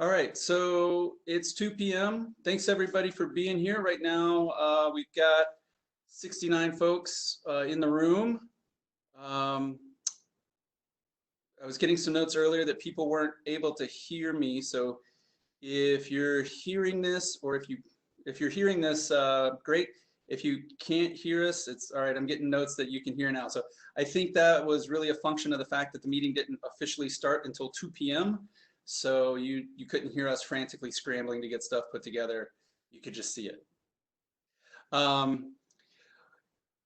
All right, so it's 2 p.m. Thanks everybody for being here. Right now, we've got 69 folks in the room. Um, I was getting some notes earlier that people weren't able to hear me. So if you're hearing this, or if you're hearing this, great. If you can't hear us, it's all right. I'm getting notes that you can hear now. So I think that was really a function of the fact that the meeting didn't officially start until 2 p.m. So you couldn't hear us frantically scrambling to get stuff put together. You could just see it. Um,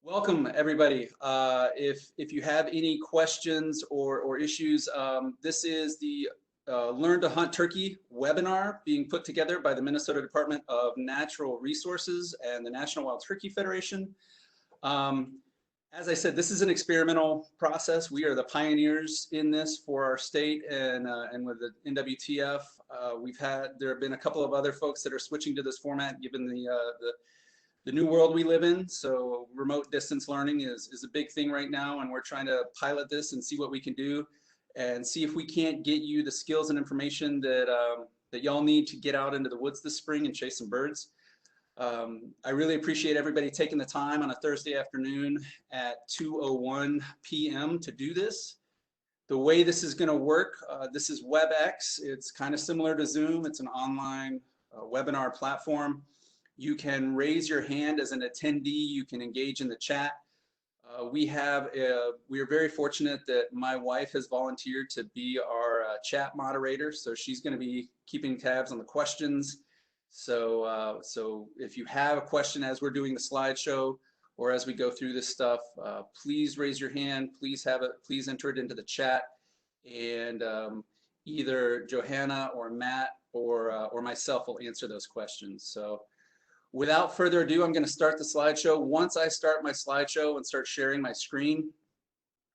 Welcome, everybody. If you have any questions or issues, this is the Learn to Hunt Turkey webinar being put together by the Minnesota Department of Natural Resources and the National Wild Turkey Federation. Um, as I said, this is an experimental process. We are the pioneers in this for our state and with the NWTF. There have been a couple of other folks that are switching to this format given the new world we live in. So remote distance learning is a big thing right now, and we're trying to pilot this and see what we can do and see if we can't get you the skills and information that y'all need to get out into the woods this spring and chase some birds. I really appreciate everybody taking the time on a Thursday afternoon at 2:01 p.m. to do this. The way this is going to work, this is WebEx. It's kind of similar to Zoom. It's an online webinar platform. You can raise your hand as an attendee. You can engage in the chat. We are very fortunate that my wife has volunteered to be our chat moderator. So she's going to be keeping tabs on the questions. So if you have a question as we're doing the slideshow or as we go through this stuff, please raise your hand. Please enter it into the chat, and either Johanna or Matt or myself will answer those questions. So without further ado, I'm going to start the slideshow. Once I start my slideshow and start sharing my screen,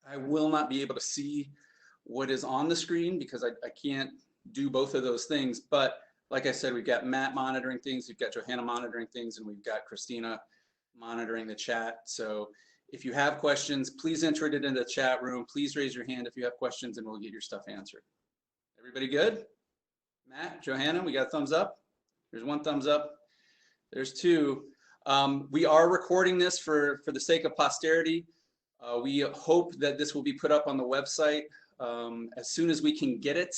I will not be able to see what is on the screen because I can't do both of those things. But like I said, we've got Matt monitoring things, we've got Johanna monitoring things, and we've got Christina monitoring the chat. So if you have questions, please enter it into the chat room. Please raise your hand if you have questions and we'll get your stuff answered. Everybody good? Matt, Johanna, we got a thumbs up? There's one thumbs up. There's two. We are recording this for the sake of posterity. We hope that this will be put up on the website as soon as we can get it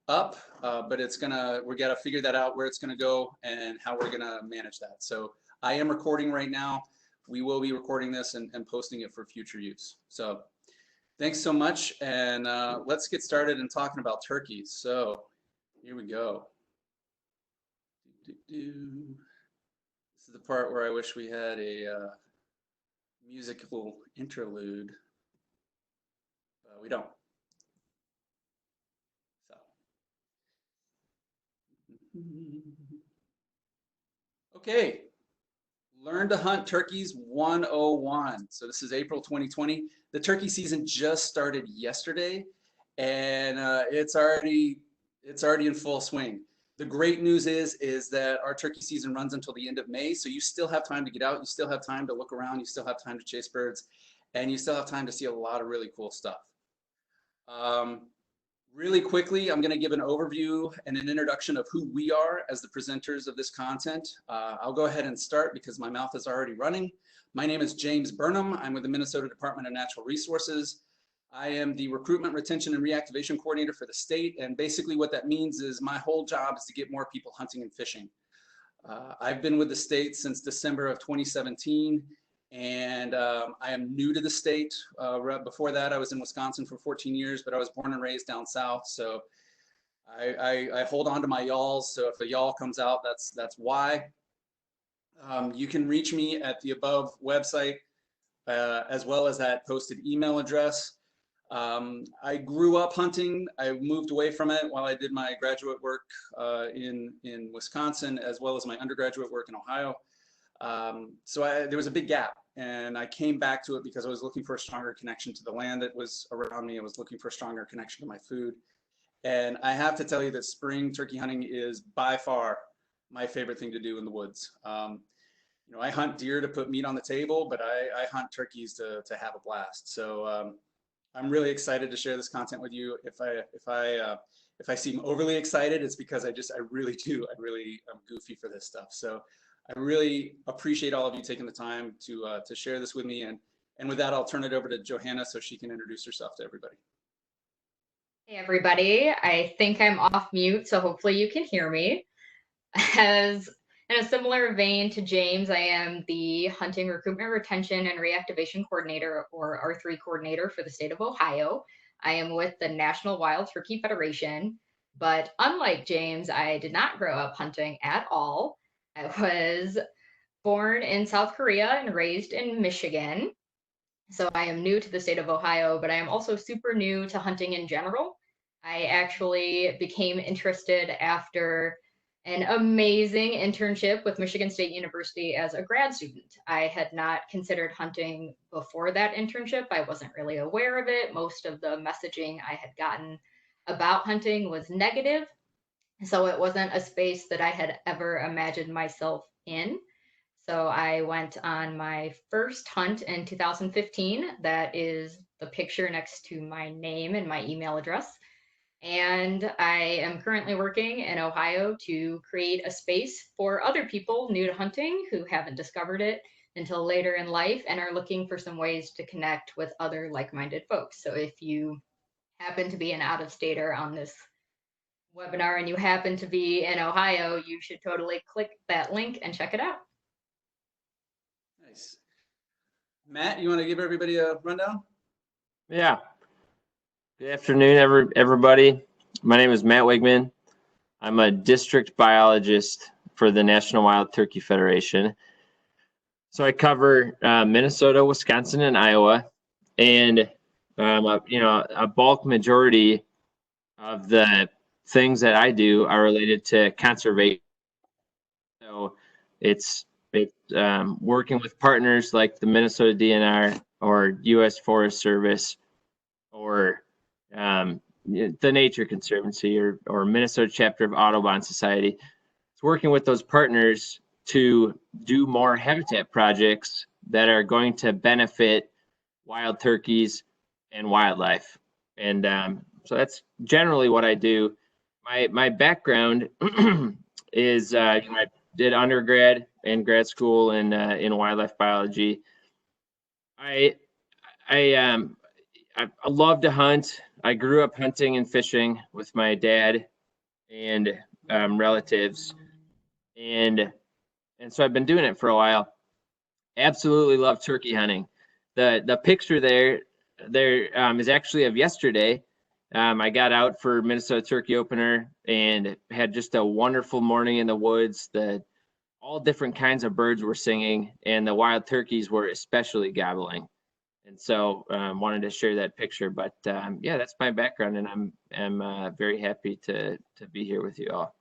up, but we got to figure that out, where it's gonna go and how we're gonna manage that. So I am recording right now. We will be recording this and posting it for future use. So thanks so much, and let's get started in talking about turkeys. So here we go. This is the part where I wish we had a musical interlude, but we don't. Okay, Learn to Hunt Turkeys 101. So this is April 2020. The turkey season just started yesterday, and it's already in full swing. The great news is that our turkey season runs until the end of May, so you still have time to get out, you still have time to look around, you still have time to chase birds, and you still have time to see a lot of really cool stuff. Really quickly, I'm going to give an overview and an introduction of who we are as the presenters of this content. I'll go ahead and start because my mouth is already running. My name is James Burnham. I'm with the Minnesota Department of Natural Resources. I am the Recruitment, Retention, and Reactivation Coordinator for the state, and basically what that means is my whole job is to get more people hunting and fishing. I've been with the state since December of 2017, and I am new to the state. Before that, I was in Wisconsin for 14 years, but I was born and raised down south, so I hold on to my yalls. So if a yawl comes out, that's why. You can reach me at the above website as well as that posted email address. I grew up hunting. I moved away from it while I did my graduate work in Wisconsin, as well as my undergraduate work in Ohio. So there was a big gap, and I came back to it because I was looking for a stronger connection to the land that was around me. I was looking for a stronger connection to my food. And I have to tell you that spring turkey hunting is by far my favorite thing to do in the woods. You know, I hunt deer to put meat on the table, but I hunt turkeys to have a blast. So I'm really excited to share this content with you. If I seem overly excited, it's because I really do. I'm goofy for this stuff. So I really appreciate all of you taking the time to share this with me. And with that, I'll turn it over to Johanna so she can introduce herself to everybody. Hey everybody, I think I'm off mute, so hopefully you can hear me. As in a similar vein to James, I am the Hunting Recruitment, Retention, and Reactivation Coordinator, or R3 Coordinator for the state of Ohio. I am with the National Wild Turkey Federation, but unlike James, I did not grow up hunting at all. I was born in South Korea and raised in Michigan. So I am new to the state of Ohio, but I am also super new to hunting in general. I actually became interested after an amazing internship with Michigan State University as a grad student. I had not considered hunting before that internship. I wasn't really aware of it. Most of the messaging I had gotten about hunting was negative. So it wasn't a space that I had ever imagined myself in. So I went on my first hunt in 2015. That is the picture next to my name and my email address. And I am currently working in Ohio to create a space for other people new to hunting who haven't discovered it until later in life and are looking for some ways to connect with other like-minded folks. So if you happen to be an out-of-stater on this webinar and you happen to be in Ohio, you should totally click that link and check it out. Nice. Matt, you want to give everybody a rundown? Yeah. Good afternoon, everybody. My name is Matt Wigman. I'm a district biologist for the National Wild Turkey Federation. So I cover Minnesota, Wisconsin, and Iowa, and a bulk majority of the things that I do are related to conservation. So it's working with partners like the Minnesota DNR or U.S. Forest Service or the Nature Conservancy or Minnesota chapter of Audubon Society. It's working with those partners to do more habitat projects that are going to benefit wild turkeys and wildlife. And so that's generally what I do. My background is I did undergrad and grad school in wildlife biology. I love to hunt. I grew up hunting and fishing with my dad and relatives, and so I've been doing it for a while. Absolutely love turkey hunting. The picture there is actually of yesterday. I got out for Minnesota Turkey Opener and had just a wonderful morning in the woods. All different kinds of birds were singing, and the wild turkeys were especially gobbling. And so wanted to share that picture. But yeah, that's my background, and I'm very happy to be here with you all.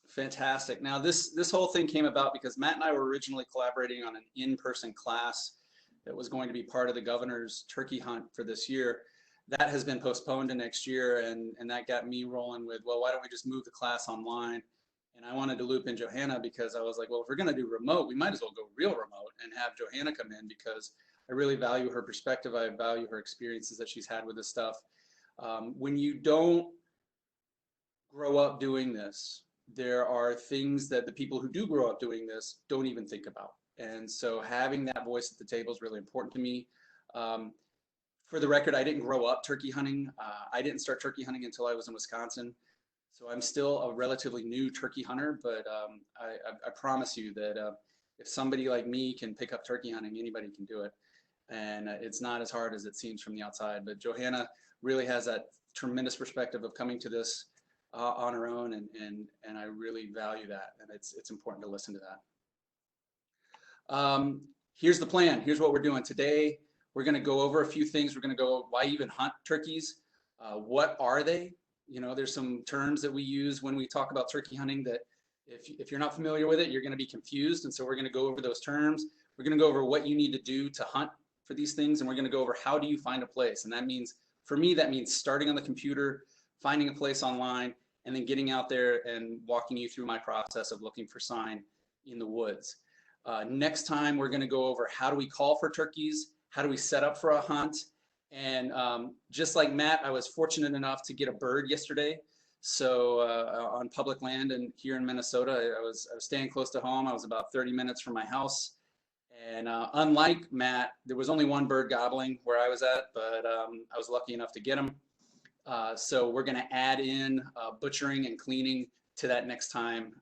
Fantastic. Now this whole thing came about because Matt and I were originally collaborating on an in-person class that was going to be part of the governor's turkey hunt for this year. That has been postponed to next year, and that got me rolling with, well, why don't we just move the class online? And I wanted to loop in Johanna because I was like, well, if we're going to do remote, we might as well go real remote and have Johanna come in because I really value her perspective. I value her experiences that she's had with this stuff. When you don't grow up doing this, there are things that the people who do grow up doing this don't even think about. And so having that voice at the table is really important to me. For the record, I didn't grow up turkey hunting. I didn't start turkey hunting until I was in Wisconsin. So I'm still a relatively new turkey hunter, but I promise you that if somebody like me can pick up turkey hunting, anybody can do it. And it's not as hard as it seems from the outside. But Johanna really has that tremendous perspective of coming to this on her own, and I really value that. And it's important to listen to that. Here's the plan. Here's what we're doing today. We're going to go over a few things. We're going to go, why even hunt turkeys? What are they? You know, there's some terms that we use when we talk about turkey hunting that if you're not familiar with it, you're going to be confused. And so we're going to go over those terms. We're going to go over what you need to do to hunt for these things. And we're going to go over how do you find a place? And that means, for me, that means starting on the computer, finding a place online, and then getting out there and walking you through my process of looking for sign in the woods. Next time, we're going to go over how do we call for turkeys? How do we set up for a hunt? And just like Matt, I was fortunate enough to get a bird yesterday. So on public land and here in Minnesota, I was staying close to home. I was about 30 minutes from my house. And unlike Matt, there was only one bird gobbling where I was at, but I was lucky enough to get him. So we're going to add in butchering and cleaning to that next time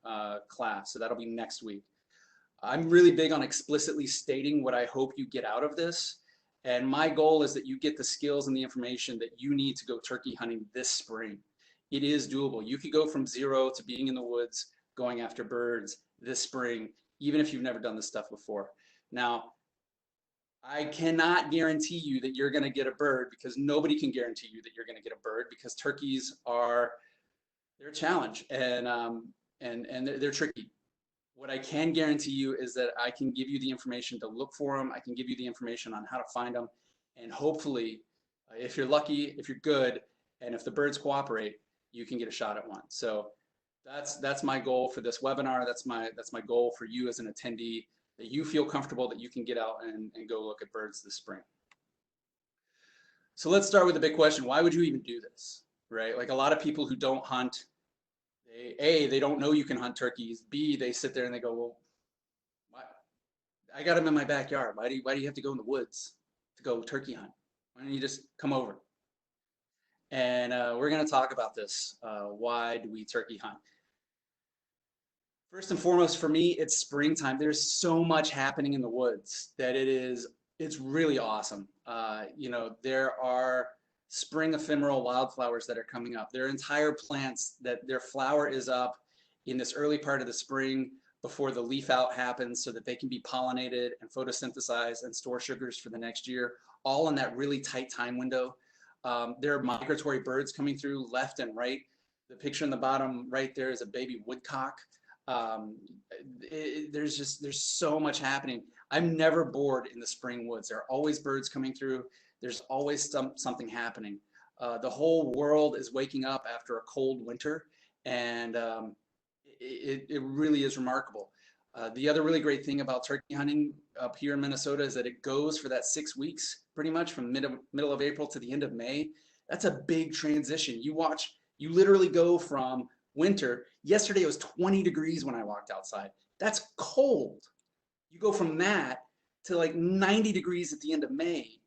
class. So that'll be next week. I'm really big on explicitly stating what I hope you get out of this. And my goal is that you get the skills and the information that you need to go turkey hunting this spring. It is doable. You could go from 0 to being in the woods, going after birds this spring, even if you've never done this stuff before. Now, I cannot guarantee you that you're going to get a bird, because nobody can guarantee you that you're going to get a bird, because turkeys they're a challenge, and they're tricky. What I can guarantee you is that I can give you the information to look for them. I can give you the information on how to find them. And hopefully, if you're lucky, if you're good, and if the birds cooperate, you can get a shot at one. So that's my goal for this webinar. That's my goal for you as an attendee, that you feel comfortable that you can get out and go look at birds this spring. So let's start with the big question. Why would you even do this, right? Like, a lot of people who don't hunt, they don't know you can hunt turkeys. B, they sit there and they go, well, I got them in my backyard. Why do you have to go in the woods to go turkey hunt? Why don't you just come over? And we're going to talk about this. Why do we turkey hunt? First and foremost, for me, it's springtime. There's so much happening in the woods that it's really awesome. You know, there are spring ephemeral wildflowers that are coming up. There are entire plants that their flower is up in this early part of the spring before the leaf out happens, so that they can be pollinated and photosynthesized and store sugars for the next year, all in that really tight time window. There are migratory birds coming through left and right. The picture in the bottom right there is a baby woodcock. There's so much happening. I'm never bored in the spring woods. There are always birds coming through. There's always something happening. The whole world is waking up after a cold winter, and it really is remarkable. The other really great thing about turkey hunting up here in Minnesota is that it goes for that 6 weeks, pretty much from middle of April to the end of May. That's a big transition. You literally go from winter. Yesterday it was 20 degrees when I walked outside. That's cold. You go from that to like 90 degrees at the end of May,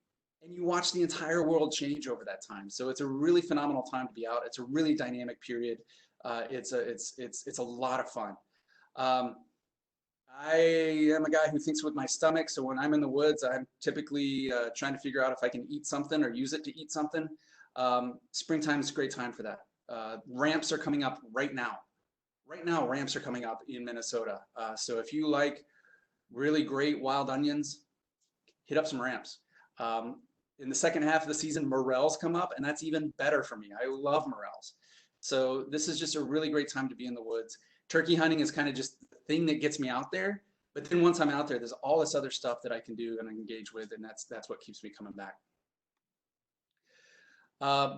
and you watch the entire world change over that time. So it's a really phenomenal time to be out. It's a really dynamic period. It's a lot of fun. I am a guy who thinks with my stomach, so when I'm in the woods, I'm typically trying to figure out if I can eat something or use it to eat something. Springtime is a great time for that. Ramps are coming up right now. Right now, ramps are coming up in Minnesota. So if you like really great wild onions, hit up some ramps. In the second half of the season, morels come up, and that's even better for me. I love morels. So this is just a really great time to be in the woods. Turkey hunting is kind of just the thing that gets me out there. But then once I'm out there, there's all this other stuff that I can do and engage with, and that's what keeps me coming back.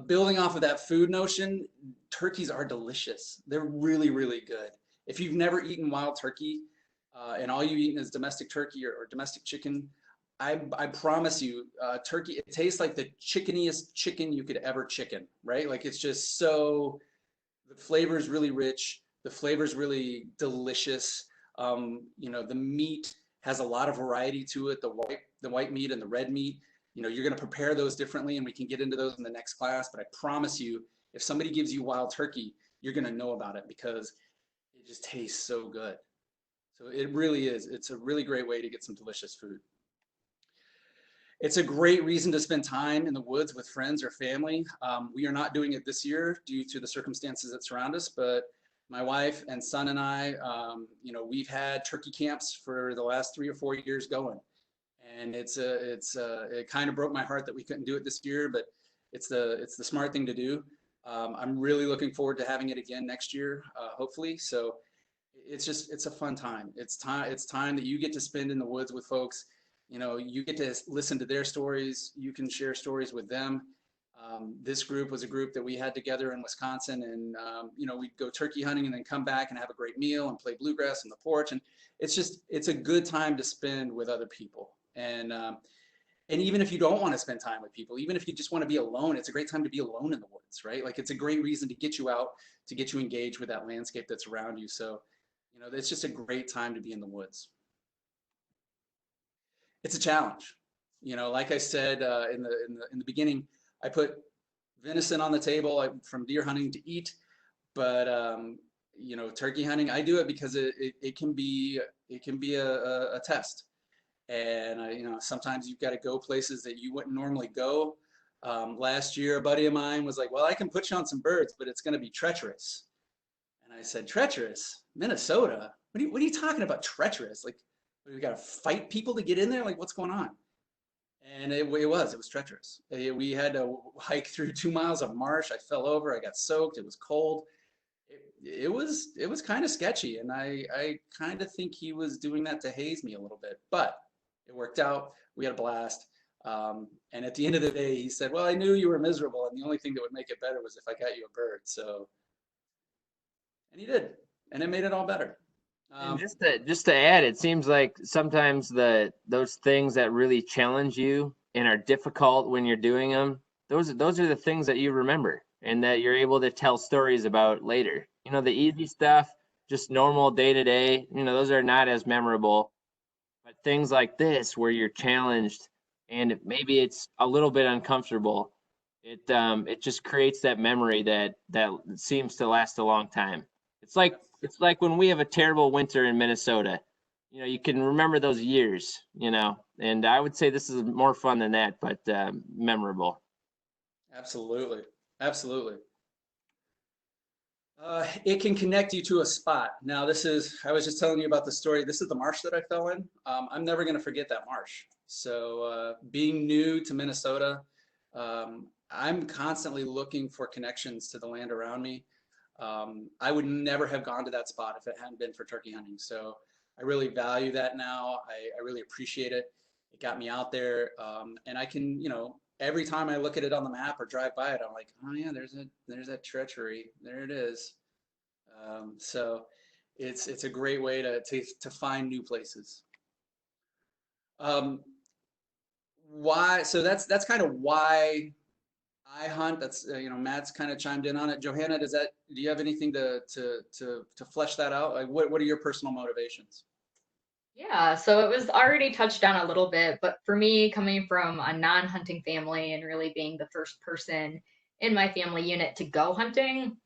Building off of that food notion, turkeys are delicious. They're really, really good. If you've never eaten wild turkey and all you've eaten is domestic turkey or domestic chicken, I promise you, turkey, it tastes like the chickeniest chicken you could ever chicken, right? Like, it's just so, the flavor is really rich. The flavor is really delicious. You know, the meat has a lot of variety to it, the white meat and the red meat. You know, you're going to prepare those differently, and we can get into those in the next class. But I promise you, if somebody gives you wild turkey, you're going to know about it, because it just tastes so good. So it really is. It's a really great way to get some delicious food. It's a great reason to spend time in the woods with friends or family. We are not doing it this year due to the circumstances that surround us, but my wife and son and I, you know, we've had turkey camps for the last 3 or 4 years going. And it kind of broke my heart that we couldn't do it this year, but it's the smart thing to do. I'm really looking forward to having it again next year, hopefully. So it's a fun time. It's time that you get to spend in the woods with folks. You know, you get to listen to their stories. You can share stories with them. This group was a group that we had together in Wisconsin, and you know, we'd go turkey hunting and then come back and have a great meal and play bluegrass on the porch. And it's a good time to spend with other people. And And even if you don't want to spend time with people, even if you just want to be alone, it's a great time to be alone in the woods, right? Like it's a great reason to get you out, to get you engaged with that landscape that's around you. So, you know, it's just a great time to be in the woods. It's a challenge. You know, like I said in the beginning, I put venison on the table from deer hunting to eat, but you know, turkey hunting, I do it because it can be a test. And you know, sometimes you've got to go places that you wouldn't normally go. Last year, a buddy of mine was like, "Well, I can put you on some birds, but it's going to be treacherous." And I said, "Treacherous? Minnesota? What are you talking about? Treacherous? Like, we got to fight people to get in there? Like, what's going on?" And it was treacherous. We had to hike through 2 miles of marsh. I fell over. I got soaked. It was cold. It was kind of sketchy, and I kind of think he was doing that to haze me a little bit, but it worked out. We had a blast. And at the end of the day, he said, "Well, I knew you were miserable, and the only thing that would make it better was if I got you a bird." So, and he did, and it made it all better. And just to add, it seems like sometimes those things that really challenge you and are difficult when you're doing them, those are the things that you remember and that you're able to tell stories about later. You know, the easy stuff, just normal day to day, you know, those are not as memorable. But things like this, where you're challenged and maybe it's a little bit uncomfortable, it just creates that memory that seems to last a long time. It's like when we have a terrible winter in Minnesota. You know, you can remember those years. You know, and I would say this is more fun than that, but memorable. Absolutely, absolutely. It can connect you to a spot. Now, I was just telling you about the story. This is the marsh that I fell in. I'm never going to forget that marsh. So, being new to Minnesota, I'm constantly looking for connections to the land around me. I would never have gone to that spot if it hadn't been for turkey hunting. So, I really value that now. I really appreciate it. It got me out there, and I can, you know, every time I look at it on the map or drive by it, I'm like, oh yeah, there's that treachery. There it is. So it's a great way to find new places. Um, why? So that's kind of why I hunt. That's you know, Matt's kind of chimed in on it. Johanna, do you have anything to flesh that out? Like, what are your personal motivations? Yeah, so it was already touched on a little bit, but for me, coming from a non-hunting family and really being the first person in my family unit to go hunting,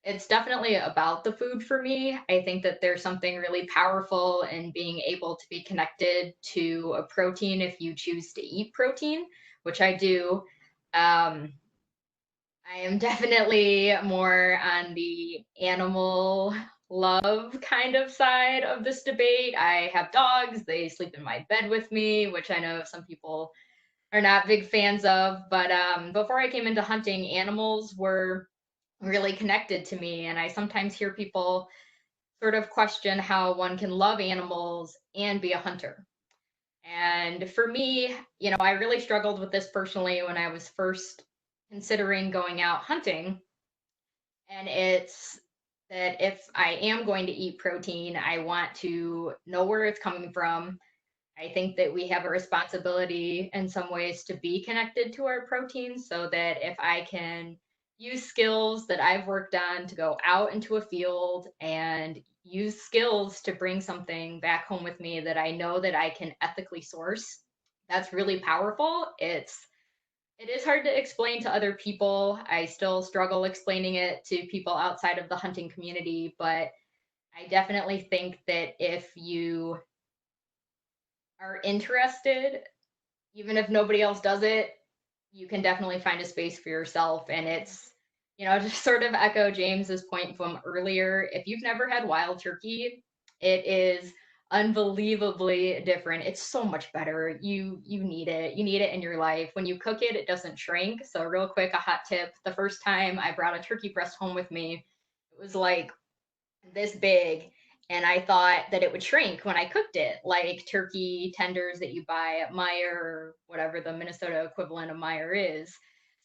it's definitely about the food for me. I think that there's something really powerful in being able to be connected to a protein if you choose to eat protein, which I do. Um, I am definitely more on the animal love kind of side of this debate. I have dogs, they sleep in my bed with me, which I know some people are not big fans of. But before I came into hunting, animals were really connected to me. And I sometimes hear people sort of question how one can love animals and be a hunter. And for me, you know, I really struggled with this personally when I was first considering going out hunting. And it's that if I am going to eat protein, I want to know where it's coming from. I think that we have a responsibility in some ways to be connected to our proteins so that if I can use skills that I've worked on to go out into a field and use skills to bring something back home with me that I know that I can ethically source, that's really powerful. It is hard to explain to other people. I still struggle explaining it to people outside of the hunting community, but I definitely think that if you are interested, even if nobody else does it, you can definitely find a space for yourself. And it's, you know, just sort of echo James's point from earlier. If you've never had wild turkey, it is unbelievably different. It's so much better. You need it. You need it in your life. When you cook it, it doesn't shrink. So real quick, a hot tip. The first time I brought a turkey breast home with me, it was like this big, and I thought that it would shrink when I cooked it, like turkey tenders that you buy at Meijer or whatever the Minnesota equivalent of Meijer is.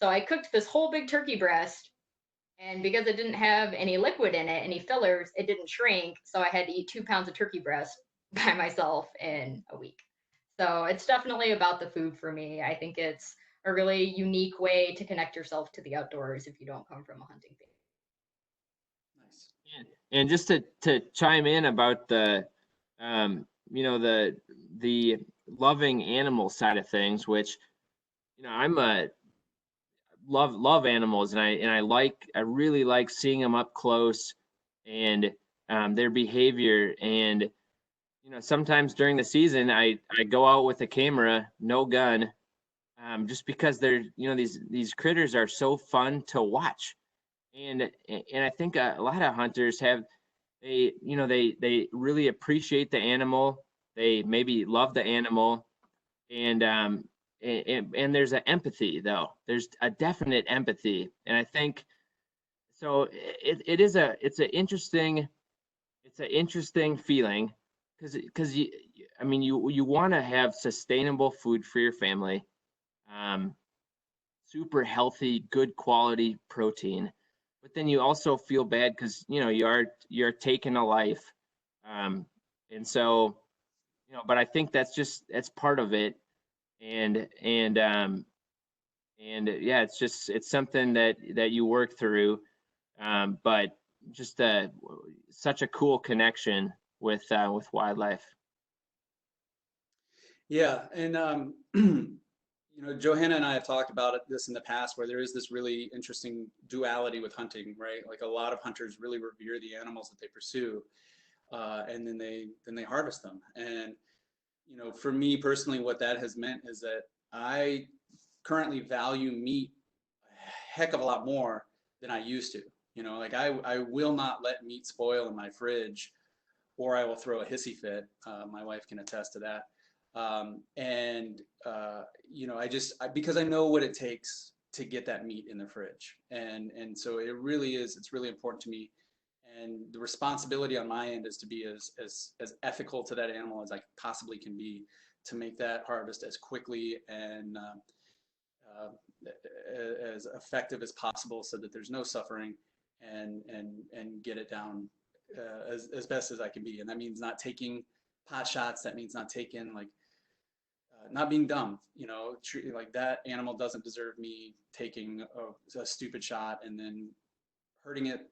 So I cooked this whole big turkey breast, and because it didn't have any liquid in it, any fillers, it didn't shrink. So I had to eat 2 pounds of turkey breast by myself in a week. So it's definitely about the food for me. I think it's a really unique way to connect yourself to the outdoors if you don't come from a hunting family. Nice. And just to chime in about the the loving animal side of things, which I'm a love animals, and I really like seeing them up close, and their behavior. And sometimes during the season I go out with a camera, no gun, just because they're these critters are so fun to watch. And I think a lot of hunters have, they really appreciate the animal, they maybe love the animal, and and there's an empathy, though there's a definite empathy. And I think so it's an interesting feeling, because you want to have sustainable food for your family, um, super healthy, good quality protein, but then you also feel bad because you're taking a life, um, and so but I think that's part of it. And yeah, it's something that you work through, but just such a cool connection with wildlife. Yeah, and Johanna and I have talked about this in the past, where there is this really interesting duality with hunting, right? Like, a lot of hunters really revere the animals that they pursue, and then they harvest them. And for me personally, what that has meant is that I currently value meat a heck of a lot more than I used to. Like, I will not let meat spoil in my fridge, or I will throw a hissy fit. My wife can attest to that. And because I know what it takes to get that meat in the fridge, and so it's really important to me. And the responsibility on my end is to be as ethical to that animal as I possibly can be, to make that harvest as quickly and uh, as effective as possible, so that there's no suffering, and get it down as best as I can be. And that means not taking pot shots. That means not taking, like, not being dumb. Like, that animal doesn't deserve me taking a stupid shot and then hurting it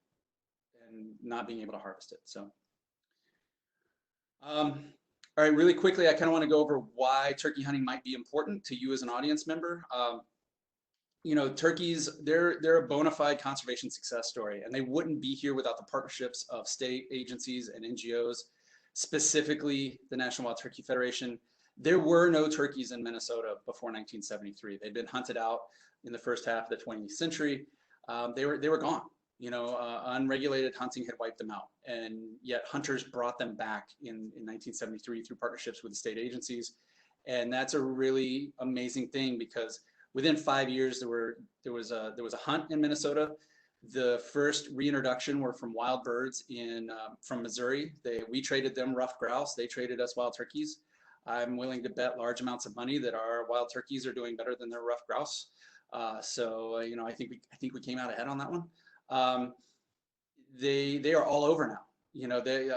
and not being able to harvest it. So, all right, really quickly, I kind of want to go over why turkey hunting might be important to you as an audience member. Turkeys, they're a bona fide conservation success story, and they wouldn't be here without the partnerships of state agencies and NGOs, specifically the National Wild Turkey Federation. There were no turkeys in Minnesota before 1973. They'd been hunted out in the first half of the 20th century. They were gone. Unregulated hunting had wiped them out, and yet hunters brought them back in 1973 through partnerships with the state agencies. And that's a really amazing thing, because within 5 years, there was a hunt in Minnesota. The first reintroduction were from wild birds from Missouri. We traded them ruffed grouse. They traded us wild turkeys. I'm willing to bet large amounts of money that our wild turkeys are doing better than their ruffed grouse. I think we came out ahead on that one. They are all over now.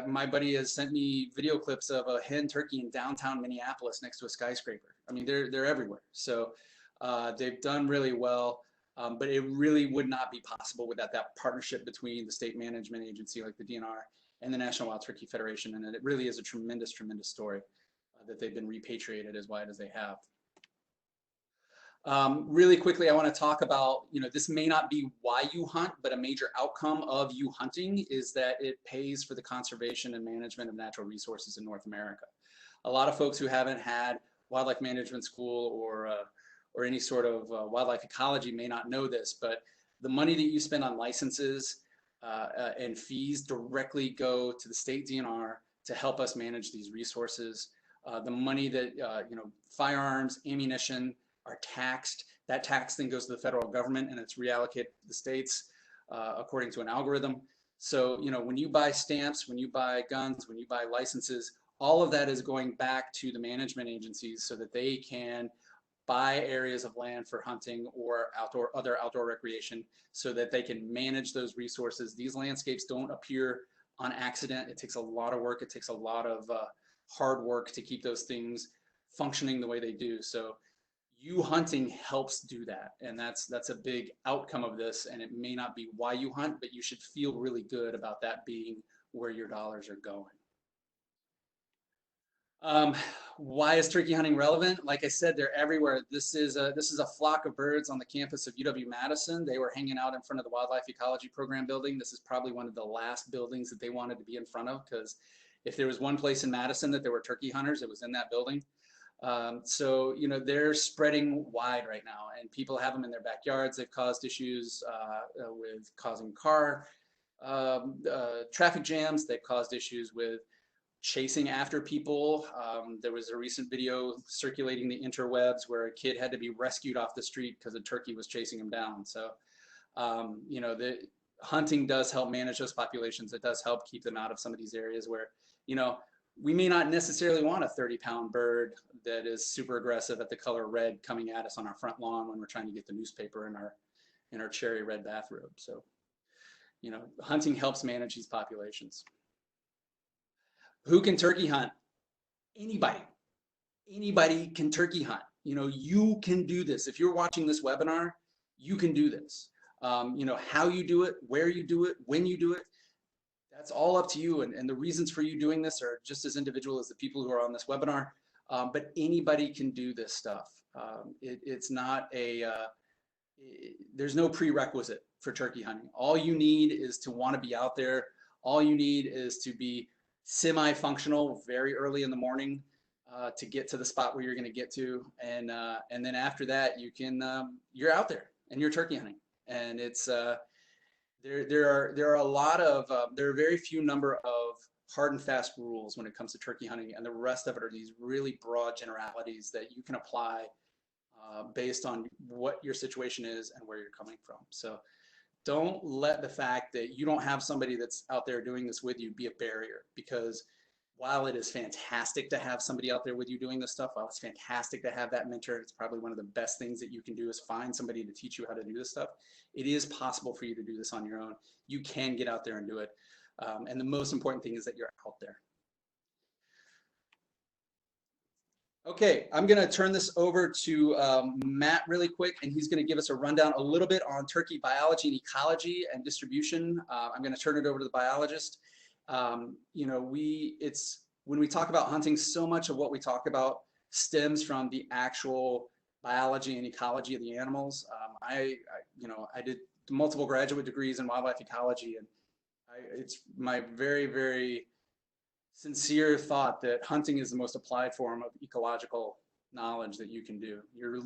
My buddy has sent me video clips of a hen turkey in downtown Minneapolis next to a skyscraper. I mean, they're everywhere. So they've done really well, but it really would not be possible without that partnership between the state management agency like the DNR and the National Wild Turkey Federation. And it really is a tremendous, tremendous story that they've been repatriated as wide as they have. Really quickly, I want to talk about, this may not be why you hunt, but a major outcome of you hunting is that it pays for the conservation and management of natural resources in North America. A lot of folks who haven't had wildlife management school or any sort of wildlife ecology may not know this, but the money that you spend on licenses and fees directly go to the state DNR to help us manage these resources. The money that, firearms, ammunition are taxed. That tax then goes to the federal government, and it's reallocated to the states according to an algorithm. So, when you buy stamps, when you buy guns, when you buy licenses, all of that is going back to the management agencies so that they can buy areas of land for hunting or other outdoor recreation, so that they can manage those resources. These landscapes don't appear on accident. It takes a lot of work. It takes a lot of hard work to keep those things functioning the way they do. So you hunting helps do that, and that's a big outcome of this. And it may not be why you hunt, but you should feel really good about that being where your dollars are going. Why is turkey hunting relevant? Like I said, they're everywhere. This is a flock of birds on the campus of UW-Madison. They were hanging out in front of the Wildlife Ecology Program building. This is probably one of the last buildings that they wanted to be in front of, because if there was one place in Madison that there were turkey hunters, it was in that building. So, you know, they're spreading wide right now, and people have them in their backyards. They've caused issues with causing traffic jams. They've caused issues with chasing after people. There was a recent video circulating the interwebs where a kid had to be rescued off the street because a turkey was chasing him down. So, you know, the hunting does help manage those populations. It does help keep them out of some of these areas where, you know, we may not necessarily want a 30-pound bird that is super aggressive at the color red coming at us on our front lawn when we're trying to get the newspaper in our cherry red bathrobe. So, you know, hunting helps manage these populations. Who can turkey hunt? Anybody. Anybody can turkey hunt. You know, you can do this. If you're watching this webinar, you can do this. You know, how you do it, where you do it, when you do it, that's all up to you. And the reasons for you doing this are just as individual as the people who are on this webinar. But anybody can do this stuff. It's not there's no prerequisite for turkey hunting. All you need is to want to be out there. All you need is to be semi-functional very early in the morning to get to the spot where you're going to get to, and then after that you can you're out there and you're turkey hunting. And it's there are a lot of there are very few number of hard and fast rules when it comes to turkey hunting, and the rest of it are these really broad generalities that you can apply based on what your situation is and where you're coming from. So don't let the fact that you don't have somebody that's out there doing this with you be a barrier, because while it is fantastic to have somebody out there with you doing this stuff, while it's fantastic to have that mentor, it's probably one of the best things that you can do is find somebody to teach you how to do this stuff. It is possible for you to do this on your own. You can get out there and do it. And the most important thing is that you're out there. Okay, I'm going to turn this over to Matt really quick, and he's going to give us a rundown a little bit on turkey biology and ecology and distribution. I'm going to turn it over to the biologist. You know, when we talk about hunting, so much of what we talk about stems from the actual biology and ecology of the animals. I did multiple graduate degrees in wildlife ecology, and it's my very, very sincere thought that hunting is the most applied form of ecological knowledge that you can do. You're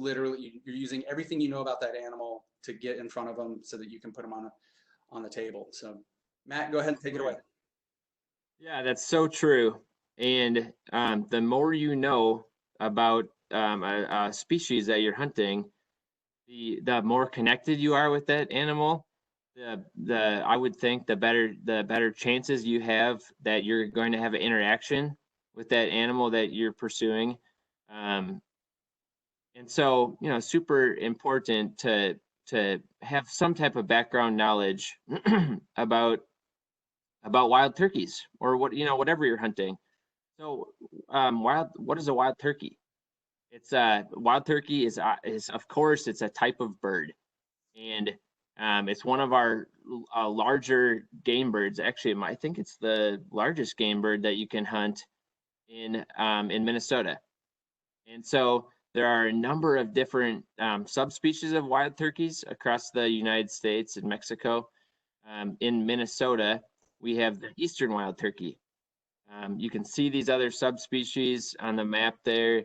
using everything you know about that animal to get in front of them so that you can put them on the table. So Matt, go ahead and take it away. Yeah, that's so true. And the more you know about a species that you're hunting, the more connected you are with that animal. I would think the better chances you have that you're going to have an interaction with that animal that you're pursuing. And so, you know, super important to have some type of background knowledge about wild turkeys, or whatever you're hunting. So what is a wild turkey? It's wild turkey is of course it's a type of bird, and it's one of our larger game birds. Actually, I think it's the largest game bird that you can hunt in Minnesota. And so there are a number of different subspecies of wild turkeys across the United States and Mexico. In Minnesota, we have the eastern wild turkey. You can see these other subspecies on the map there.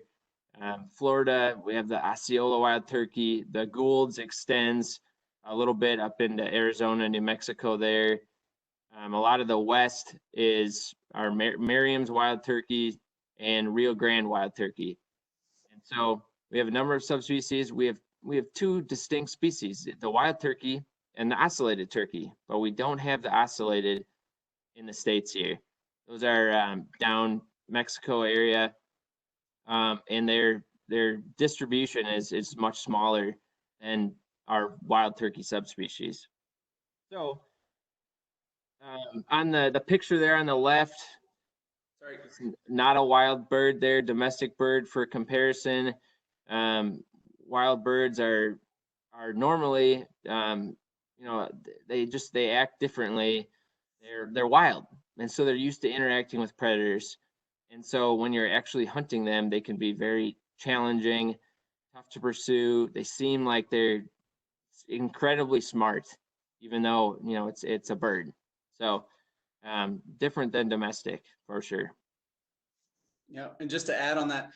Florida, we have the Osceola wild turkey. The Gould's extends a little bit up into Arizona, New Mexico there. A lot of the west is our Merriam's wild turkey and Rio Grande wild turkey. And so we have a number of subspecies. We have two distinct species, the wild turkey and the ocellated turkey, but we don't have the ocellated in the States here. Those are down Mexico area, and their distribution is much smaller than our wild turkey subspecies. So on the picture there on the left. Right. It's not a wild bird there, domestic bird for comparison. Wild birds are normally, they act differently. They're wild, and so they're used to interacting with predators. And so when you're actually hunting them, they can be very challenging, tough to pursue. They seem like they're incredibly smart, even though it's a bird. So different than domestic for sure. Yeah, and just to add on that,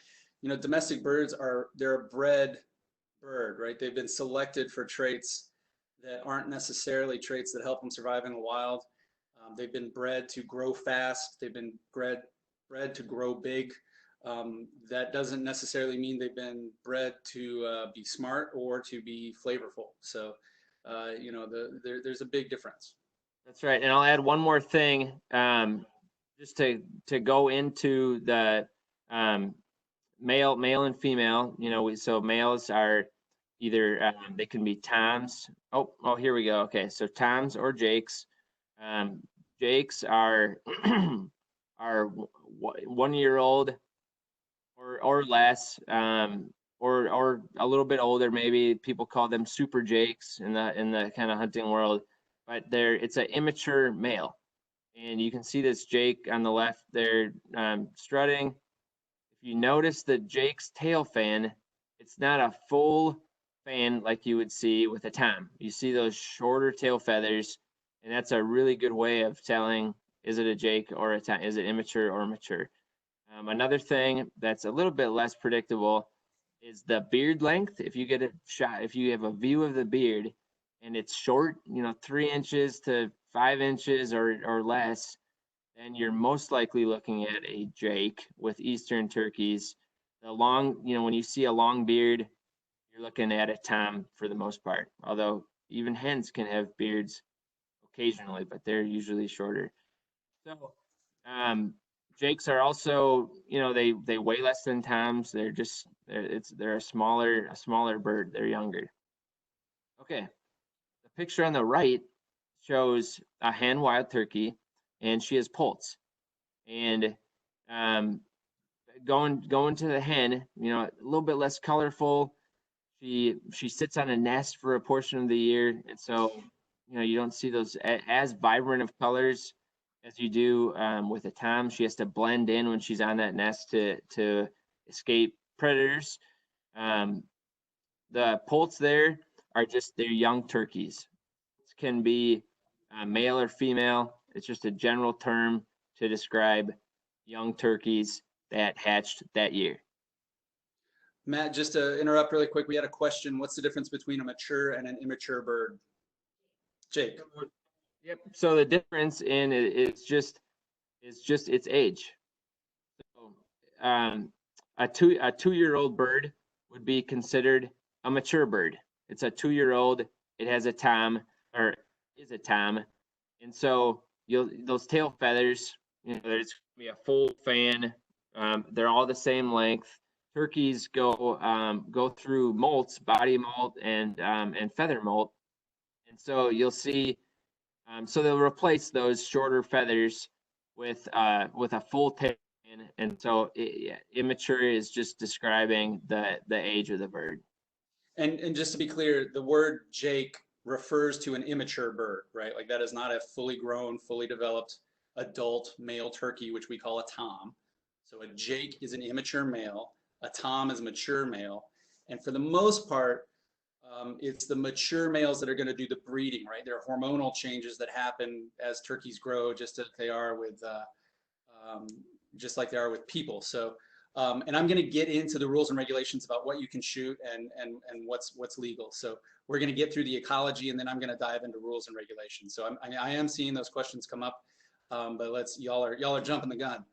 domestic birds they're a bred bird, right? They've been selected for traits that aren't necessarily traits that help them survive in the wild. They've been bred to grow fast. They've been bred to grow big. That doesn't necessarily mean they've been bred to be smart or to be flavorful. So, there's a big difference. That's right. And I'll add one more thing, just to go into the male and female. So males are either they can be toms. Oh, here we go. Okay, so toms or jakes. Jakes are are 1 year old or less, or a little bit older. Maybe people call them super jakes in the kind of hunting world, but it's an immature male. And you can see this jake on the left there, strutting. If you notice the jake's tail fan, it's not a full fan like you would see with a tom. You see those shorter tail feathers, and that's a really good way of telling, is it a jake or a tom? Is it immature or mature? Another thing that's a little bit less predictable is the beard length. If you get a shot, if you have a view of the beard and it's short, 3 inches to 5 inches or less, then you're most likely looking at a jake with eastern turkeys. The long, when you see a long beard, you're looking at a tom for the most part. Although even hens can have beards occasionally, but they're usually shorter. So, jakes are also, they weigh less than toms. They're a smaller bird. They're younger. Okay, the picture on the right shows a hen wild turkey, and she has poults. And going to the hen, a little bit less colorful. She sits on a nest for a portion of the year, and so you don't see those as vibrant of colors as you do with a tom. She has to blend in when she's on that nest to escape predators. The poults there are just they're young turkeys. It can be male or female. It's just a general term to describe young turkeys that hatched that year. Matt, just to interrupt really quick, we had a question. What's the difference between a mature and an immature bird? Jake. Yep. So the difference in it is just its age. So, a 2-year-old bird would be considered a mature bird. It's a 2-year-old. It has a tom, or is a tom, and so those tail feathers, there's gonna be a full fan. They're all the same length. Turkeys go through molts, body molt and feather molt, and so you'll see. So they'll replace those shorter feathers with a full tail, and so immature is just describing the age of the bird. And just to be clear, the word jake refers to an immature bird, right? Like that is not a fully grown, fully developed adult male turkey, which we call a tom. So a jake is an immature male, a tom is a mature male, and for the most part, it's the mature males that are going to do the breeding, right? There are hormonal changes that happen as turkeys grow, just like they are with people. So, and I'm going to get into the rules and regulations about what you can shoot and what's legal. So we're going to get through the ecology, and then I'm going to dive into rules and regulations. So I am seeing those questions come up, but y'all are jumping the gun.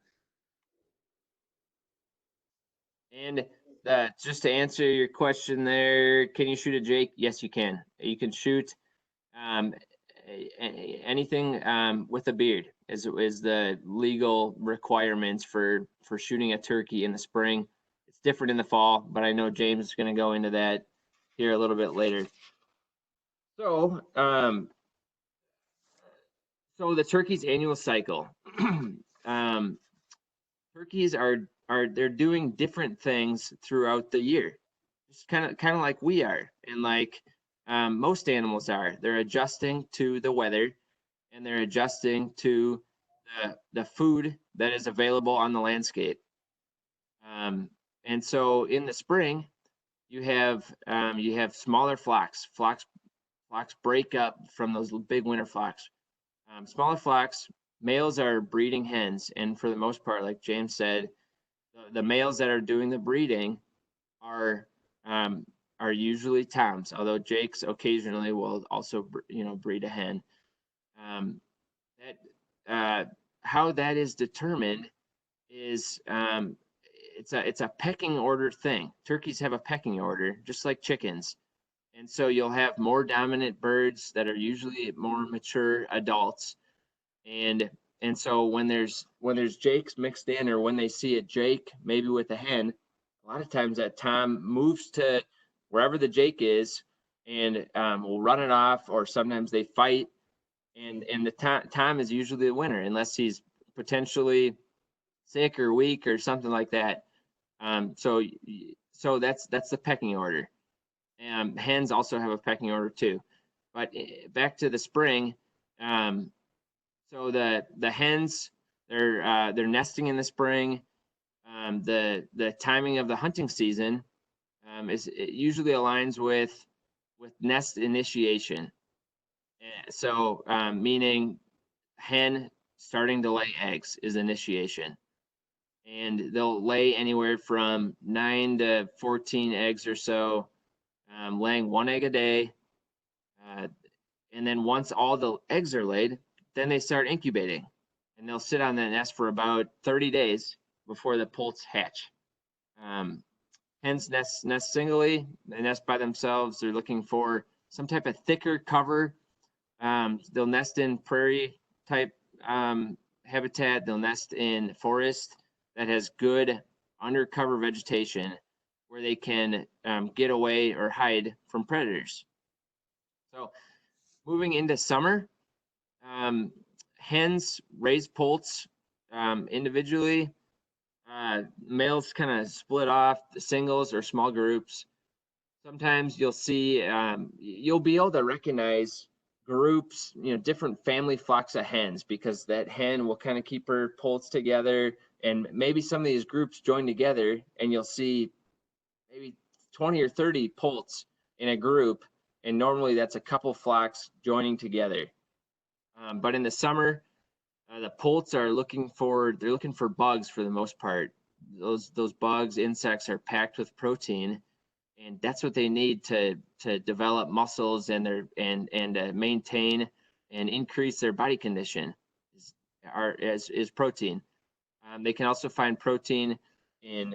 And just to answer your question there, can you shoot a jake? Yes, you can. You can shoot anything with a beard is the legal requirements for shooting a turkey in the spring. It's different in the fall, but I know James is going to go into that here a little bit later. So, so the turkey's annual cycle. turkeys they're doing different things throughout the year, just kind of like we are, and like most animals are. They're adjusting to the weather, and they're adjusting to the food that is available on the landscape. And so in the spring, you have smaller flocks. Flocks break up from those big winter flocks. Smaller flocks, males are breeding hens, and for the most part, like James said, the males that are doing the breeding are usually toms, although jakes occasionally will also breed a hen. How that is determined is it's a pecking order thing. Turkeys have a pecking order, just like chickens. And so you'll have more dominant birds that are usually more mature adults. And so when there's jakes mixed in, or when they see a jake maybe with a hen, a lot of times that tom moves to wherever the jake is and will run it off, or sometimes they fight. And the tom is usually the winner, unless he's potentially sick or weak or something like that. So that's the pecking order. Hens also have a pecking order too. But back to the spring, so the hens, they're nesting in the spring. The timing of the hunting season it usually aligns with nest initiation. So meaning hen starting to lay eggs is initiation. And they'll lay anywhere from 9 to 14 eggs or so, laying 1 egg a day. And then once all the eggs are laid, then they start incubating. And they'll sit on that nest for about 30 days before the poults hatch. Hens nest singly, they nest by themselves. They're looking for some type of thicker cover. They'll nest in prairie type habitat. They'll nest in forest that has good undercover vegetation where they can get away or hide from predators. So moving into summer, hens raise poults individually. Males kind of split off the singles or small groups. Sometimes you'll see, you'll be able to recognize groups, different family flocks of hens, because that hen will kind of keep her poults together, and maybe some of these groups join together, and you'll see maybe 20 or 30 poults in a group, and normally that's a couple flocks joining together. But in the summer, the poults are looking for bugs for the most part. Those bugs, insects, are packed with protein, and that's what they need to develop muscles and maintain and increase their body condition is protein. They can also find protein in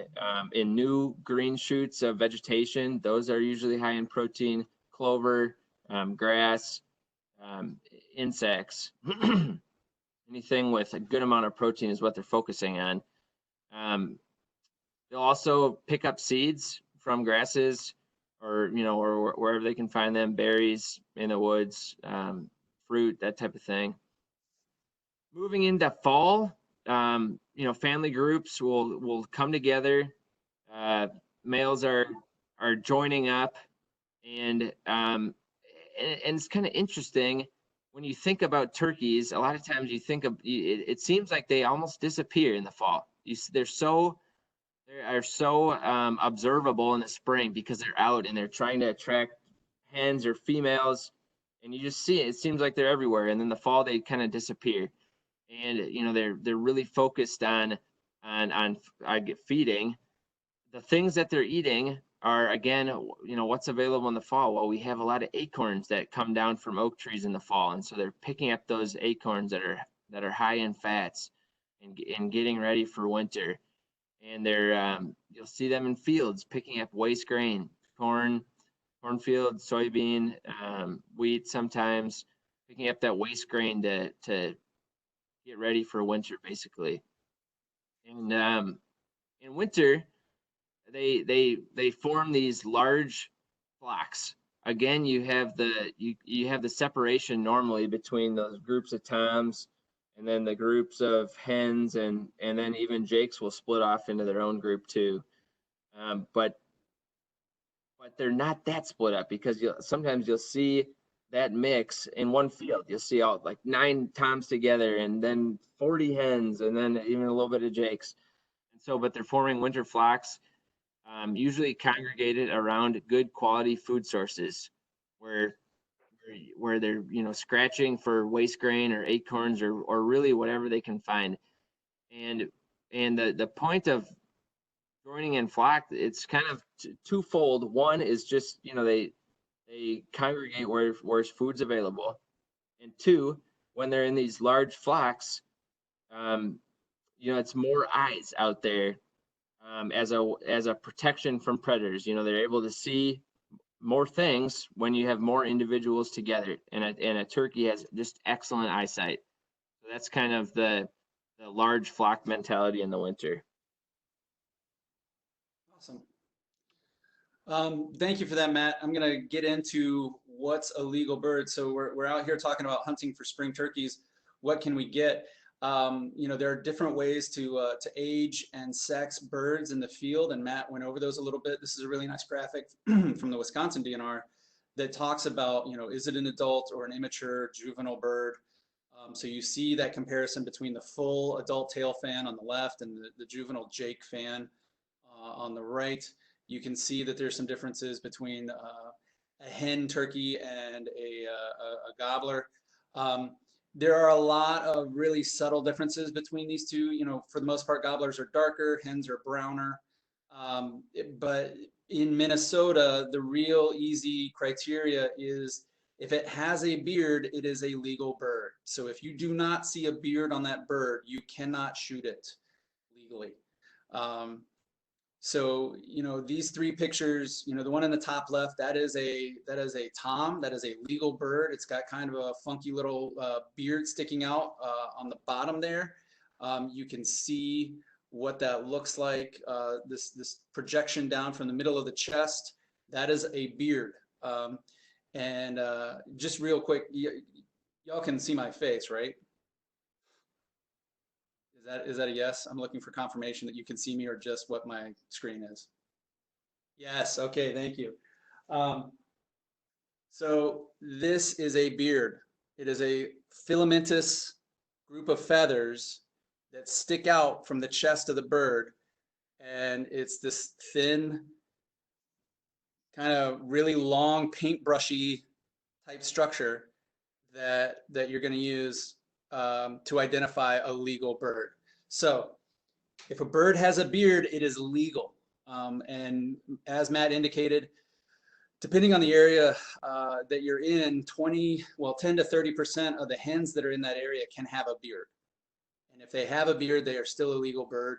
new green shoots of vegetation. Those are usually high in protein. Clover, grass, insects. Anything with a good amount of protein is what they're focusing on. They'll also pick up seeds from grasses, or wherever they can find them, berries in the woods, fruit, that type of thing. Moving into fall, family groups will come together. Males are joining up, and it's kind of interesting when you think about turkeys. A lot of times you think of it seems like they almost disappear in the fall. They are so observable in the spring because they're out and they're trying to attract hens or females, and you just see it. It seems like they're everywhere, and then the fall they kind of disappear. And they're really focused on feeding. The things that they're eating are, again, what's available in the fall. Well, we have a lot of acorns that come down from oak trees in the fall, and so they're picking up those acorns that are high in fats and getting ready for winter. And they're you'll see them in fields picking up waste grain, cornfield, soybean, wheat, sometimes picking up that waste grain to get ready for winter, basically. And in winter, they form these large flocks. Again, you have the separation normally between those groups of toms and then the groups of hens and then even jakes will split off into their own group too. But they're not that split up, because sometimes you'll see that mix in one field. You'll see all like 9 toms together, and then 40 hens, and then even a little bit of jakes. And so, but they're forming winter flocks, usually congregated around good quality food sources, where they're scratching for waste grain or acorns or really whatever they can find. And the point of joining in flock, it's kind of twofold. One is just they congregate where food's available, and two, when they're in these large flocks, it's more eyes out there, as a protection from predators. They're able to see more things when you have more individuals together, and a turkey has just excellent eyesight. So that's kind of the large flock mentality in the winter. Awesome. Thank you for that, Matt. I'm going to get into what's a legal bird. So we're out here talking about hunting for spring turkeys. What can we get? There are different ways to age and sex birds in the field, and Matt went over those a little bit. This is a really nice graphic from the Wisconsin DNR that talks about, is it an adult or an immature juvenile bird? So you see that comparison between the full adult tail fan on the left and the juvenile jake fan on the right. You can see that there's some differences between a hen turkey and a gobbler. There are a lot of really subtle differences between these two. For the most part, gobblers are darker, hens are browner. But in Minnesota, the real easy criteria is if it has a beard, it is a legal bird. So if you do not see a beard on that bird, you cannot shoot it legally. So, these 3 pictures, the one in the top left, that is a tom, that is a legal bird. It's got kind of a funky little beard sticking out on the bottom there. You can see what that looks like. This projection down from the middle of the chest, that is a beard. And just real quick, y'all can see my face, right? Is that a yes? I'm looking for confirmation that you can see me, or just what my screen is. Yes, okay, thank you. So this is a beard. It is a filamentous group of feathers that stick out from the chest of the bird, and it's this thin, kind of really long paintbrushy type structure that you're going to use to identify a legal bird. So if a bird has a beard, it is legal. And as Matt indicated, depending on the area that you're in, 10 to 30% of the hens that are in that area can have a beard. And if they have a beard, they are still a legal bird.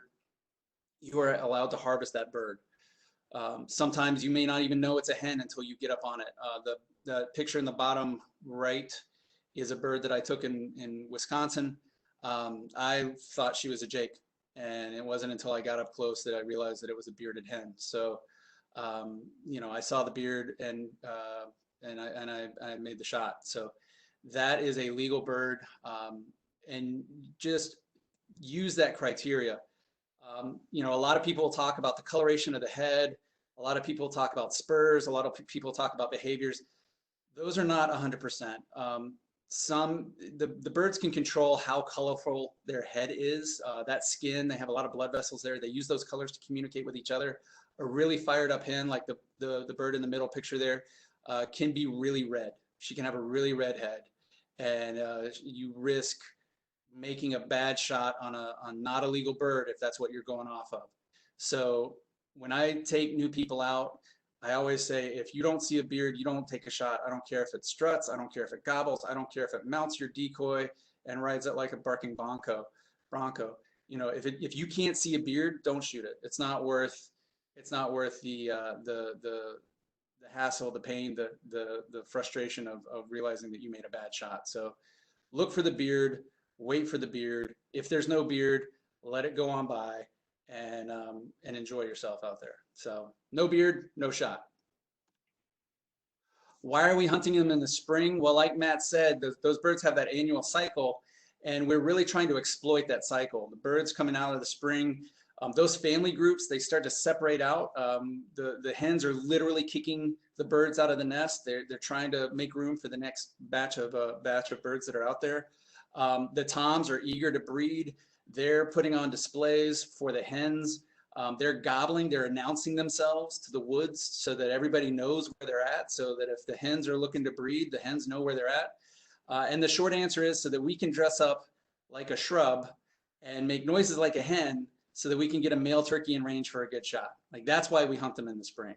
You are allowed to harvest that bird. Sometimes you may not even know it's a hen until you get up on it. The picture in the bottom right is a bird that I took in Wisconsin. I thought she was a jake, and it wasn't until I got up close that I realized that it was a bearded hen. So, I saw the beard, and I made the shot. So that is a legal bird, and just use that criteria. A lot of people talk about the coloration of the head. A lot of people talk about spurs. A lot of people talk about behaviors. Those are not 100%. The birds can control how colorful their head is. That skin, they have a lot of blood vessels there. They use those colors to communicate with each other. A really fired up hen, like the bird in the middle picture there, can be really red. She can have a really red head, and you risk making a bad shot on not a legal bird if that's what you're going off of. So when I take new people out, I always say, if you don't see a beard, you don't take a shot. I don't care if it struts. I don't care if it gobbles. I don't care if it mounts your decoy and rides it like a barking bronco. If you can't see a beard, don't shoot it. It's not worth the hassle, the pain, the frustration of realizing that you made a bad shot. So look for the beard, wait for the beard. If there's no beard, let it go on by, and enjoy yourself out there. So no beard, no shot. Why are we hunting them in the spring? Well, like Matt said, those birds have that annual cycle, And we're really trying to exploit that cycle. The birds coming out of the spring, those family groups, they start to separate out. The hens are literally kicking the birds out of the nest. They're trying to make room for the next batch of birds that are out there. The toms are eager to breed. They're putting on displays for the hens. They're gobbling, they're announcing themselves to the woods so that everybody knows where they're at, so that if the hens are looking to breed, the hens know where they're at. And the short answer is so that we can dress up like a shrub and make noises like a hen so that we can get a male turkey in range for a good shot. Like, that's why we hunt them in the spring.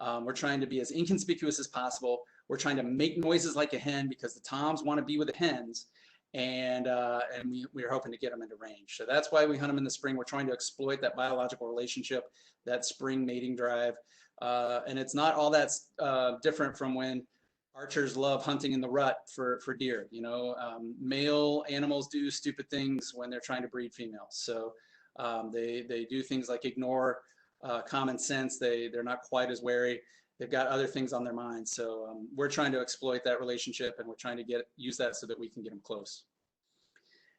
We're trying to be as inconspicuous as possible. We're trying to make noises like a hen because the toms want to be with the hens, and we're hoping to get them into range. So that's why we hunt them in the spring. We're trying to exploit that biological relationship, that spring mating drive. And it's not all that different from when archers love hunting in the rut for deer. You know, male animals do stupid things when they're trying to breed females. So they do things like ignore common sense. They're not quite as wary. They've got other things on their minds. So we're trying to exploit that relationship, and we're trying to use that so that we can get them close.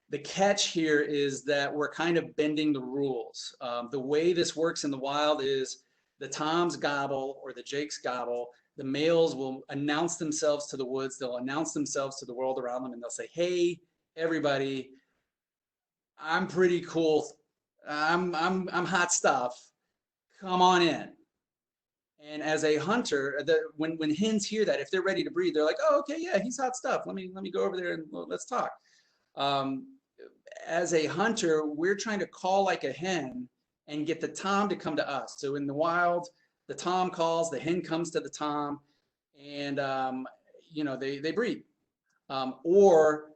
The catch here is that we're kind of bending the rules. The way this works in the wild is the toms gobble or the jakes gobble. The males will announce themselves to the woods. They'll announce themselves to the world around them, and they'll say, "Hey, everybody, I'm pretty cool. I'm hot stuff. Come on in." And as a hunter, when hens hear that, if they're ready to breed, they're like, "Oh, okay, yeah, he's hot stuff. Let me go over there and let's talk." As a hunter, we're trying to call like a hen and get the tom to come to us. So in the wild, the tom calls, the hen comes to the tom, and you know, they breed. Or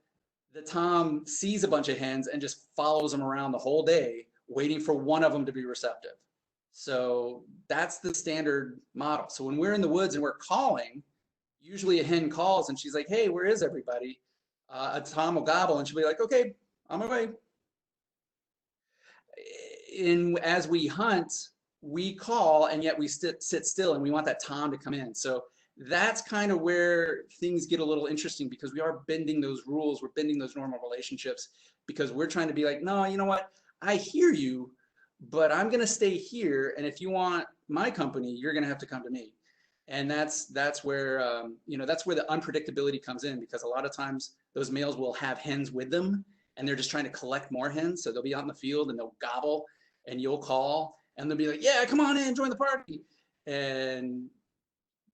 the tom sees a bunch of hens and just follows them around the whole day, waiting for one of them to be receptive. So that's the standard model. So when we're in the woods and we're calling, usually a hen calls and she's like, "Hey, where is everybody?" A tom will gobble and she'll be like, "Okay, on my way." As we hunt, we call and yet we sit still, and we want that tom to come in. So that's kind of where things get a little interesting, because we are bending those rules. We're bending those normal relationships because we're trying to be like, "No, you know what? I hear you, but I'm going to stay here. And if you want my company, you're going to have to come to me." And that's where, you know, that's where the unpredictability comes in, because a lot of times those males will have hens with them and they're just trying to collect more hens. So they'll be out in the field and they'll gobble, and you'll call and they'll be like, "Yeah, come on in, join the party." And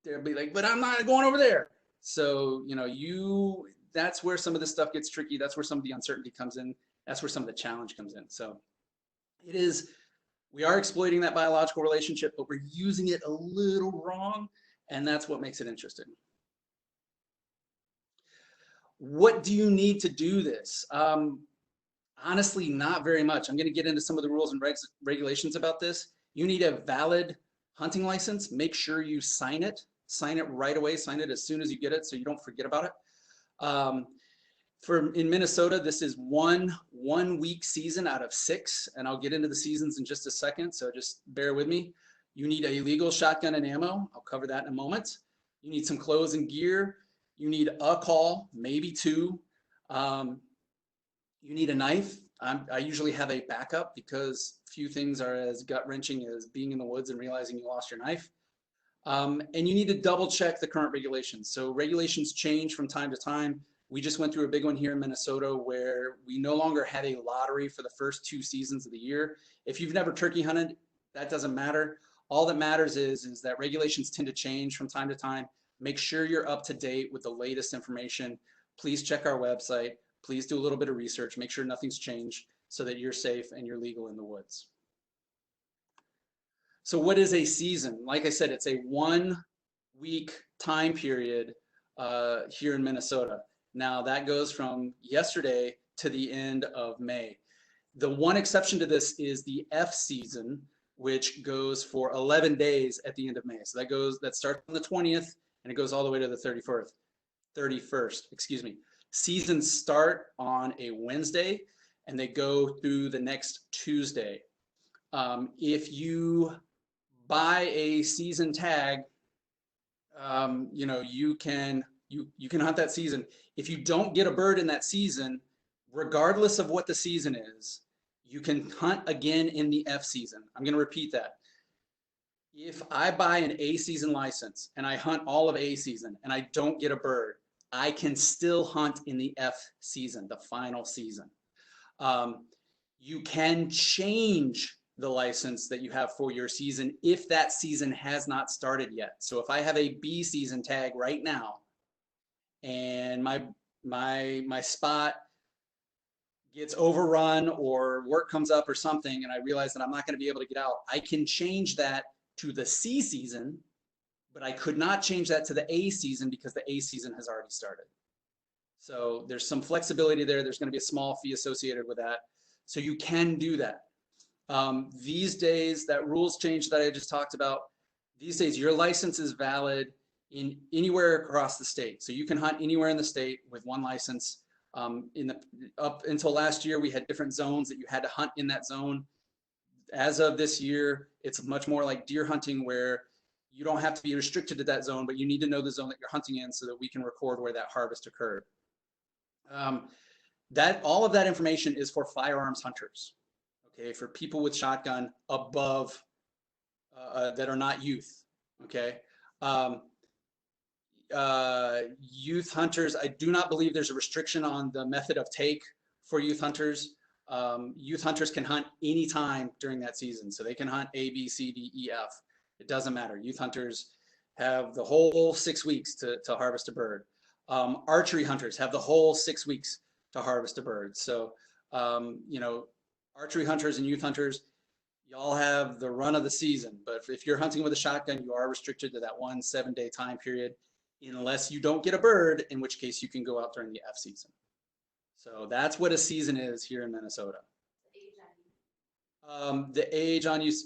they'll be like, "But I'm not going over there." So, you know, that's where some of this stuff gets tricky. That's where some of the uncertainty comes in. That's where some of the challenge comes in. So we are exploiting that biological relationship, but we're using it a little wrong, and that's what makes it interesting. What do you need to do this? Honestly, not very much. I'm going to get into some of the rules and regulations about this. You need a valid hunting license. Make sure you sign it. Sign it right away. Sign it as soon as you get it so you don't forget about it. In Minnesota, this is one week season out of 6, and I'll get into the seasons in just a second, so just bear with me. You need a legal shotgun and ammo. I'll cover that in a moment. You need some clothes and gear. You need a call, maybe 2. You need a knife. I usually have a backup because few things are as gut-wrenching as being in the woods and realizing you lost your knife. And you need to double check the current regulations. So regulations change from time to time. We just went through a big one here in Minnesota where we no longer have a lottery for the first 2 seasons of the year. If you've never turkey hunted, that doesn't matter. All that matters is that regulations tend to change from time to time. Make sure you're up to date with the latest information. Please check our website. Please do a little bit of research. Make sure nothing's changed so that you're safe and you're legal in the woods. So what is a season? Like I said, it's a 1-week time period here in Minnesota. Now that goes from yesterday to the end of May. The one exception to this is the F season, which goes for 11 days at the end of May. So that starts on the 20th and it goes all the way to the 31st, excuse me. Seasons start on a Wednesday and they go through the next Tuesday. If you buy a season tag, you know, you can hunt that season. If you don't get a bird in that season, regardless of what the season is, you can hunt again in the F season. I'm going to repeat that. If I buy an A season license and I hunt all of A season and I don't get a bird, I can still hunt in the F season, the final season. You can change the license that you have for your season if that season has not started yet. So if I have a B season tag right now and my spot gets overrun or work comes up or something and I realize that I'm not going to be able to get out, I can change that to the C season, but I could not change that to the A season because the A season has already started. So there's some flexibility there. There's going to be a small fee associated with that. So you can do that. These days, that rules change that I just talked about, these days your license is valid in anywhere across the state. So you can hunt anywhere in the state with one license. Up until last year, we had different zones that you had to hunt in that zone. As of this year, it's much more like deer hunting where you don't have to be restricted to that zone, but you need to know the zone that you're hunting in so that we can record where that harvest occurred. All of that information is for firearms hunters, okay, for people with shotgun above that are not youth, okay. Youth hunters, I do not believe there's a restriction on the method of take for youth hunters. Youth hunters can hunt anytime during that season, so they can hunt A, B, C, D, E, F. It doesn't matter. Youth hunters have the whole 6 weeks to harvest a bird. Archery hunters have the whole 6 weeks to harvest a bird. So, you know, archery hunters and youth hunters, y'all have the run of the season. But if you're hunting with a shotgun, you are restricted to that 1 7-day time period, unless you don't get a bird, in which case you can go out during the F season. So that's what a season is here in Minnesota. The age on use,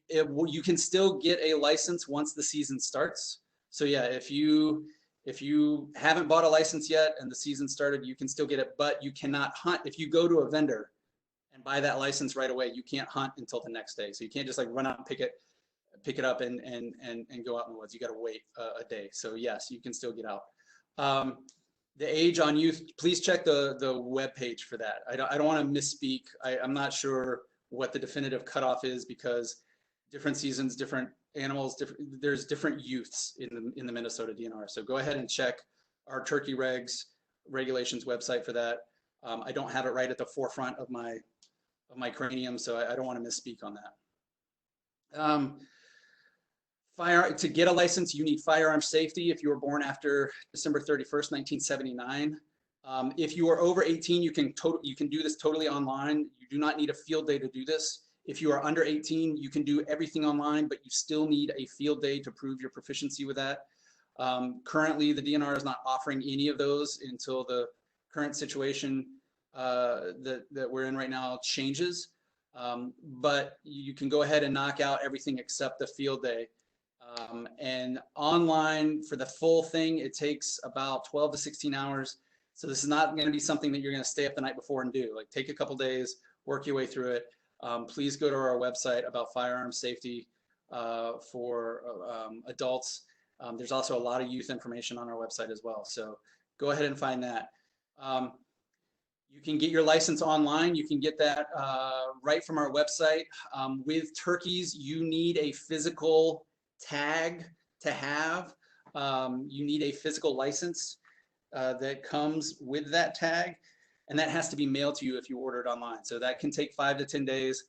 you can still get a license once the season starts. So yeah, if you haven't bought a license yet and the season started, you can still get it, but you cannot hunt. If you go to a vendor and buy that license right away, you can't hunt until the next day. So you can't just like run out and pick it up and go out in the woods. You got to wait a day. So yes, you can still get out. The age on youth, please check the web page for that. I don't want to misspeak. I'm not sure what the definitive cutoff is because different seasons, different animals, there's different youths in the Minnesota DNR. So go ahead and check our turkey regulations website for that. I don't have it right at the forefront of my cranium, so I don't want to misspeak on that. To get a license, you need firearm safety if you were born after December 31st, 1979. If you are over 18, you can do this totally online. You do not need a field day to do this. If you are under 18, you can do everything online, but you still need a field day to prove your proficiency with that. Currently, the DNR is not offering any of those until the current situation that we're in right now changes. But you can go ahead and knock out everything except the field day. And online for the full thing, it takes about 12 to 16 hours. So this is not going to be something that you're going to stay up the night before and do. Like take a couple days, work your way through it. Please go to our website about firearm safety for adults. There's also a lot of youth information on our website as well. So go ahead and find that. You can get your license online. You can get that right from our website. With turkeys, you need a physical tag to have. You need a physical license that comes with that tag, and that has to be mailed to you if you order it online. So that can take 5 to 10 days.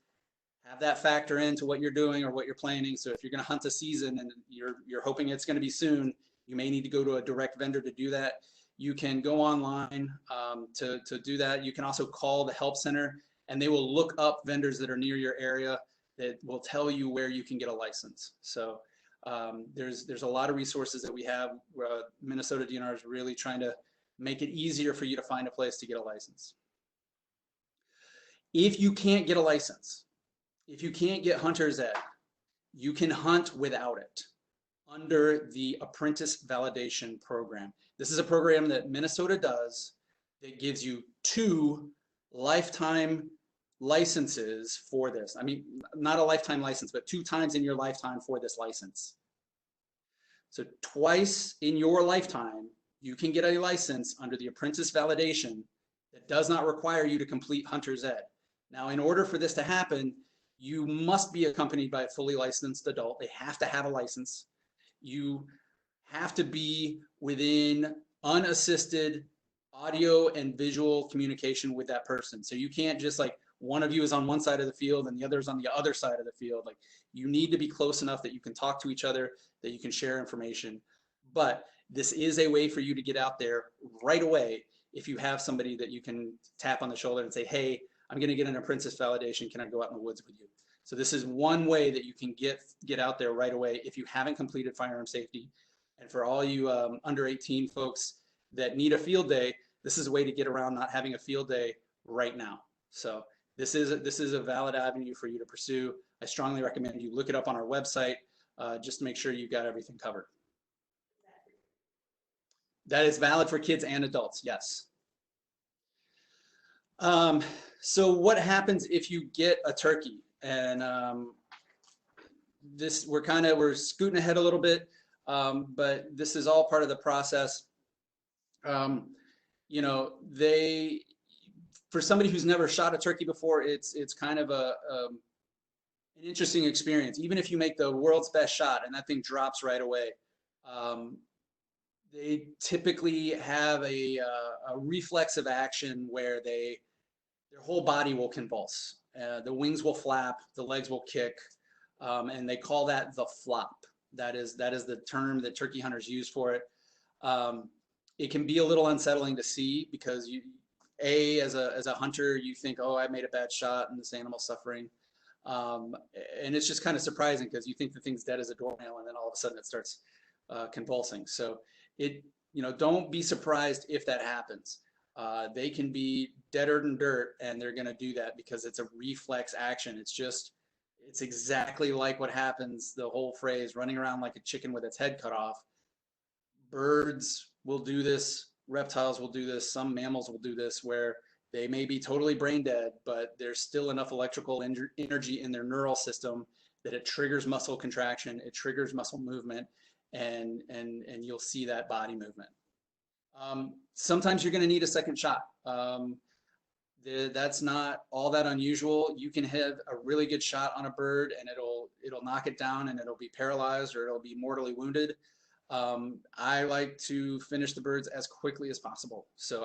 Have that factor into what you're doing or what you're planning. So if you're going to hunt a season and you're hoping it's going to be soon, you may need to go to a direct vendor to do that. You can go online to do that. You can also call the help center, and they will look up vendors that are near your area that will tell you where you can get a license. So there's a lot of resources that we have. Minnesota DNR is really trying to make it easier for you to find a place to get a license. If you can't get a license, if you can't get hunter's ed, you can hunt without it under the apprentice validation program. This is a program that Minnesota does that gives you 2 lifetime licenses for this. I mean, not a lifetime license, but 2 times in your lifetime for this license. So twice in your lifetime, you can get a license under the apprentice validation that does not require you to complete hunter's ed. Now, in order for this to happen, you must be accompanied by a fully licensed adult. They have to have a license. You have to be within unassisted audio and visual communication with that person. So you can't just like, one of you is on one side of the field and the other is on the other side of the field. Like, you need to be close enough that you can talk to each other, that you can share information. But this is a way for you to get out there right away if you have somebody that you can tap on the shoulder and say, hey, I'm going to get an apprentice validation. Can I go out in the woods with you? So this is one way that you can get out there right away if you haven't completed firearm safety. And for all you under 18 folks that need a field day, this is a way to get around not having a field day right now. So this is a valid avenue for you to pursue. I strongly recommend you look it up on our website just to make sure you've got everything covered. That is valid for kids and adults, yes. So what happens if you get a turkey? And we're scooting ahead a little bit, but this is all part of the process. You know, for somebody who's never shot a turkey before, it's kind of an interesting experience. Even if you make the world's best shot and that thing drops right away, they typically have a reflexive action where their whole body will convulse. The wings will flap, the legs will kick, and they call that the flop. That is the term that turkey hunters use for it. It can be a little unsettling to see because as a hunter, you think, oh, I made a bad shot and this animal's suffering. And it's just kind of surprising because you think the thing's dead as a doornail and then all of a sudden it starts convulsing. So don't be surprised if that happens. They can be deader than dirt and they're going to do that because it's a reflex action. It's exactly like what happens, the whole phrase, running around like a chicken with its head cut off. Birds will do this, reptiles will do this, some mammals will do this, where they may be totally brain dead, but there's still enough electrical energy in their neural system that it triggers muscle contraction, it triggers muscle movement, and you'll see that body movement. Sometimes you're going to need a second shot. That's not all that unusual. You can have a really good shot on a bird and it'll knock it down and it'll be paralyzed or it'll be mortally wounded. I like to finish the birds as quickly as possible. So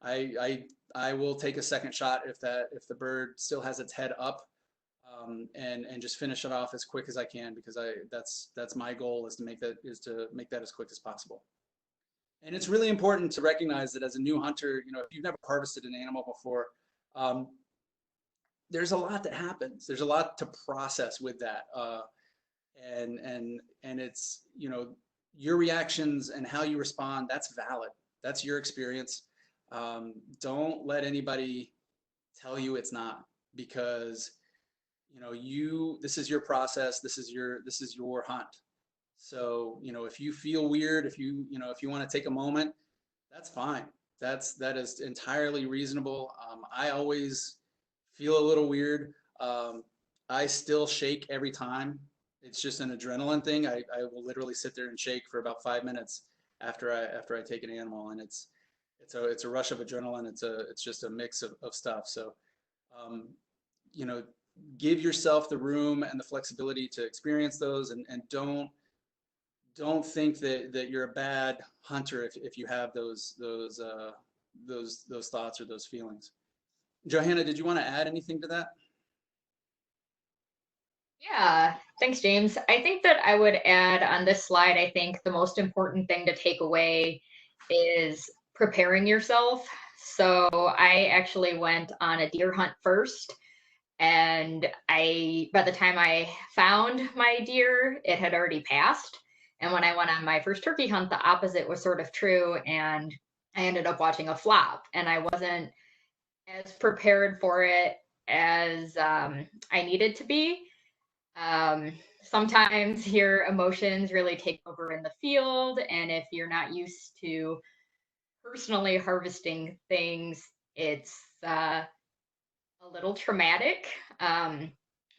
I will take a second shot if the bird still has its head up, and just finish it off as quick as I can, because that's my goal, is to make that as quick as possible. And it's really important to recognize that as a new hunter, if you've never harvested an animal before, there's a lot that happens. There's a lot to process with that. And it's, your reactions and how you respond, that's valid. That's your experience. Don't let anybody tell you it's not, because this is your process. This is your hunt. So, if you feel weird, if you want to take a moment, that's fine. That is entirely reasonable. I always feel a little weird. I still shake every time. It's just an adrenaline thing. I will literally sit there and shake for about 5 minutes after I take an animal, and it's a rush of adrenaline. It's just a mix of stuff. So, give yourself the room and the flexibility to experience those, and don't think that you're a bad hunter if you have those thoughts or those feelings. Johanna, did you want to add anything to that? Yeah, thanks, James. I think that I would add on this slide, I think the most important thing to take away is preparing yourself. So I actually went on a deer hunt first, and by the time I found my deer, it had already passed. And when I went on my first turkey hunt, the opposite was sort of true, and I ended up watching a flop, and I wasn't as prepared for it as I needed to be. Sometimes your emotions really take over in the field, and if you're not used to personally harvesting things, it's a little traumatic.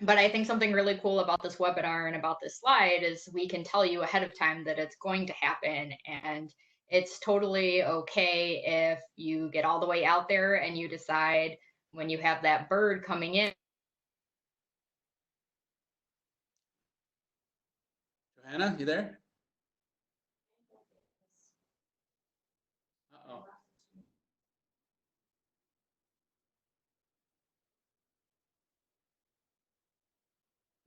But I think something really cool about this webinar and about this slide is we can tell you ahead of time that it's going to happen, and It's totally okay if you get all the way out there and you decide when you have that bird coming in. Johanna, you there? Uh-oh.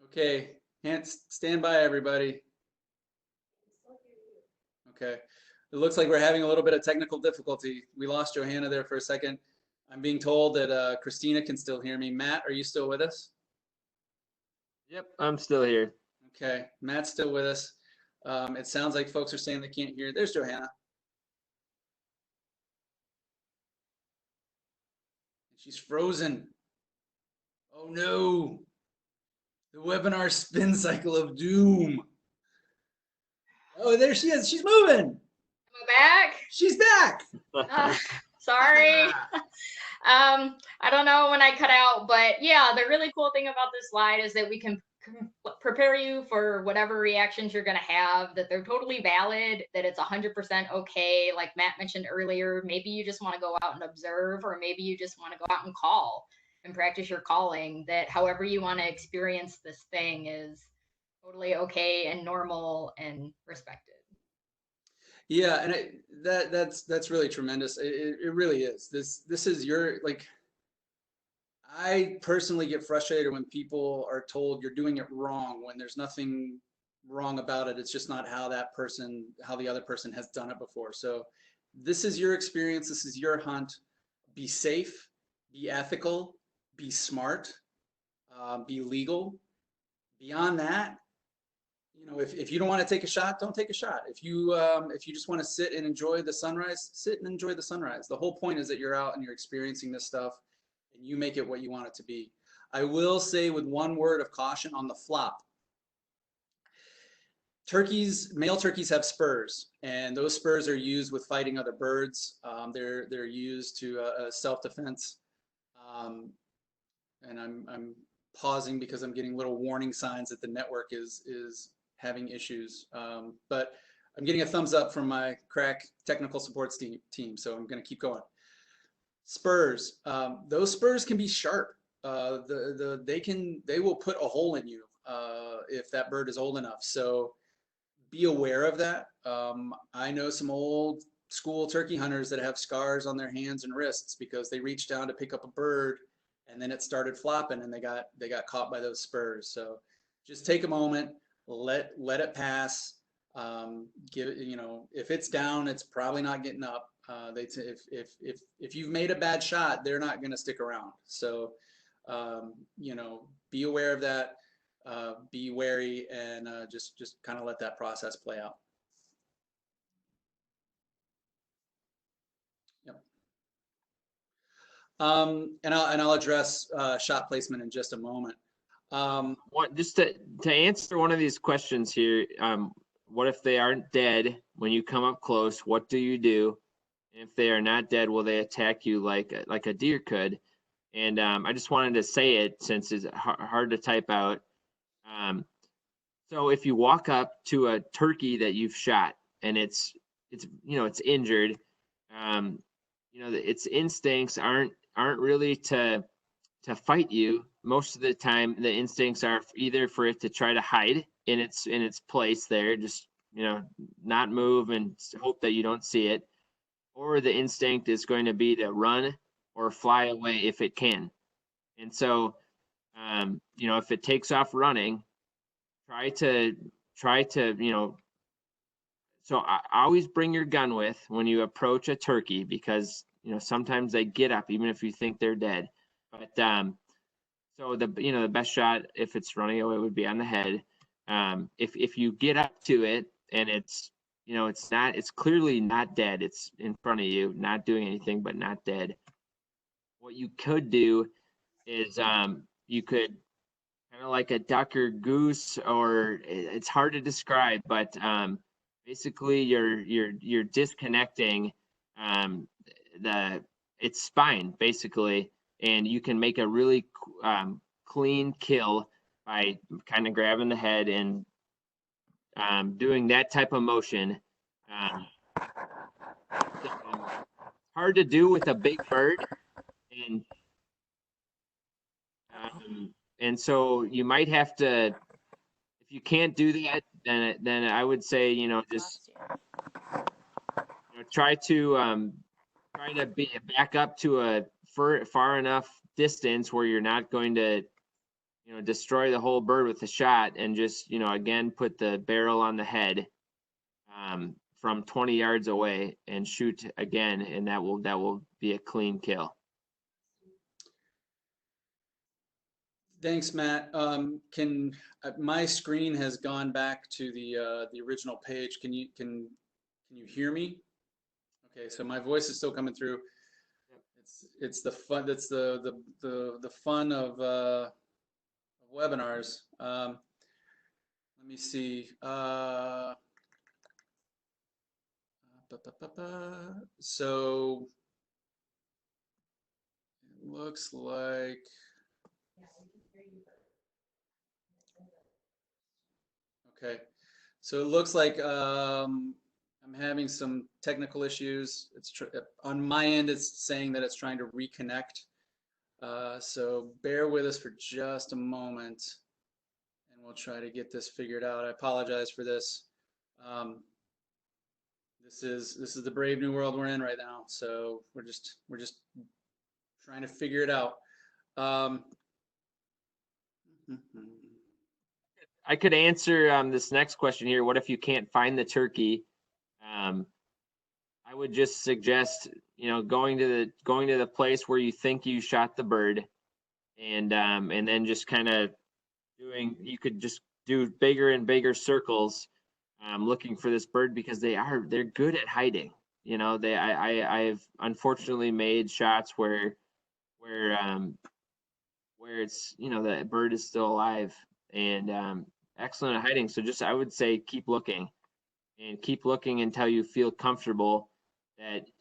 Okay, stand by, everybody. Okay. It looks like we're having a little bit of technical difficulty. We lost Johanna there for a second. I'm being told that Christina can still hear me. Matt, are you still with us? Yep, I'm still here. Okay, Matt's still with us. It sounds like folks are saying they can't hear. There's Johanna. She's frozen. Oh no. The webinar spin cycle of doom. Oh, there she is. She's moving. Am I back? She's back. Sorry. I don't know when I cut out, but yeah, the really cool thing about this slide is that we can prepare you for whatever reactions you're going to have, that they're totally valid, that it's 100% okay. Like Matt mentioned earlier, maybe you just want to go out and observe, or maybe you just want to go out and call and practice your calling, that however you want to experience this thing is totally okay and normal and respected. Yeah, and that's really tremendous. It really is. This is your, like, I personally get frustrated when people are told you're doing it wrong when there's nothing wrong about it. It's just not how how the other person has done it before. So this is your experience. This is your hunt. Be safe, be ethical, be smart, be legal. Beyond that, if you don't want to take a shot, don't take a shot. If you just want to sit and enjoy the sunrise, sit and enjoy the sunrise. The whole point is that you're out and you're experiencing this stuff, and you make it what you want it to be. I will say, with one word of caution on the flop, male turkeys have spurs, and those spurs are used with fighting other birds. They're used to self-defense. And I'm pausing because I'm getting little warning signs that the network is having issues. But I'm getting a thumbs up from my crack technical support team, so I'm going to keep going. Spurs, those spurs can be sharp. They will put a hole in you if that bird is old enough. So be aware of that. I know some old school turkey hunters that have scars on their hands and wrists because they reached down to pick up a bird and then it started flopping and they got caught by those spurs. So just take a moment, let it pass. If it's down, it's probably not getting up. If you've made a bad shot, they're not going to stick around. So be aware of that. Be wary, and just kind of let that process play out. Yep. And I'll address shot placement in just a moment. Just to answer one of these questions here, what if they aren't dead when you come up close? What do you do? And if they are not dead, will they attack you like a deer could? And I just wanted to say it since it's hard to type out. So if you walk up to a turkey that you've shot and it's injured, its instincts aren't really to fight you. Most of the time, the instincts are either for it to try to hide in its place there, just not move and hope that you don't see it, or the instinct is going to be to run or fly away if it can. And so, if it takes off running, try to so I always bring your gun with when you approach a turkey, because sometimes they get up even if you think they're dead. But so the best shot if it's running away would be on the head. If you get up to it and it's clearly not dead, it's in front of you, not doing anything but not dead, what you could do is you could kind of like a duck or goose, or it's hard to describe, but basically you're disconnecting its spine basically, and you can make a really clean kill by kind of grabbing the head and doing that type of motion. hard to do with a big bird, and so you might have to, if you can't do that, then I would say, just try to back up to a far enough distance where you're not going to destroy the whole bird with a shot, and just again put the barrel on the head from 20 yards away and shoot again, and that will be a clean kill. Thanks, Matt. My screen has gone back to the original page. Can you hear me? Okay, so my voice is still coming through. It's the fun. That's the fun of webinars. Let me see. So it looks like. Okay, so it looks like I'm having some technical issues. It's on my end. It's saying that it's trying to reconnect. So bear with us for just a moment, and we'll try to get this figured out. I apologize for this. This is the brave new world we're in right now. So we're just trying to figure it out. I could answer this next question here. What if you can't find the turkey? I would just suggest, going to the place where you think you shot the bird, and then just kind of you could just do bigger and bigger circles, looking for this bird, because they're good at hiding. I've unfortunately made shots where it's, the bird is still alive and excellent at hiding. So I would say keep looking until you feel comfortable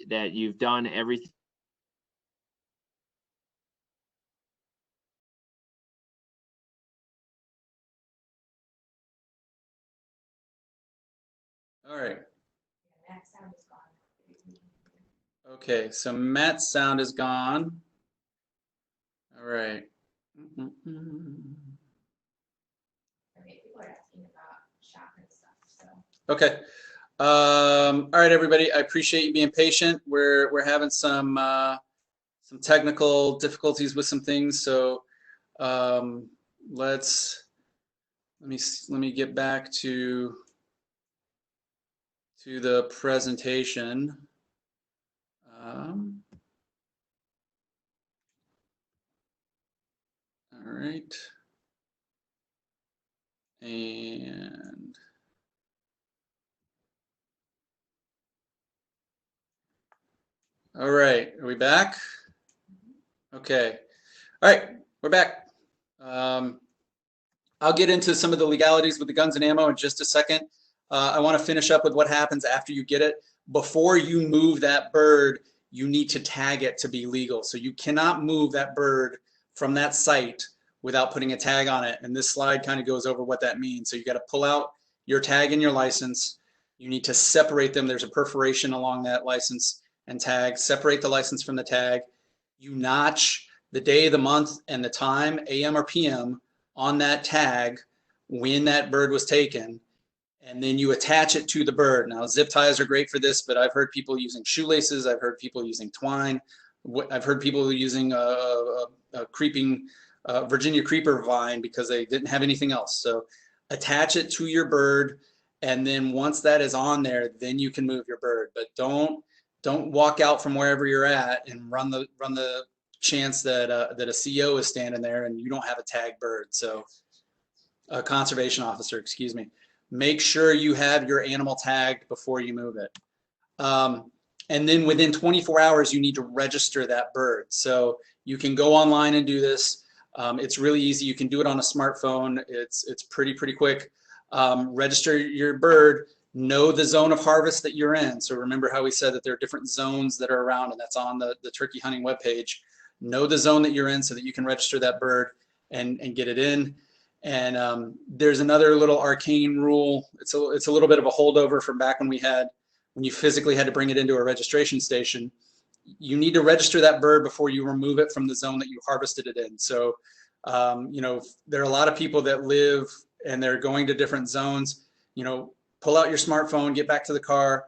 that you've done everything. All right. Okay, so Matt's sound is gone. All right. People are asking about shotgun stuff. So. Okay. All right, everybody. I appreciate you being patient. We're having some technical difficulties with some things, so let me get back to the presentation. All right. And all right, are we back? Okay. All right, we're back. I'll get into some of the legalities with the guns and ammo in just a second. I want to finish up with what happens after you get it. Before you move that bird, you need to tag it to be legal. So you cannot move that bird from that site without putting a tag on it. And this slide kind of goes over what that means. So you got to pull out your tag and your license. You need to separate them. There's a perforation along that license and tag. Separate the license from the tag. You notch the day, the month, and the time, AM or PM, on that tag when that bird was taken, and then you attach it to the bird. Now, zip ties are great for this, but I've heard people using shoelaces. I've heard people using twine. I've heard people using a creeping Virginia creeper vine because they didn't have anything else. So attach it to your bird, and then once that is on there, then you can move your bird. But don't walk out from wherever you're at and run the chance that a CO is standing there and you don't have a tagged bird. So a conservation officer, excuse me. Make sure you have your animal tagged before you move it. And then within 24 hours, you need to register that bird. So you can go online and do this. It's really easy. You can do it on a smartphone. It's pretty quick. Register your bird. Know the zone of harvest that you're in. So remember how we said that there are different zones that are around, and that's on the turkey hunting webpage. Know the zone that you're in so that you can register that bird and get it in. And there's another little arcane rule. It's a little bit of a holdover from back when you physically had to bring it into a registration station. you need to register that bird before you remove it from the zone that you harvested it in. So, you know, there are a lot of people that live and they're going to different zones. You know, pull out your smartphone, get back to the car,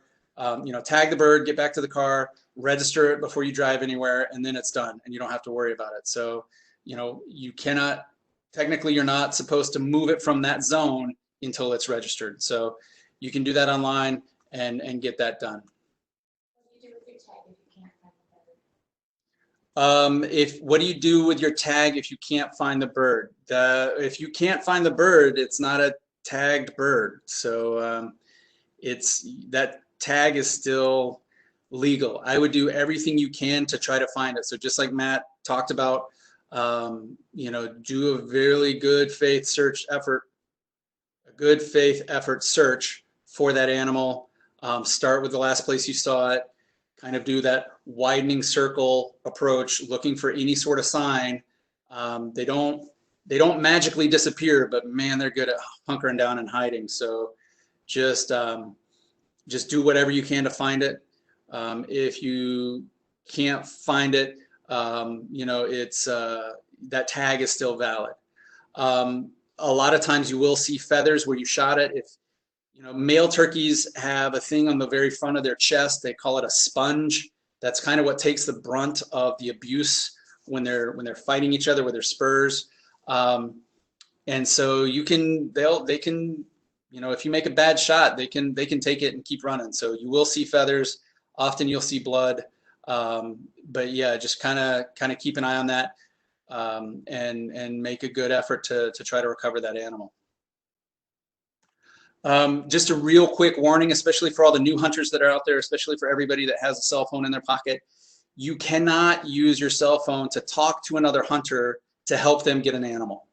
you know, tag the bird, get back to the car, register it before you drive anywhere, and then it's done and you don't have to worry about it. So, you know, you cannot, technically you're not supposed to move it from that zone until it's registered. So you can do that online and get that done. What do you do with your tag if you can't find the bird? If you can't find the bird, it's not a tagged bird. So that tag is still legal. I would do everything you can to try to find it. So just like Matt talked about, you know, do a really good faith search effort, a good faith effort search for that animal. Start with the last place you saw it. Kind of do that widening circle approach, looking for any sort of sign. They don't magically disappear, but man, they're good at hunkering down and hiding. So just do whatever you can to find it. If you can't find it, you know, it's that tag is still valid. A lot of times you will see feathers where you shot it. If you know, male turkeys have a thing on the very front of their chest. They call it a sponge. That's kind of what takes the brunt of the abuse when they're fighting each other with their spurs. And so they can, you know, if you make a bad shot, they can take it and keep running. So you will see feathers. Often you'll see blood. But yeah, just kind of keep an eye on that and make a good effort to try to recover that animal. Just a real quick warning, especially for all the new hunters that are out there, especially for everybody that has a cell phone in their pocket. You cannot use your cell phone to talk to another hunter to help them get an animal.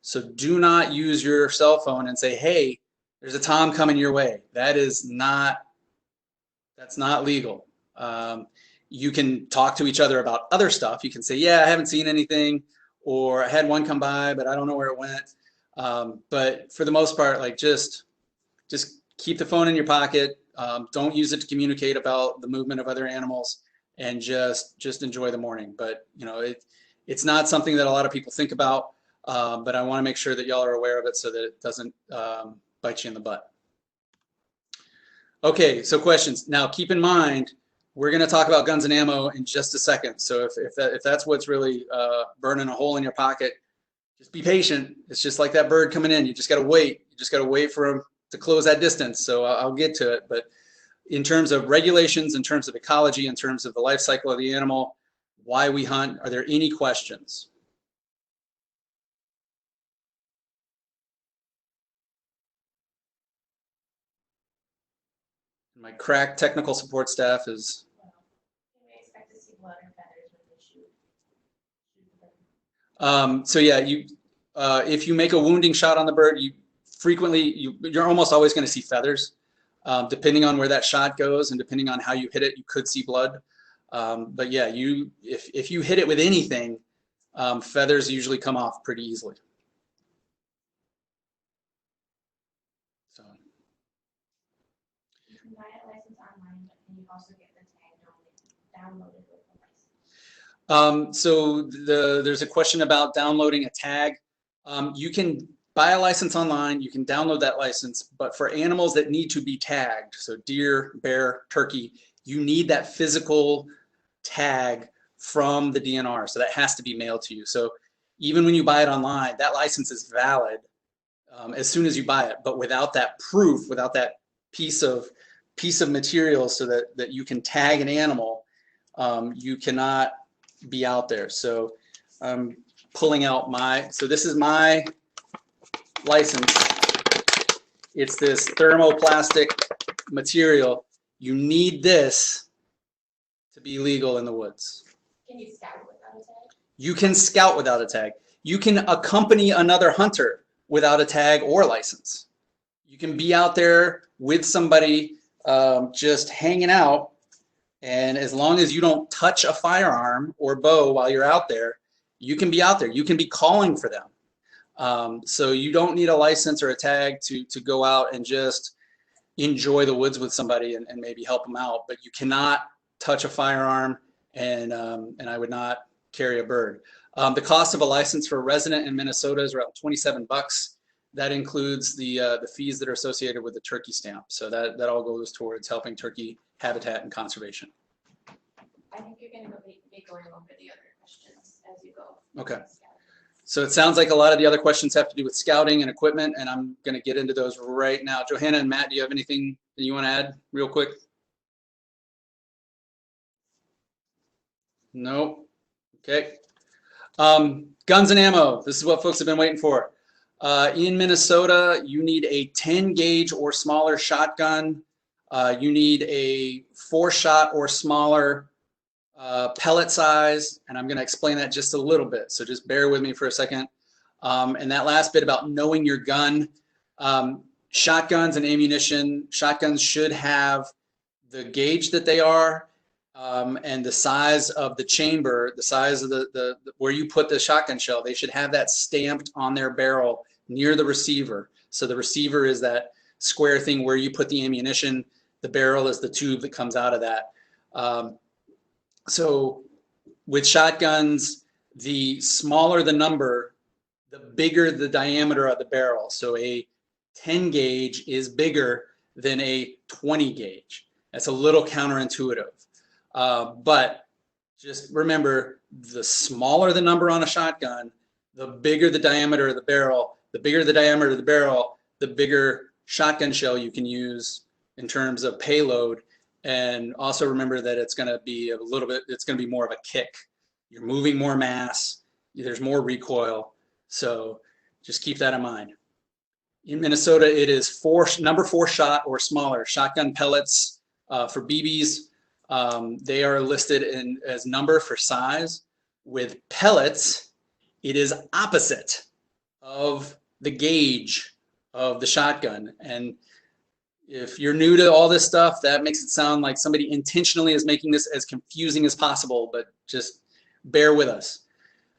So do not use your cell phone and say, hey, there's a tom coming your way. That's not legal. You can talk to each other about other stuff. You can say, yeah, I haven't seen anything, or I had one come by, but I don't know where it went. But for the most part, like just keep the phone in your pocket. Don't use it to communicate about the movement of other animals, and just enjoy the morning. But you know, it's not something that a lot of people think about. But I want to make sure that y'all are aware of it so that it doesn't bite you in the butt. Okay, so questions. Now keep in mind, we're going to talk about guns and ammo in just a second. So if that's what's really burning a hole in your pocket, just be patient. It's just like that bird coming in. You just got to wait. You just got to wait for him to close that distance. So I'll get to it. But in terms of regulations, in terms of ecology, in terms of the life cycle of the animal, why we hunt, are there any questions? My crack technical support staff is. Can we expect to see blood or feathers when we shoot? So yeah, if you make a wounding shot on the bird, you're almost always going to see feathers. Depending on where that shot goes and depending on how you hit it, you could see blood. But yeah, if you hit it with anything, feathers usually come off pretty easily. So. You can buy a license online, but can you also get the tag downloaded with the license? So there's a question about downloading a tag. You can buy a license online, you can download that license, but for animals that need to be tagged, so deer, bear, turkey, you need that physical tag from the DNR. So that has to be mailed to you. So even when you buy it online, that license is valid as soon as you buy it, but without that proof, without that piece of material so that you can tag an animal, you cannot be out there. So I'm pulling out so this is my license. It's this thermoplastic material. You need this to be legal in the woods. Can you scout without a tag? You can scout without a tag. You can accompany another hunter without a tag or license. You can be out there with somebody just hanging out, and as long as you don't touch a firearm or bow while you're out there, you can be out there. You can be calling for them. So you don't need a license or a tag to go out and just enjoy the woods with somebody and maybe help them out, but you cannot touch a firearm, and I would not carry a bird. The cost of a license for a resident in Minnesota is around $27. That includes the fees that are associated with the turkey stamp. So that all goes towards helping turkey habitat and conservation. I think you're gonna be going over the other questions as you go. Okay. So it sounds like a lot of the other questions have to do with scouting and equipment, and I'm going to get into those right now. Johanna and Matt, do you have anything that you want to add real quick? No. Okay. Guns and ammo. This is what folks have been waiting for. In Minnesota, you need a 10 gauge or smaller shotgun. You need a 4-shot or smaller pellet size, and I'm going to explain that just a little bit, so just bear with me for a second. And that last bit about knowing your gun. Shotguns and ammunition, shotguns should have the gauge that they are, and the size of the chamber, the size of the where you put the shotgun shell. They should have that stamped on their barrel near the receiver. So the receiver is that square thing where you put the ammunition. The barrel is the tube that comes out of that. So with shotguns, the smaller the number, the bigger the diameter of the barrel. So a 10 gauge is bigger than a 20 gauge. That's a little counterintuitive. But just remember, the smaller the number on a shotgun, the bigger the diameter of the barrel. The bigger the diameter of the barrel, the bigger shotgun shell you can use in terms of payload. And also remember that it's going to be a little bit, it's going to be more of a kick. You're moving more mass, there's more recoil. So just keep that in mind. In Minnesota, it is number 4 shot or smaller. Shotgun pellets for BBs, they are listed as number for size. With pellets, it is opposite of the gauge of the shotgun. And if you're new to all this stuff, that makes it sound like somebody intentionally is making this as confusing as possible, but just bear with us.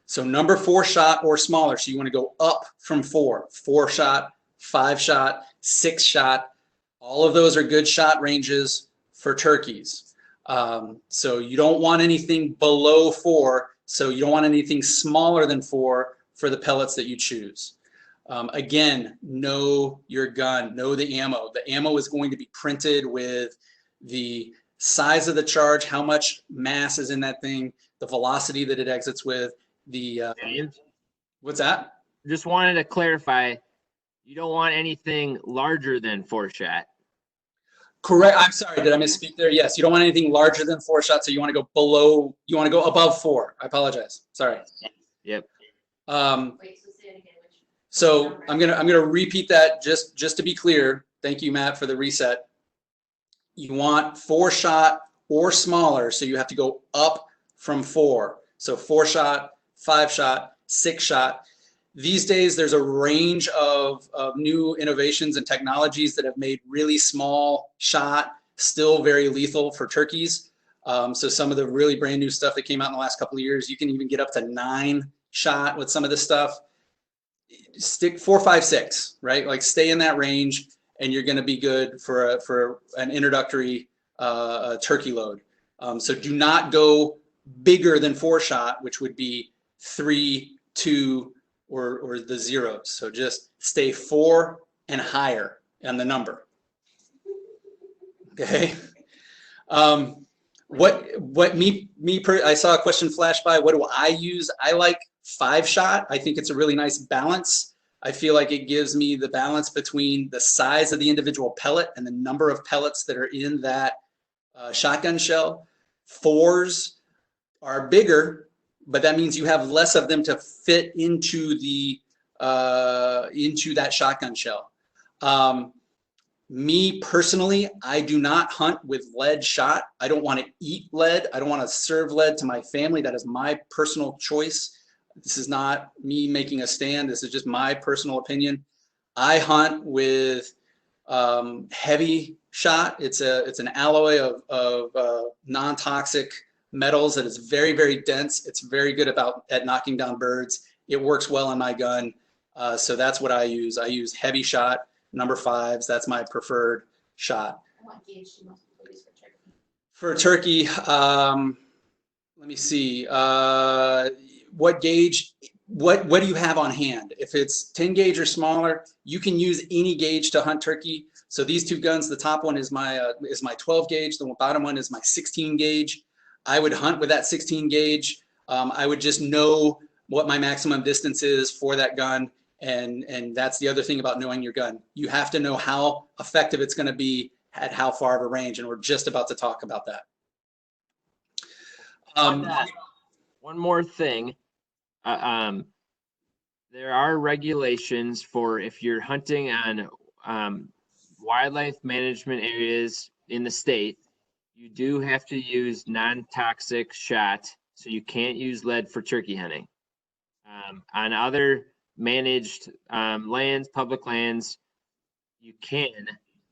So number 4 shot or smaller. So you want to go up from 4 shot, 5 shot, 6 shot. All of those are good shot ranges for turkeys. So you don't want anything below 4. So you don't want anything smaller than 4 for the pellets that you choose. Again, know your gun, know the ammo. The ammo is going to be printed with the size of the charge, how much mass is in that thing, the velocity that it exits with, what's that? Just wanted to clarify, you don't want anything larger than 4 shot. Correct. I'm sorry, did I misspeak there? Yes, you don't want anything larger than 4 shots, so you want to go below, you want to go above 4. I apologize. Sorry. Yep. Wait, so say it again. So I'm gonna repeat that just to be clear. Thank you, Matt, for the reset. You want 4 shot or smaller, so you have to go up from 4. So 4 shot, 5 shot, 6 shot. These days, there's a range of new innovations and technologies that have made really small shot still very lethal for turkeys. So some of the really brand new stuff that came out in the last couple of years, you can even get up to 9 shot with some of this stuff. Stick 4, 5, 6, right? Like stay in that range, and you're going to be good for an introductory turkey load. So do not go bigger than 4 shot, which would be 3, 2, or the zeros. So just stay 4 and higher on the number. Okay. I saw a question flash by. What do I use? I like 5 shot. I think it's a really nice balance. I feel like it gives me the balance between the size of the individual pellet and the number of pellets that are in that shotgun shell. 4s are bigger, but that means you have less of them to fit into that shotgun shell. Me personally, I do not hunt with lead shot. I don't want to eat lead. I don't want to serve lead to my family. That is my personal choice. This is not me making a stand. This is just my personal opinion. I hunt with heavy shot. It's an alloy of non-toxic metals that is very, very dense. It's very good at knocking down birds. It works well on my gun. So that's what I use. I use heavy shot, number 5s. That's my preferred shot. What gauge do most people use for turkey? For turkey, let me see. What gauge? What do you have on hand? If it's 10 gauge or smaller, you can use any gauge to hunt turkey. So these two guns, the top one is my 12 gauge. The bottom one is my 16 gauge. I would hunt with that 16 gauge. I would just know what my maximum distance is for that gun. And that's the other thing about knowing your gun. You have to know how effective it's going to be at how far of a range. And we're just about to talk about that. One more thing. There are regulations for if you're hunting on wildlife management areas in the state, you do have to use non-toxic shot, so you can't use lead for turkey hunting. On other managed lands, public lands, you can,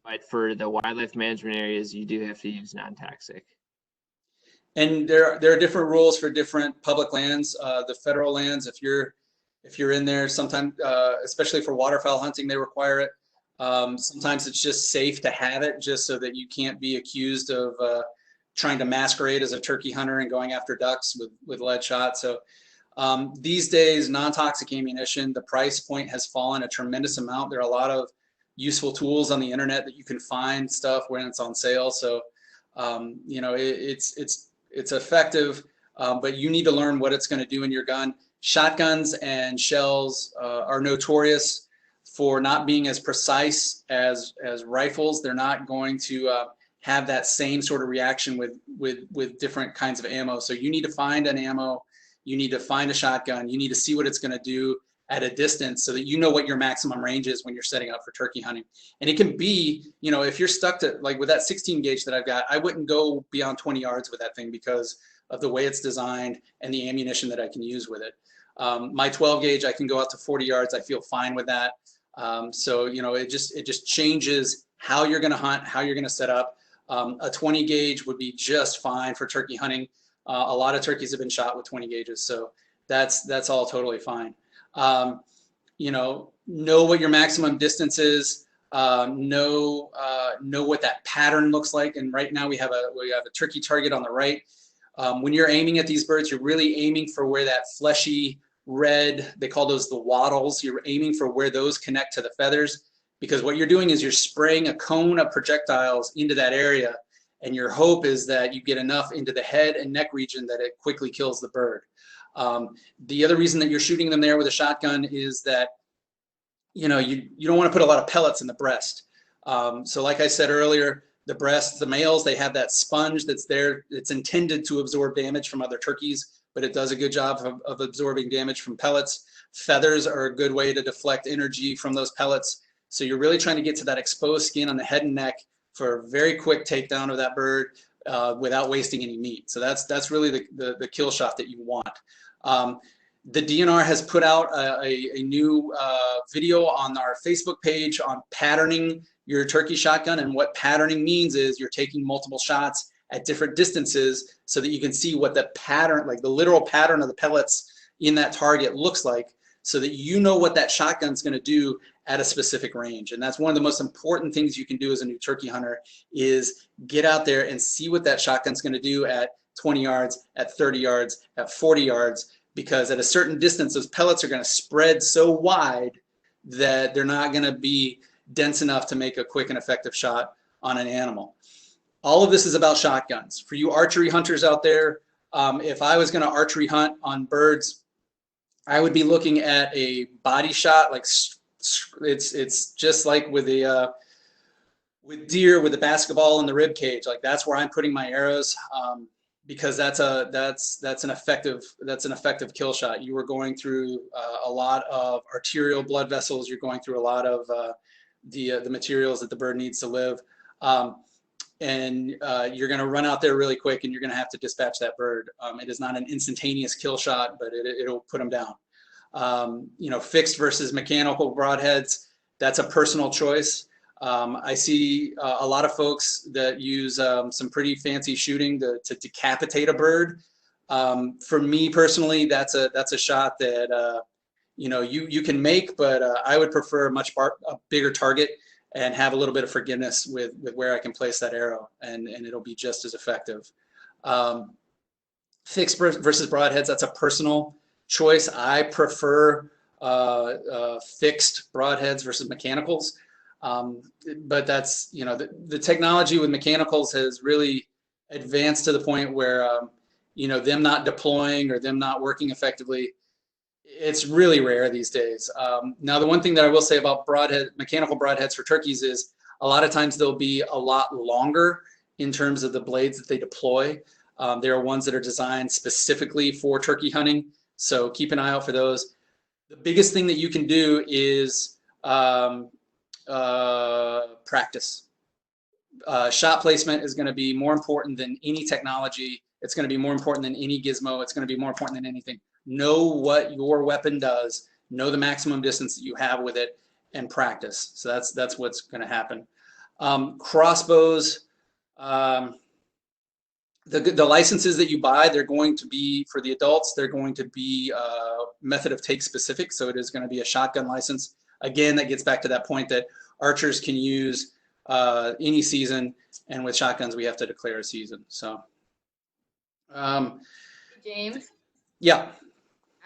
but for the wildlife management areas, you do have to use non-toxic. And there are different rules for different public lands. The federal lands, if you're in there, sometimes, especially for waterfowl hunting, they require it. Sometimes it's just safe to have it, just so that you can't be accused of trying to masquerade as a turkey hunter and going after ducks with lead shot. So these days, non-toxic ammunition, the price point has fallen a tremendous amount. There are a lot of useful tools on the internet that you can find stuff when it's on sale. So you know, it's effective, but you need to learn what it's going to do in your gun. Shotguns and shells are notorious for not being as precise as rifles. They're not going to have that same sort of reaction with different kinds of ammo. So you need to find an ammo, you need to find a shotgun, you need to see what it's going to do at a distance so that you know what your maximum range is when you're setting up for turkey hunting. And it can be, you know, if you're stuck to, like with that 16 gauge that I've got, I wouldn't go beyond 20 yards with that thing because of the way it's designed and the ammunition that I can use with it. My 12 gauge, I can go out to 40 yards. I feel fine with that. So, you know, it just changes how you're going to hunt, how you're going to set up. A 20 gauge would be just fine for turkey hunting. A lot of turkeys have been shot with 20 gauges. So that's all totally fine. You know what your maximum distance is, know what that pattern looks like. And right now we have a turkey target on the right. When you're aiming at these birds, you're really aiming for where that fleshy red, they call those the wattles. You're aiming for where those connect to the feathers, because what you're doing is you're spraying a cone of projectiles into that area. And your hope is that you get enough into the head and neck region that it quickly kills the bird. The other reason that you're shooting them there with a shotgun is that, you know, you don't want to put a lot of pellets in the breast. So like I said earlier, the breast, the males, they have that sponge that's there. It's intended to absorb damage from other turkeys, but it does a good job of absorbing damage from pellets. Feathers are a good way to deflect energy from those pellets. So you're really trying to get to that exposed skin on the head and neck for a very quick takedown of that bird without wasting any meat. So that's really the kill shot that you want. The DNR has put out a new video on our Facebook page on patterning your turkey shotgun. And what patterning means is you're taking multiple shots at different distances so that you can see what the pattern, like the literal pattern of the pellets in that target looks like, so that you know what that shotgun's going to do at a specific range. And that's one of the most important things you can do as a new turkey hunter, is get out there and see what that shotgun's going to do at 20 yards, at 30 yards, at 40 yards, because at a certain distance, those pellets are going to spread so wide that they're not going to be dense enough to make a quick and effective shot on an animal. All of this is about shotguns. For you archery hunters out there, if I was going to archery hunt on birds, I would be looking at a body shot. Like it's just like with the with deer, with the basketball in the rib cage. Like that's where I'm putting my arrows, because that's an effective kill shot. You are going through a lot of arterial blood vessels. You're going through a lot of the materials that the bird needs to live. And you're going to run out there really quick, and you're going to have to dispatch that bird. It is not an instantaneous kill shot, but it'll put them down. You know, fixed versus mechanical broadheads, that's a personal choice. I see a lot of folks that use some pretty fancy shooting to decapitate a bird. For me personally, that's a shot that you know, you can make, but I would prefer a much bigger target. and have a little bit of forgiveness with where I can place that arrow, and it'll be just as effective. Fixed versus broadheads, that's a personal choice. I prefer fixed broadheads versus mechanicals. But that's, you know, the technology with mechanicals has really advanced to the point where, you know, them not deploying or them not working effectively, it's really rare these days. Now, the one thing that I will say about mechanical broadheads for turkeys is a lot of times they'll be a lot longer in terms of the blades that they deploy. There are ones that are designed specifically for turkey hunting, so keep an eye out for those. The biggest thing that you can do is practice. Shot placement is going to be more important than any technology. It's going to be more important than any gizmo. It's going to be more important than anything. Know what your weapon does. Know the maximum distance that you have with it, and practice. So that's what's going to happen. Crossbows. The licenses that you buy, they're going to be, for the adults, they're going to be method of take specific. So it is going to be a shotgun license. Again, that gets back to that point that archers can use any season, and with shotguns, we have to declare a season. So, James? Yeah.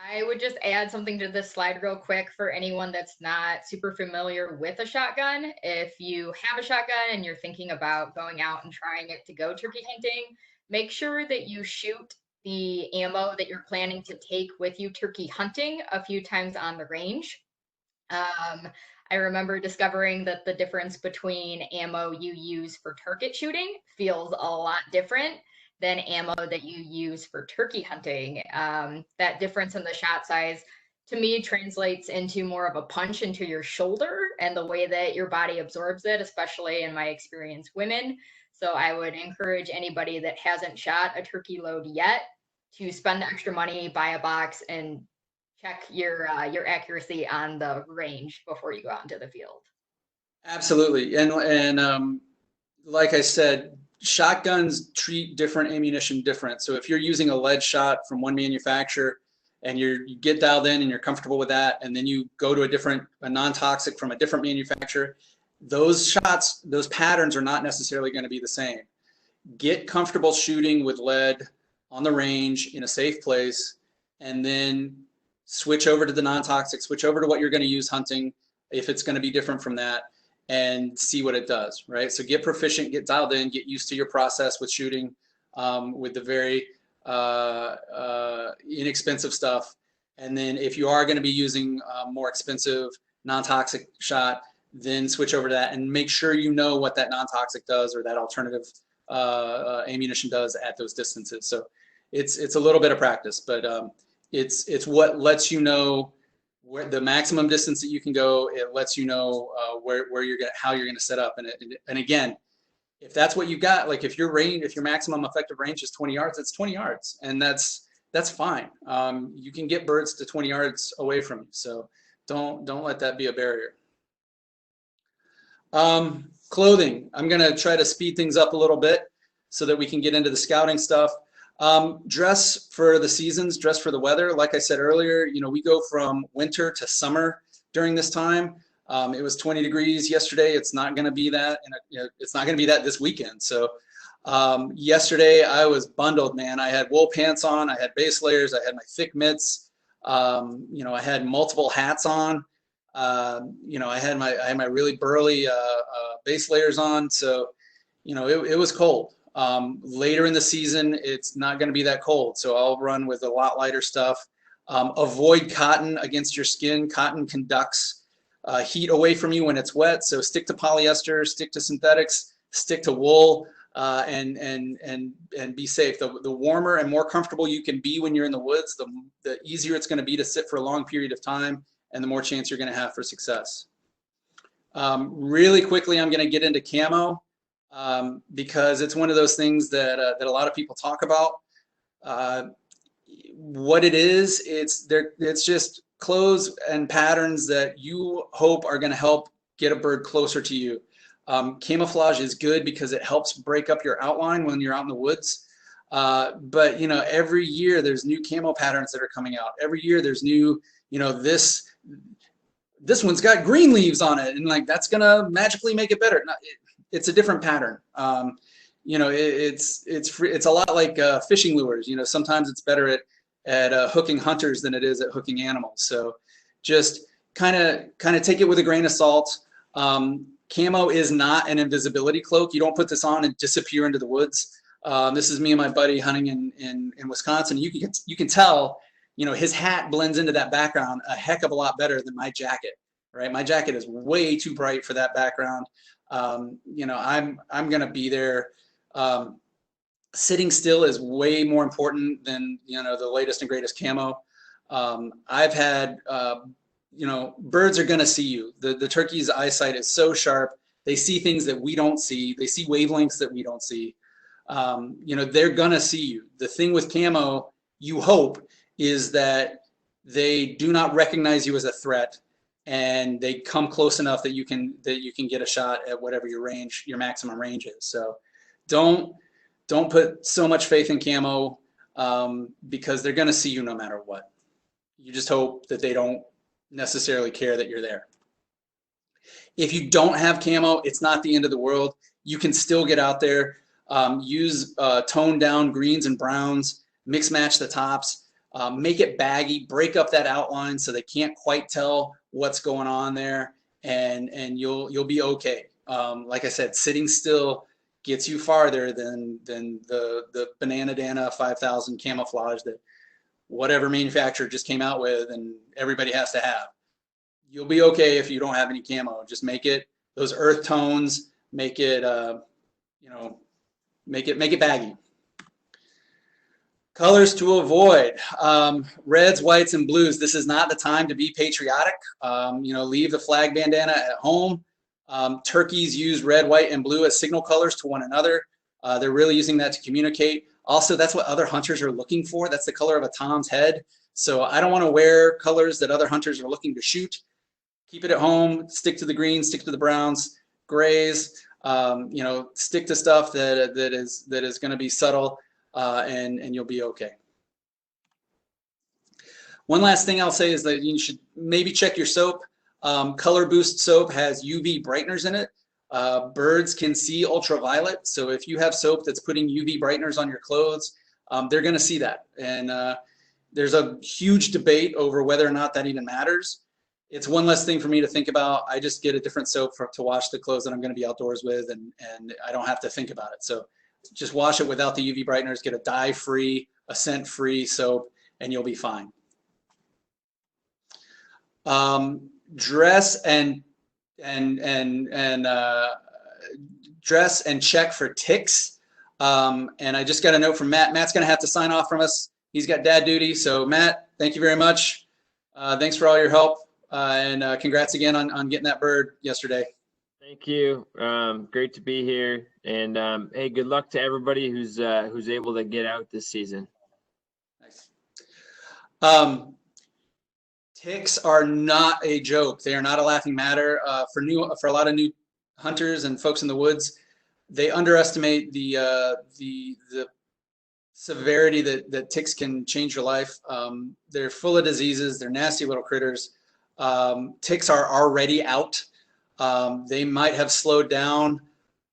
I would just add something to this slide real quick for anyone that's not super familiar with a shotgun. If you have a shotgun and you're thinking about going out and trying it to go turkey hunting, make sure that you shoot the ammo that you're planning to take with you turkey hunting a few times on the range. I remember discovering that the difference between ammo you use for target shooting feels a lot different than ammo that you use for turkey hunting. That difference in the shot size, to me, translates into more of a punch into your shoulder and the way that your body absorbs it, especially in my experience, women. So I would encourage anybody that hasn't shot a turkey load yet to spend the extra money, buy a box, and check your accuracy on the range before you go out into the field. Absolutely. And like I said, shotguns treat different ammunition different. So if you're using a lead shot from one manufacturer and you get dialed in and you're comfortable with that, and then you go to a non-toxic from a different manufacturer, those shots, those patterns are not necessarily going to be the same. Get comfortable shooting with lead on the range in a safe place, and then switch over to the non-toxic, switch over to what you're going to use hunting if it's going to be different from that, and see what it does, right? So get proficient, get dialed in, get used to your process with shooting with the very inexpensive stuff. And then if you are going to be using more expensive non-toxic shot, then switch over to that and make sure you know what that non-toxic does or that alternative ammunition does at those distances. So it's a little bit of practice, but it's what lets you know where the maximum distance that you can go. It lets you know where you're gonna, how you're gonna set up. And again, if that's what you've got, like if your maximum effective range is 20 yards, it's 20 yards, and that's fine. You can get birds to 20 yards away from you, so don't let that be a barrier. Clothing. I'm gonna try to speed things up a little bit so that we can get into the scouting stuff. Dress for the seasons, dress for the weather. Like I said earlier, you know, we go from winter to summer during this time. It was 20 degrees yesterday. It's not going to be that, and it's not going to be that this weekend. So yesterday I was bundled, man. I had wool pants on, I had base layers, I had my thick mitts. You know, I had multiple hats on. You know, I had my really burly base layers on. So, you know, it was cold. Later in the season, it's not going to be that cold, so I'll run with a lot lighter stuff. Avoid cotton against your skin. Cotton conducts heat away from you when it's wet, so stick to polyester, stick to synthetics, stick to wool, and be safe. The warmer and more comfortable you can be when you're in the woods, the easier it's going to be to sit for a long period of time, and the more chance you're going to have for success. Really quickly, I'm going to get into camo. Because it's one of those things that a lot of people talk about. What it is, it's just clothes and patterns that you hope are going to help get a bird closer to you. Camouflage is good because it helps break up your outline when you're out in the woods. But you know, every year there's new camo patterns that are coming out. Every year there's new, you know, this one's got green leaves on it, and like that's gonna magically make it better. It's a different pattern. You know, it's a lot like fishing lures. You know, sometimes it's better at hooking hunters than it is at hooking animals. So just kind of take it with a grain of salt. Camo is not an invisibility cloak. You don't put this on and disappear into the woods. This is me and my buddy hunting in Wisconsin. You can tell, you know, his hat blends into that background a heck of a lot better than my jacket, right? My jacket is way too bright for that background. You know, I'm gonna be there. Sitting still is way more important than, you know, the latest and greatest camo. I've had, you know, birds are gonna see you. The turkey's eyesight is so sharp. They see things that we don't see. They see wavelengths that we don't see. You know, they're gonna see you. The thing with camo, you hope, is that they do not recognize you as a threat, and they come close enough that you can get a shot at whatever your maximum range is. So don't put so much faith in camo, because they're gonna see you no matter what. You just hope that they don't necessarily care that you're there. If you don't have camo, it's not the end of the world. You can still get out there. Use toned down greens and browns, mix match the tops, make it baggy, break up that outline so they can't quite tell what's going on there, and you'll be okay. Like I said, sitting still gets you farther than the Banana Dana 5000 camouflage that whatever manufacturer just came out with and everybody has to have. You'll be okay if you don't have any camo. Just make it those earth tones, make it you know, make it baggy. Colors to avoid: reds, whites, and blues. This is not the time to be patriotic. You know, leave the flag bandana at home. Turkeys use red, white, and blue as signal colors to one another. They're really using that to communicate. Also, that's what other hunters are looking for. That's the color of a tom's head. So I don't want to wear colors that other hunters are looking to shoot. Keep it at home. Stick to the greens, stick to the browns, grays. You know, stick to stuff that is going to be subtle, and you'll be okay. One last thing I'll say is that you should maybe check your soap. Color Boost soap has UV brighteners in it. Birds can see ultraviolet, so if you have soap that's putting UV brighteners on your clothes, they're going to see that. And there's a huge debate over whether or not that even matters. It's one less thing for me to think about. I just get a different soap to wash the clothes that I'm going to be outdoors with, and I don't have to think about it. So just wash it without the UV brighteners, get a dye-free, a scent-free soap, and you'll be fine. Dress and check for ticks. And I just got a note from Matt. Matt's going to have to sign off from us. He's got dad duty. So Matt, thank you very much. Thanks for all your help, and congrats again on getting that bird yesterday. Thank you. Great to be here, and hey, good luck to everybody who's able to get out this season. Nice. Ticks are not a joke. They are not a laughing matter. For a lot of new hunters and folks in the woods, they underestimate the severity that ticks can change your life. They're full of diseases. They're nasty little critters. Ticks are already out. They might have slowed down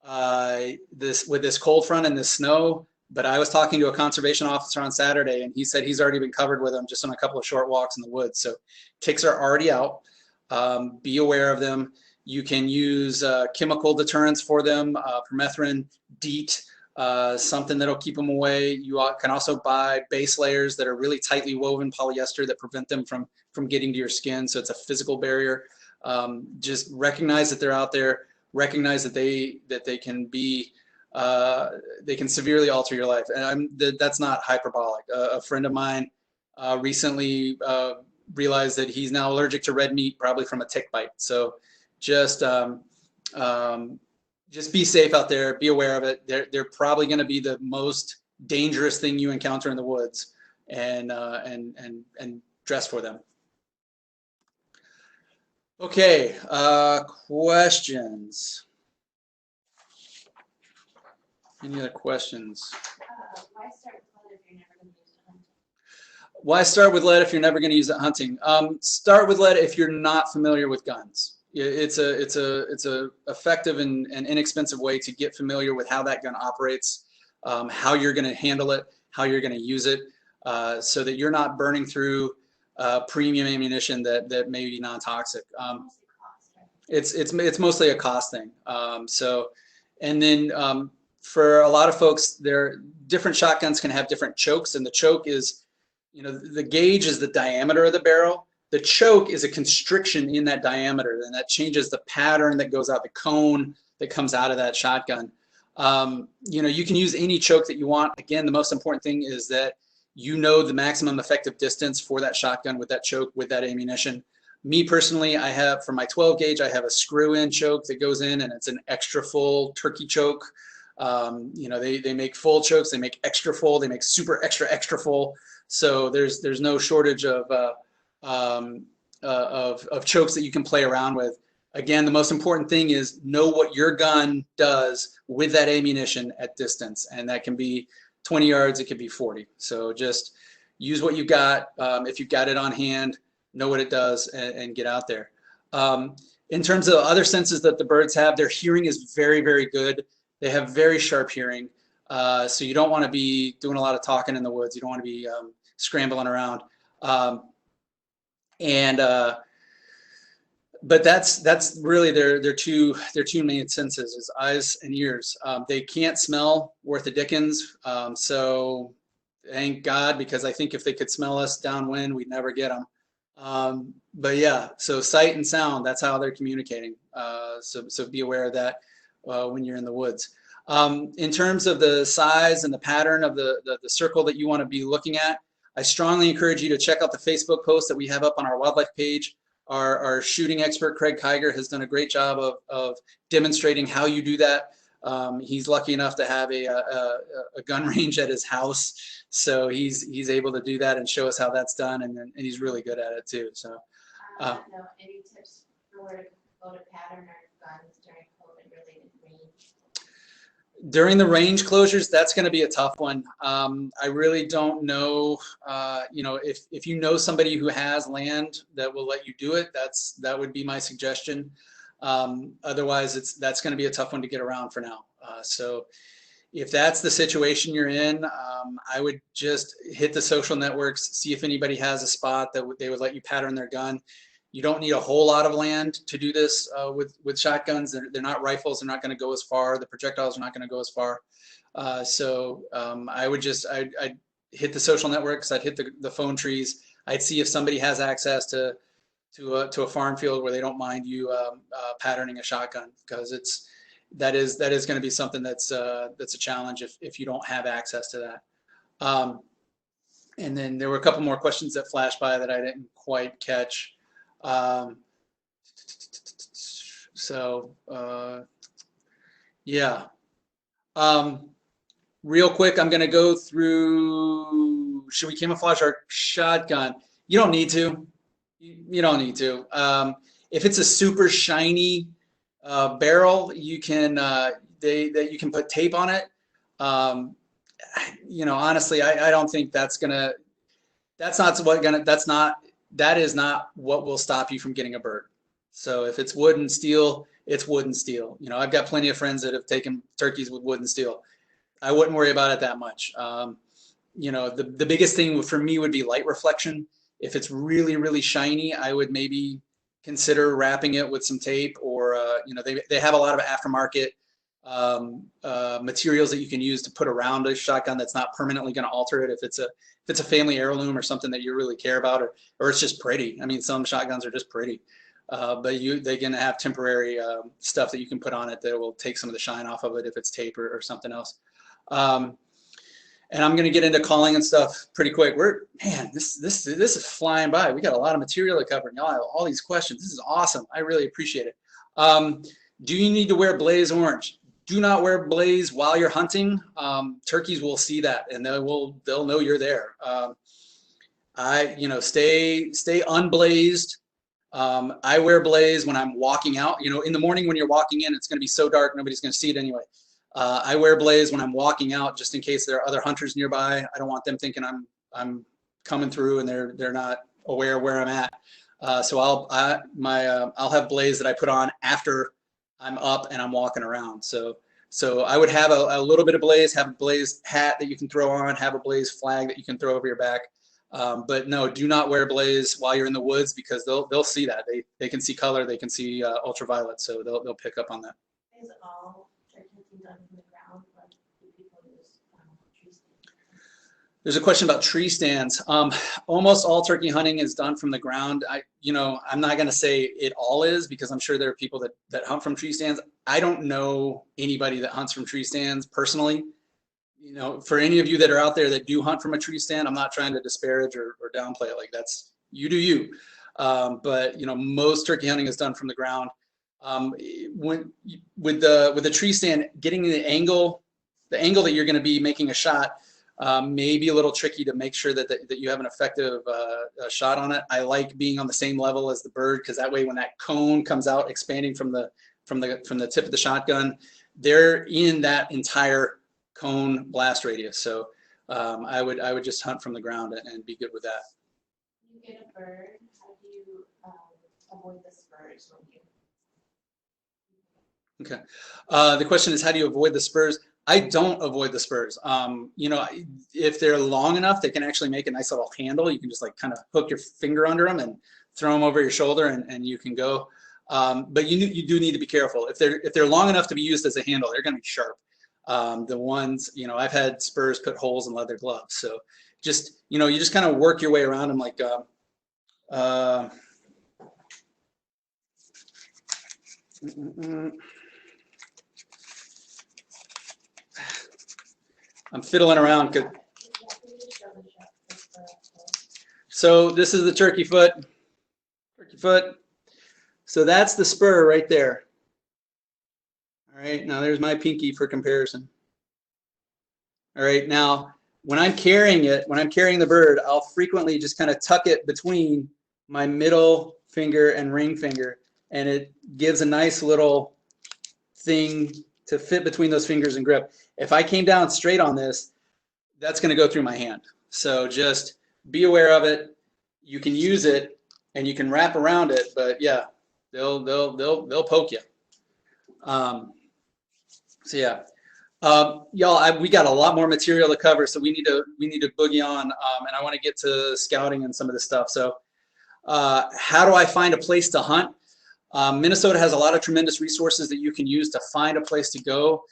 with this cold front and this snow. But I was talking to a conservation officer on Saturday, and he said he's already been covered with them just on a couple of short walks in the woods. So ticks are already out. Be aware of them. You can use chemical deterrents for them, permethrin, DEET, something that'll keep them away. You can also buy base layers that are really tightly woven polyester that prevent them from getting to your skin. So it's a physical barrier. Just recognize that they're out there. Recognize that they can be they can severely alter your life, and that's not hyperbolic. A friend of mine recently realized that he's now allergic to red meat, probably from a tick bite. So just be safe out there. Be aware of it. They're probably going to be the most dangerous thing you encounter in the woods, and dress for them. Okay, questions. Any other questions? Why start with leather if you're never going to use it hunting? Why start with lead if you're never going to use it hunting? Start with lead if you're not familiar with guns. It's a effective and inexpensive way to get familiar with how that gun operates, how you're going to handle it, how you're going to use it, so that you're not burning through premium ammunition that may be non-toxic. It's mostly a cost thing. And then for a lot of folks, different shotguns can have different chokes, and the choke is, the gauge is the diameter of the barrel. The choke is a constriction in that diameter, and that changes the pattern that goes out, the cone that comes out of that shotgun. You can use any choke that you want. Again, the most important thing is that the maximum effective distance for that shotgun with that choke, with that ammunition. Me personally, I have, for my 12 gauge, I have a screw-in choke that goes in, and it's an extra full turkey choke. They make full chokes, they make extra full, they make super extra full. So there's no shortage of chokes that you can play around with. Again, the most important thing is know what your gun does with that ammunition at distance, and that can be 20 yards, it could be 40. So just use what you've got. If you've got it on hand, know what it does, and get out there. In terms of other senses that the birds have, their hearing is very, very good. They have very sharp hearing. So you don't want to be doing a lot of talking in the woods. You don't want to be scrambling around. But that's really their two main senses, is eyes and ears. They can't smell worth a dickens. So thank God, because I think if they could smell us downwind, we'd never get them. But yeah, so sight and sound, that's how they're communicating. So be aware of that when you're in the woods. In terms of the size and the pattern of the circle that you want to be looking at, I strongly encourage you to check out the Facebook post that we have up on our wildlife page. Our shooting expert, Craig Kiger, has done a great job of demonstrating how you do that. He's lucky enough to have a gun range at his house, so he's able to do that and show us how that's done, and he's really good at it too. So, any tips for where to go to pattern our guns during COVID-related range? During the range closures, that's going to be a tough one. I really don't know. If you know somebody who has land that will let you do it, that would be my suggestion. Otherwise, that's going to be a tough one to get around for now. So if that's the situation you're in, I would just hit the social networks, see if anybody has a spot that they would let you pattern their gun. You don't need a whole lot of land to do this with shotguns. They're not rifles. They're not going to go as far. The projectiles are not going to go as far. I'd hit the social networks. I'd hit the phone trees. I'd see if somebody has access to a farm field where they don't mind you patterning a shotgun, because that is going to be something that's a challenge if you don't have access to that. And then there were a couple more questions that flashed by that I didn't quite catch. Real quick, I'm going to go through, should we camouflage our shotgun? You don't need to. You don't need to. If it's a super shiny barrel, you can you can put tape on it. Honestly, I don't think that is not what will stop you from getting a bird. So if it's wood and steel, it's wood and steel. I've got plenty of friends that have taken turkeys with wood and steel. I wouldn't worry about it that much. The biggest thing for me would be light reflection. If it's really, really shiny, I would maybe consider wrapping it with some tape, or they have a lot of aftermarket materials that you can use to put around a shotgun that's not permanently going to alter it. If it's a family heirloom or something that you really care about, or it's just pretty. I mean, some shotguns are just pretty, but they're going to have temporary stuff that you can put on it that will take some of the shine off of it if it's tape or something else. And I'm going to get into calling and stuff pretty quick. This is flying by. We got a lot of material to cover. All these questions. This is awesome. I really appreciate it. Do you need to wear Blaze Orange? Do not wear Blaze while you're hunting. Turkeys will see that, and they'll know you're there. Stay unblazed. I wear Blaze when I'm walking out. In the morning when you're walking in, it's going to be so dark, nobody's going to see it anyway. I wear Blaze when I'm walking out, just in case there are other hunters nearby. I don't want them thinking I'm coming through and they're not aware of where I'm at. So I'll have blaze that I put on after I'm up and I'm walking around. So I would have a little bit of blaze, have a blaze hat that you can throw on, have a blaze flag that you can throw over your back. But no, do not wear blaze while you're in the woods, because they'll see that. They can see color, they can see ultraviolet, so they'll pick up on that. Is it all turkey hunting done from the ground, or do people use tree stands? There's a question about tree stands. Almost all turkey hunting is done from the ground. I'm not going to say it all is, because I'm sure there are people that hunt from tree stands. I don't know anybody that hunts from tree stands personally. For any of you that are out there that do hunt from a tree stand, I'm not trying to disparage or downplay it. Like, that's, you do you. But most turkey hunting is done from the ground. With the tree stand, getting the angle that you're going to be making a shot may be a little tricky to make sure that you have an effective shot on it. I like being on the same level as the bird, because that way when that cone comes out expanding from the tip of the shotgun, they're in that entire cone blast radius. So I would just hunt from the ground and be good with that. You get a bird, how do you avoid the spurs when you? Okay. The question is, how do you avoid the spurs? I don't avoid the spurs. If they're long enough, they can actually make a nice little handle. You can just like kind of hook your finger under them and throw them over your shoulder, and you can go. But you do need to be careful. If they're long enough to be used as a handle, they're going to be sharp. The ones, I've had spurs put holes in leather gloves. So just, you just kind of work your way around them like, I'm fiddling around. So this is the turkey foot. So that's the spur right there. All right, now there's my pinky for comparison. All right, now when I'm carrying the bird, I'll frequently just kind of tuck it between my middle finger and ring finger, and it gives a nice little thing to fit between those fingers and grip. If I came down straight on this, that's going to go through my hand. So just be aware of it. You can use it and you can wrap around it, but yeah, they'll poke you. So yeah, y'all, we got a lot more material to cover, so we need to boogie on, and I want to get to scouting and some of this stuff. So how do I find a place to hunt? Minnesota has a lot of tremendous resources that you can use to find a place to go.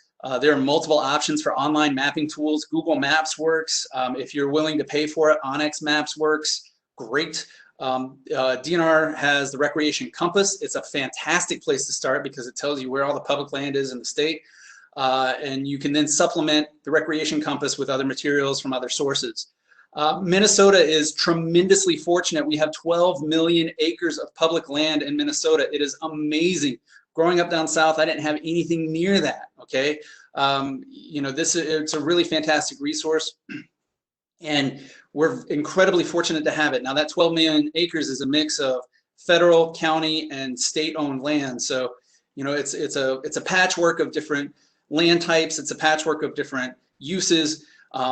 There are multiple options for online mapping tools. Google Maps works. If you're willing to pay for it, Onyx Maps works. Great. DNR has the Recreation Compass. It's a fantastic place to start because it tells you where all the public land is in the state. And you can then supplement the Recreation Compass with other materials from other sources. Minnesota is tremendously fortunate. We have 12 million acres of public land in Minnesota. It is amazing. Growing up down south, I didn't have anything near that, okay? It's a really fantastic resource, and we're incredibly fortunate to have it. Now, that 12 million acres is a mix of federal, county, and state-owned land. So, it's a patchwork of different land types. It's a patchwork of different uses.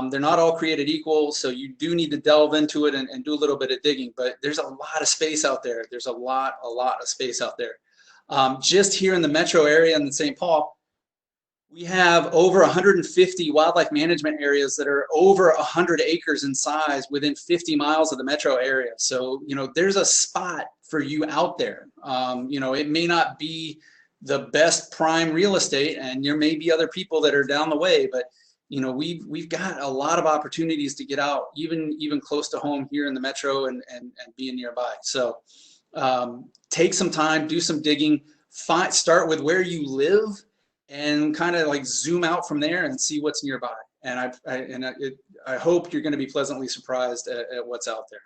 They're not all created equal, so you do need to delve into it and do a little bit of digging, but there's a lot of space out there. There's a lot of space out there. Just here in the metro area in St. Paul, we have over 150 wildlife management areas that are over 100 acres in size within 50 miles of the metro area. So, there's a spot for you out there. It may not be the best prime real estate, and there may be other people that are down the way, but we've got a lot of opportunities to get out, even close to home here in the metro and being nearby. So take some time, do some digging, start with where you live, and kind of like zoom out from there and see what's nearby. And I hope you're going to be pleasantly surprised at what's out there.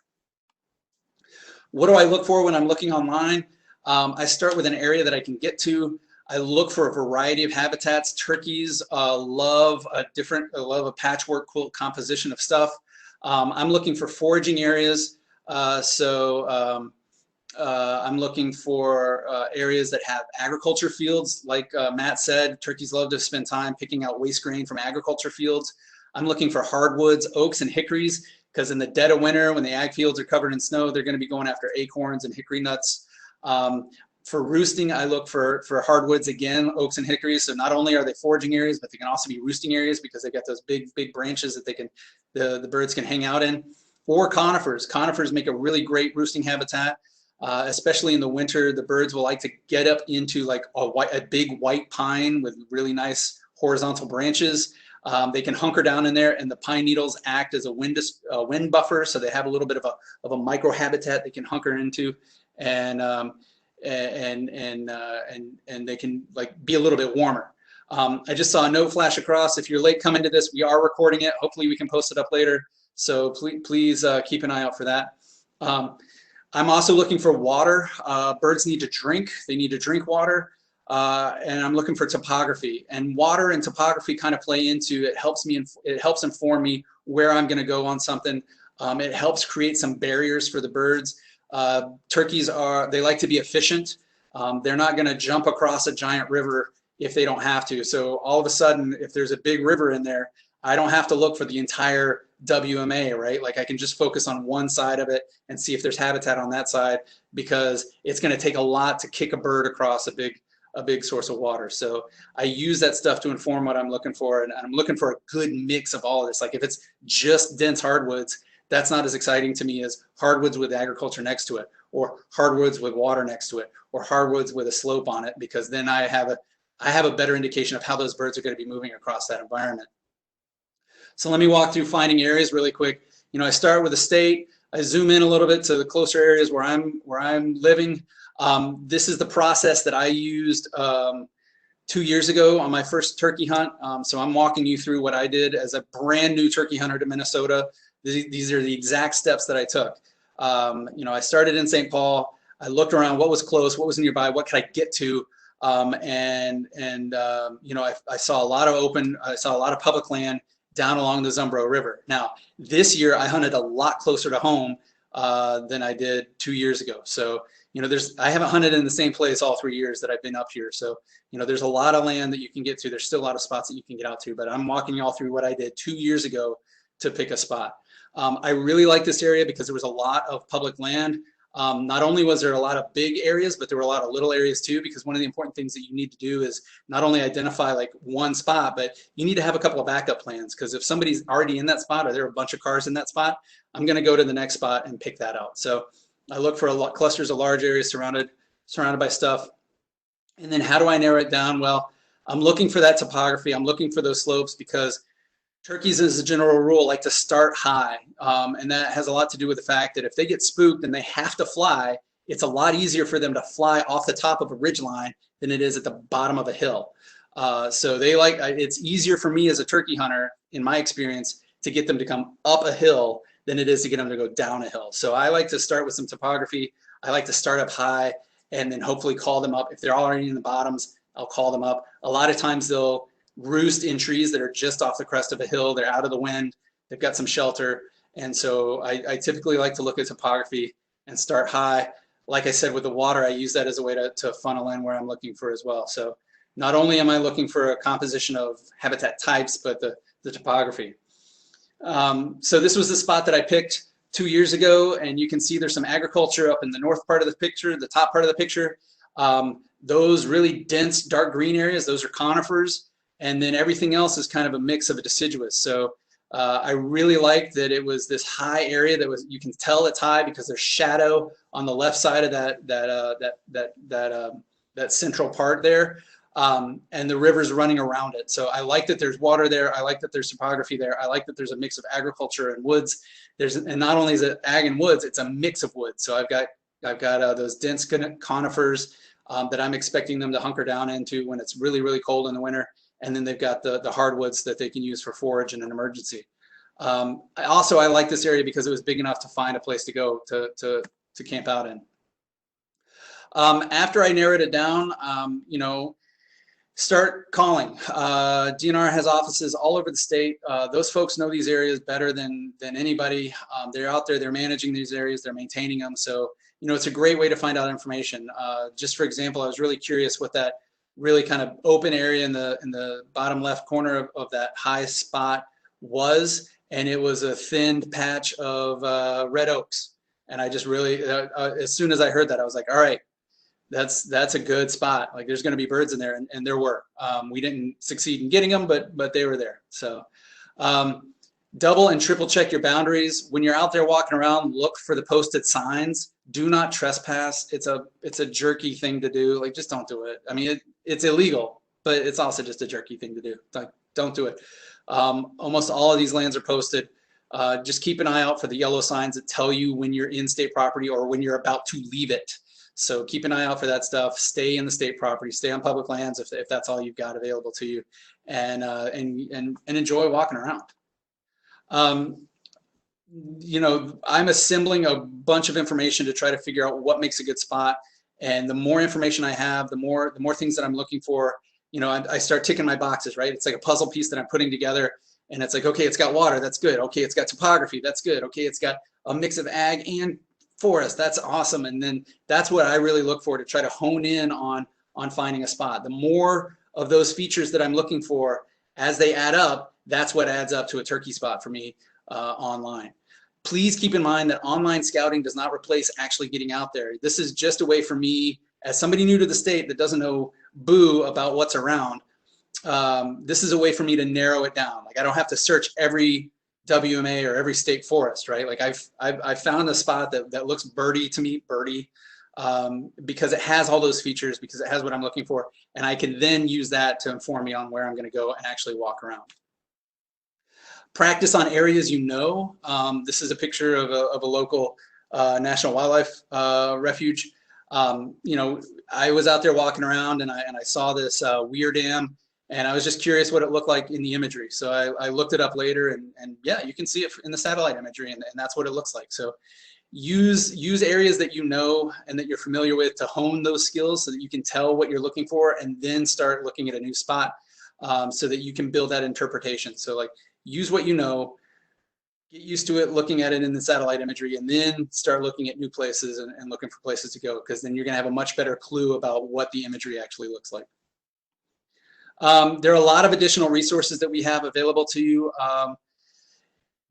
What do I look for when I'm looking online? I start with an area that I can get to. I look for a variety of habitats. Turkeys love a patchwork composition of stuff. I'm looking for foraging areas. I'm looking for areas that have agriculture fields. Like Matt said, turkeys love to spend time picking out waste grain from agriculture fields. I'm looking for hardwoods, oaks, and hickories. because in the dead of winter, when the ag fields are covered in snow, they're going to be going after acorns and hickory nuts. For roosting, I look for hardwoods again, oaks and hickories. So not only are they foraging areas, but they can also be roosting areas because they've got those big branches that the birds can hang out in. Or conifers. Conifers make a really great roosting habitat, especially in the winter. The birds will like to get up into like a big white pine with really nice horizontal branches. They can hunker down in there, and the pine needles act as a wind buffer, so they have a little bit of a micro habitat they can hunker into, and they can like be a little bit warmer. I just saw a note flash across. If you're late coming to this, we are recording it. Hopefully we can post it up later. So please keep an eye out for that. I'm also looking for water. Birds need to drink. They need to drink water. And I'm looking for topography. And water and topography kind of play into it. It helps inform me where I'm going to go on something. It helps create some barriers for the birds. Turkeys they like to be efficient. They're not going to jump across a giant river if they don't have to. So all of a sudden, if there's a big river in there, I don't have to look for the entire WMA, right? Like I can just focus on one side of it and see if there's habitat on that side, because it's going to take a lot to kick a bird across a big source of water. So I use that stuff to inform what I'm looking for, and I'm looking for a good mix of all of this. Like if it's just dense hardwoods, that's not as exciting to me as hardwoods with agriculture next to it, or hardwoods with water next to it, or hardwoods with a slope on it, because then I have a better indication of how those birds are going to be moving across that environment. So let me walk through finding areas really quick. You know, I start with the state. I zoom in a little bit to the closer areas where I'm living. This is the process that I used 2 years ago on my first turkey hunt. So I'm walking you through what I did as a brand new turkey hunter to Minnesota. These are the exact steps that I took. You know, I started in St. Paul. I looked around what was close, what was nearby, what could I get to, you know, I saw a lot of public land down along the Zumbro River. Now, this year I hunted a lot closer to home than I did 2 years ago. So, you know, I haven't hunted in the same place all 3 years that I've been up here. So, you know, there's a lot of land that you can get to. There's still a lot of spots that you can get out to, but I'm walking you all through what I did 2 years ago to pick a spot. I really like this area because there was a lot of public land. Not only was there a lot of big areas, but there were a lot of little areas too, because one of the important things that you need to do is not only identify like one spot, but you need to have a couple of backup plans, because if somebody's already in that spot or there are a bunch of cars in that spot, I'm going to go to the next spot and pick that out. So I look for clusters of large areas surrounded by stuff. And then how do I narrow it down? Well, I'm looking for that topography. I'm looking for those slopes, because turkeys, as a general rule, like to start high, and that has a lot to do with the fact that if they get spooked and they have to fly, it's a lot easier for them to fly off the top of a ridgeline than it is at the bottom of a hill. So it's easier for me as a turkey hunter, in my experience, to get them to come up a hill than it is to get them to go down a hill. So I like to start with some topography. I like to start up high and then hopefully call them up. If they're already in the bottoms, I'll call them up. A lot of times they'll roost in trees that are just off the crest of a hill. They're out of the wind. They've got some shelter. And so I typically like to look at topography and start high. Like I said, with the water, I use that as a way to funnel in where I'm looking for as well. So not only am I looking for a composition of habitat types, but the topography. So this was the spot that I picked 2 years ago, and you can see there's some agriculture up in the north part of the picture, the top part of the picture. Those really dense dark green areas, those are conifers. And then everything else is kind of a mix of a deciduous. So I really like that it was this high area you can tell it's high because there's shadow on the left side of that central part there. And the river's running around it. So I like that there's water there. I like that there's topography there. I like that there's a mix of agriculture and woods. And not only is it ag and woods, it's a mix of woods. So I've got those dense conifers that I'm expecting them to hunker down into when it's really, really cold in the winter. And then they've got the hardwoods that they can use for forage in an emergency. I like this area because it was big enough to find a place to go to camp out in. After I narrowed it down, you know, start calling. DNR has offices all over the state. Those folks know these areas better than anybody. They're out there, they're managing these areas, they're maintaining them. So, you know, it's a great way to find out information. Just for example, I was really curious what that really kind of open area in the bottom left corner of that high spot was, and it was a thinned patch of red oaks. And I just really, as soon as I heard that, I was like, all right, that's a good spot. Like there's going to be birds in there, and there were. We didn't succeed in getting them, but they were there. So double and triple check your boundaries. When you're out there walking around, look for the posted signs. Do not trespass. It's a jerky thing to do. Like just don't do it. I mean, it's illegal, but it's also just a jerky thing to do. Like, don't do it. Almost all of these lands are posted. Just keep an eye out for the yellow signs that tell you when you're in state property or when you're about to leave it. So keep an eye out for that stuff. Stay in the state property. Stay on public lands if that's all you've got available to you, and enjoy walking around. You know, I'm assembling a bunch of information to try to figure out what makes a good spot. And the more information I have, the more things that I'm looking for, you know, I start ticking my boxes, right? It's like a puzzle piece that I'm putting together, and it's like, okay, it's got water, that's good. Okay, it's got topography, that's good. Okay, it's got a mix of ag and forest, that's awesome. And then that's what I really look for to try to hone in on finding a spot. The more of those features that I'm looking for, as they add up, that's what adds up to a turkey spot for me online. Please keep in mind that online scouting does not replace actually getting out there. This is just a way for me, as somebody new to the state that doesn't know boo about what's around, this is a way for me to narrow it down. Like I don't have to search every WMA or every state forest, right? Like I've found a spot that looks birdie to me, because it has all those features, because it has what I'm looking for, and I can then use that to inform me on where I'm going to go and actually walk around. Practice on areas you know. This is a picture of a local National Wildlife Refuge. You know, I was out there walking around, and I saw this weir dam, and I was just curious what it looked like in the imagery. So I looked it up later, and yeah, you can see it in the satellite imagery, and that's what it looks like. So use areas that you know and that you're familiar with to hone those skills so that you can tell what you're looking for, and then start looking at a new spot so that you can build that interpretation. So like use what you know, get used to it, looking at it in the satellite imagery, and then start looking at new places and looking for places to go, because then you're going to have a much better clue about what the imagery actually looks like. There are a lot of additional resources that we have available to you.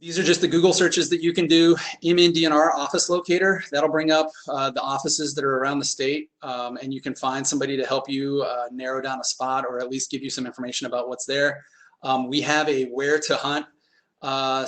These are just the Google searches that you can do. MNDNR office locator, that'll bring up the offices that are around the state, and you can find somebody to help you narrow down a spot, or at least give you some information about what's there. We have a where to hunt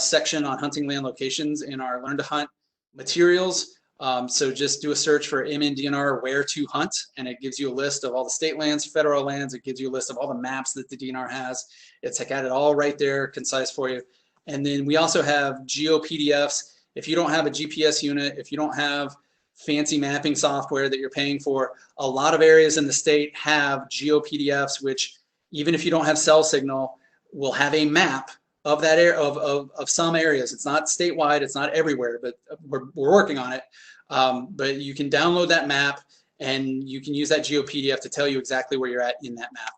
section on hunting land locations in our Learn to Hunt materials. So just do a search for MNDNR where to hunt, and it gives you a list of all the state lands, federal lands. It gives you a list of all the maps that the DNR has. It's got it all right there, concise for you. And then we also have geo PDFs. If you don't have a GPS unit, if you don't have fancy mapping software that you're paying for, a lot of areas in the state have geo PDFs, which even if you don't have cell signal, will have a map of that area, of some areas. It's not statewide, it's not everywhere, but we're working on it. But you can download that map, and you can use that geo PDF to tell you exactly where you're at in that map.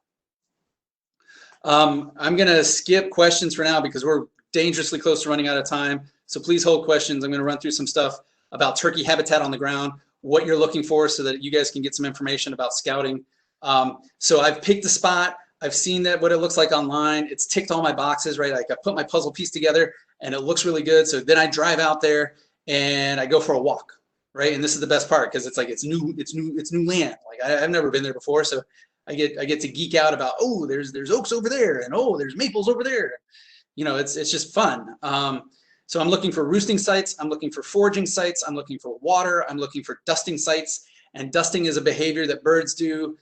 I'm gonna skip questions for now because we're dangerously close to running out of time. So please hold questions. I'm gonna run through some stuff about turkey habitat on the ground, what you're looking for, so that you guys can get some information about scouting. So I've picked a spot. I've seen what it looks like online. It's ticked all my boxes, right? Like I put my puzzle piece together and it looks really good. So then I drive out there and I go for a walk, right? And this is the best part, because it's like it's new land. Like I've never been there before, so I get to geek out about, oh, there's oaks over there, and oh, there's maples over there. You know, it's just fun. So I'm looking for roosting sites. I'm looking for foraging sites. I'm looking for water. I'm looking for dusting sites. And dusting is a behavior that birds do.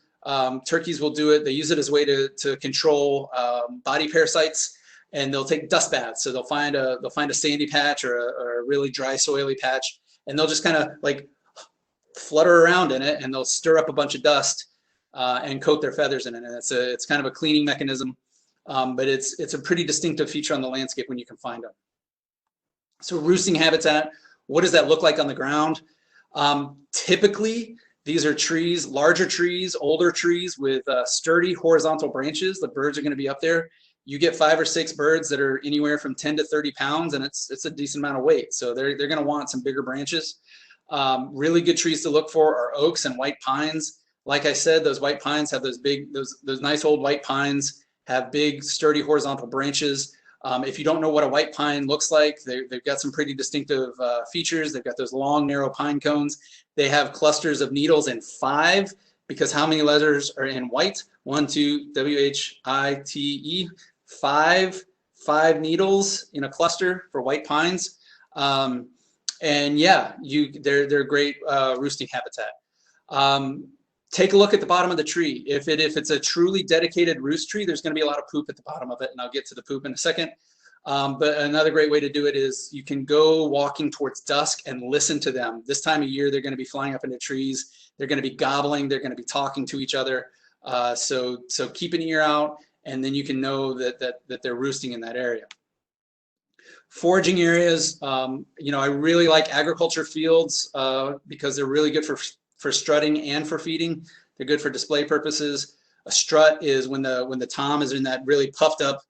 Turkeys will do it. They use it as a way to control body parasites, and they'll take dust baths. So they'll find a sandy patch or a really dry soily patch, and they'll just kind of like flutter around in it, and they'll stir up a bunch of dust and coat their feathers in it. And it's kind of a cleaning mechanism, but it's a pretty distinctive feature on the landscape when you can find them. So roosting habitat, what does that look like on the ground? Typically, these are trees, larger trees, older trees with sturdy horizontal branches. The birds are going to be up there. You get 5 or 6 birds that are anywhere from 10 to 30 pounds, and it's a decent amount of weight. So they're going to want some bigger branches. Really good trees to look for are oaks and white pines. Like I said, those white pines have those nice old white pines have big, sturdy horizontal branches. If you don't know what a white pine looks like, they've got some pretty distinctive features. They've got those long, narrow pine cones. They have clusters of needles in 5, because how many letters are in white? 1, 2, W-H-I-T-E, 5 needles in a cluster for white pines. And yeah, they're great roosting habitat. Take a look at the bottom of the tree. If it's a truly dedicated roost tree, there's going to be a lot of poop at the bottom of it, and I'll get to the poop in a second. But another great way to do it is you can go walking towards dusk and listen to them. This time of year, they're going to be flying up into trees. They're going to be gobbling. They're going to be talking to each other. So keep an ear out, and then you can know that they're roosting in that area. Foraging areas, you know, I really like agriculture fields because they're really good for strutting and for feeding. They're good for display purposes. A strut is when the tom is in that really puffed up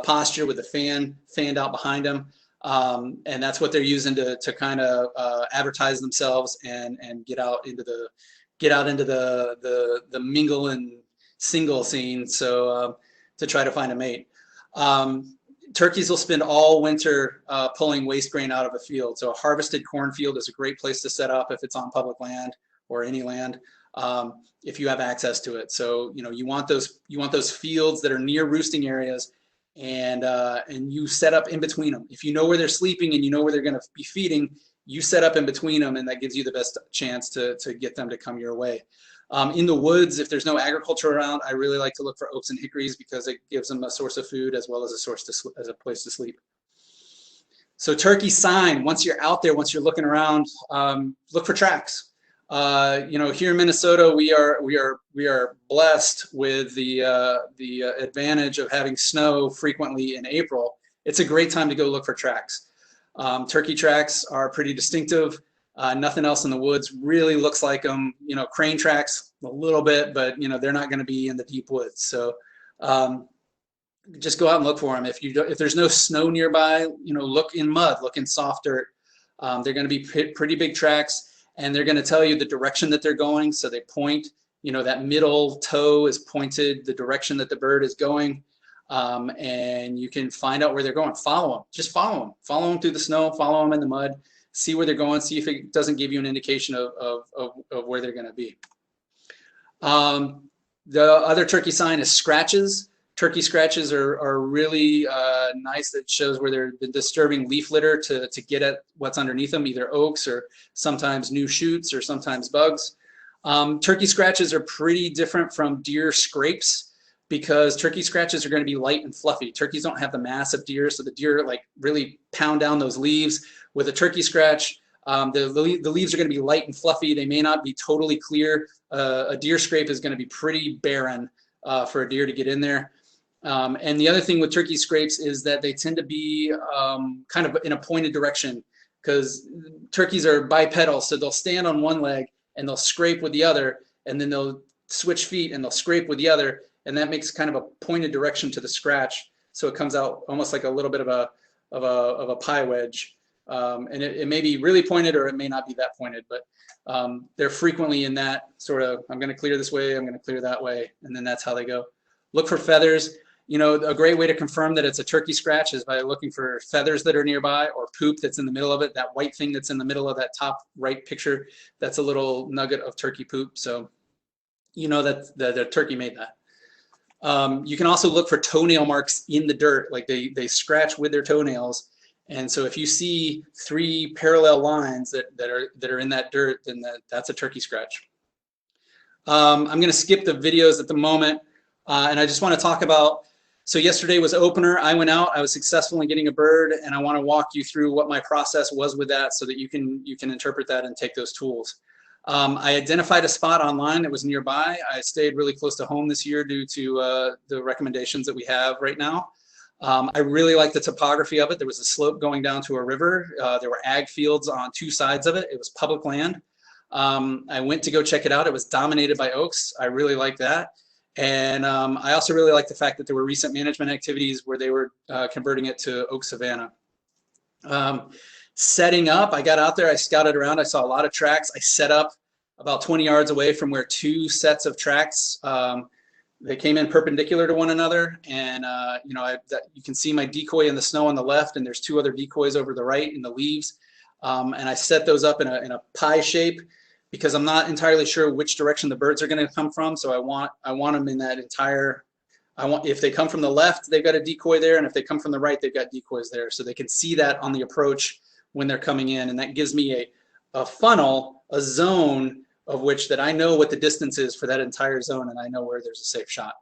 posture with the fan fanned out behind them, and that's what they're using to kind of advertise themselves and get out into the mingle and single scene, so to try to find a mate. Turkeys will spend all winter pulling waste grain out of a field. So a harvested cornfield is a great place to set up if it's on public land or any land, if you have access to it. So you know, you want those fields that are near roosting areas, and you set up in between them. If you know where they're sleeping and you know where they're going to be feeding, you set up in between them, and that gives you the best chance to get them to come your way. In the woods, if there's no agriculture around, I really like to look for oaks and hickories because it gives them a source of food as well as a place to sleep. So turkey sign, once you're out there, once you're looking around, look for tracks. You know, here in Minnesota, we are blessed with the advantage of having snow frequently in April. It's a great time to go look for tracks. Turkey tracks are pretty distinctive. Nothing else in the woods really looks like them. You know, crane tracks a little bit, but you know, they're not going to be in the deep woods. So just go out and look for them. If there's no snow nearby, you know, look in mud, look in soft dirt. They're going to be pretty big tracks, and they're going to tell you the direction that they're going. So they point. You know, that middle toe is pointed the direction that the bird is going, and you can find out where they're going. Follow them. Just follow them. Follow them through the snow. Follow them in the mud. See where they're going, see if it doesn't give you an indication of where they're going to be. The other turkey sign is scratches. Turkey scratches are really nice. That shows where they're disturbing leaf litter to get at what's underneath them, either oaks or sometimes new shoots or sometimes bugs. Turkey scratches are pretty different from deer scrapes because turkey scratches are going to be light and fluffy. Turkeys don't have the mass of deer, so the deer like really pound down those leaves. With a turkey scratch, the leaves are going to be light and fluffy. They may not be totally clear. A deer scrape is going to be pretty barren for a deer to get in there. And the other thing with turkey scrapes is that they tend to be kind of in a pointed direction because turkeys are bipedal, so they'll stand on one leg and they'll scrape with the other, and then they'll switch feet and they'll scrape with the other, and that makes kind of a pointed direction to the scratch, so it comes out almost like a little bit of a pie wedge. And it may be really pointed or it may not be that pointed, but they're frequently in that sort of, I'm going to clear this way, I'm going to clear that way, and then that's how they go. Look for feathers. You know, a great way to confirm that it's a turkey scratch is by looking for feathers that are nearby or poop that's in the middle of it. That white thing that's in the middle of that top right picture, that's a little nugget of turkey poop. So you know that the turkey made that. You can also look for toenail marks in the dirt, like they scratch with their toenails. And so if you see 3 parallel lines that are in that dirt, then that's a turkey scratch. I'm going to skip the videos at the moment, and I just want to talk about, so yesterday was opener. I went out, I was successful in getting a bird, and I want to walk you through what my process was with that so that you can interpret that and take those tools. I identified a spot online that was nearby. I stayed really close to home this year due to the recommendations that we have right now. I really like the topography of it. There was a slope going down to a river. There were ag fields on 2 sides of it. It was public land. I went to go check it out. It was dominated by oaks. I really liked that. And I also really liked the fact that there were recent management activities where they were converting it to oak savanna. Setting up, I got out there, I scouted around, I saw a lot of tracks. I set up about 20 yards away from where 2 sets of tracks They came in perpendicular to one another, and you know, you can see my decoy in the snow on the left, and there's 2 other decoys over the right in the leaves. And I set those up in a pie shape because I'm not entirely sure which direction the birds are going to come from. So I want them in that entire. If they come from the left, they've got a decoy there, and if they come from the right, they've got decoys there, so they can see that on the approach when they're coming in, and that gives me a funnel, a zone of which that I know what the distance is for that entire zone, and I know where there's a safe shot.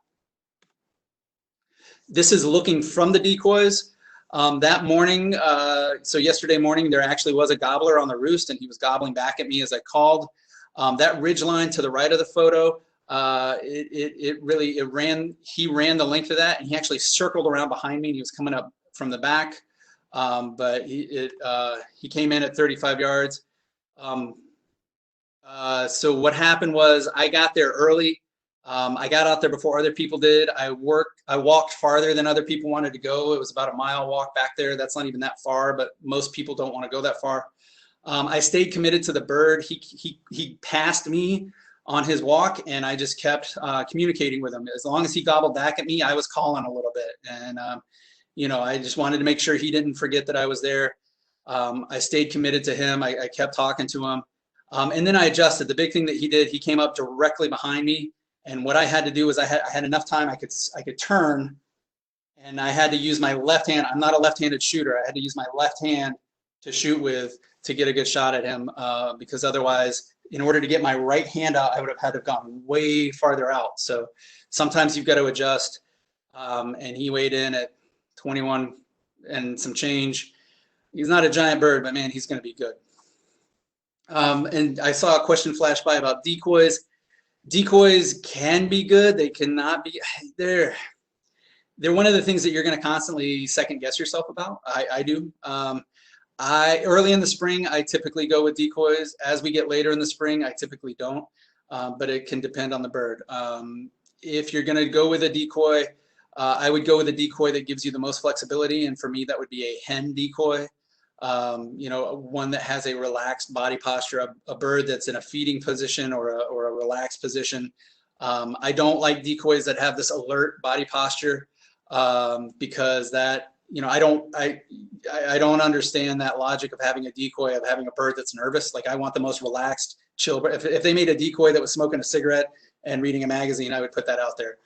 This is looking from the decoys. That morning, so yesterday morning, there actually was a gobbler on the roost, and he was gobbling back at me as I called. That ridge line to the right of the photo, he ran the length of that, and he actually circled around behind me, and he was coming up from the back. But he came in at 35 yards. So what happened was I got there early. I got out there before other people did. I walked farther than other people wanted to go. It was about a mile walk back there. That's not even that far, but most people don't want to go that far. I stayed committed to the bird. He passed me on his walk, and I just kept communicating with him. As long as he gobbled back at me, I was calling a little bit, and you know, I just wanted to make sure he didn't forget that I was there. I stayed committed to him. I kept talking to him, and then I adjusted. The big thing that he did, he came up directly behind me, and what I had to do was I had enough time. I could turn, and I had to use my left hand. I'm not a left-handed shooter. I had to use my left hand to shoot with to get a good shot at him, because otherwise, in order to get my right hand out, I would have had to have gone way farther out. So sometimes you've got to adjust. And he weighed in at 21 and some change. He's not a giant bird, but man, he's going to be good. And I saw a question flash by about decoys. Decoys can be good. They cannot be. They're one of the things that you're going to constantly second guess yourself about. I do. Early in the spring, I typically go with decoys. As we get later in the spring, I typically don't, but it can depend on the bird. If you're going to go with a decoy, I would go with a decoy that gives you the most flexibility, and for me, that would be a hen decoy. You know, one that has a relaxed body posture, a bird that's in a feeding position or a relaxed position. I don't like decoys that have this alert body posture, because that, you know, I don't understand that logic of having a decoy, of having a bird that's nervous. Like, I want the most relaxed, chill bird. If they made a decoy that was smoking a cigarette and reading a magazine, I would put that out there,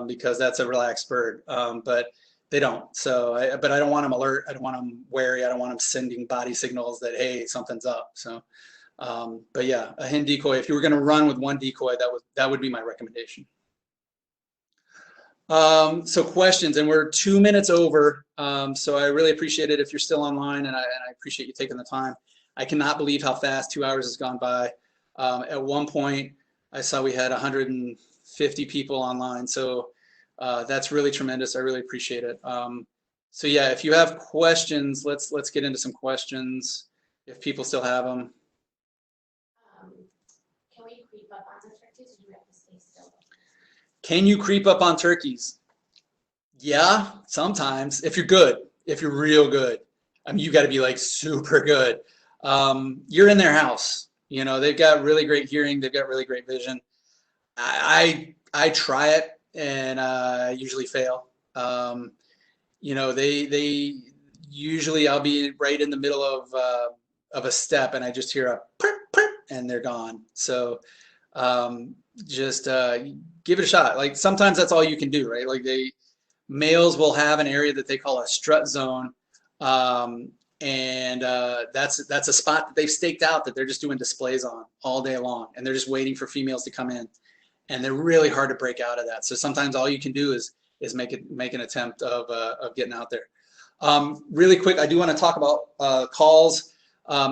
because that's a relaxed bird. But they don't. So, but I don't want them alert. I don't want them wary. I don't want them sending body signals that, hey, something's up. So, but yeah, a hen decoy. If you were going to run with one decoy, that would be my recommendation. So questions, and we're 2 minutes over. So I really appreciate it if you're still online, and I appreciate you taking the time. I cannot believe how fast 2 hours has gone by. At one point, I saw we had 150 people online. So that's really tremendous. I really appreciate it. So yeah, if you have questions, let's get into some questions if people still have them. Can we creep up on the turkeys, or do we have to stay still? Can you creep up on turkeys? Yeah, sometimes. If you're good, if you're real good. I mean, you got to be like super good. You're in their house. You know, they've got really great hearing. They've got really great vision. I try it, and usually fail. You know, they usually, I'll be right in the middle of a step, and I just hear a perp, perp, and they're gone. So just give it a shot. Like, sometimes that's all you can do, right? Like, males will have an area that they call a strut zone, and that's a spot that they've staked out that they're just doing displays on all day long, and they're just waiting for females to come in, and they're really hard to break out of that. So sometimes all you can do is make an attempt of getting out there. Really quick, I do want to talk about calls.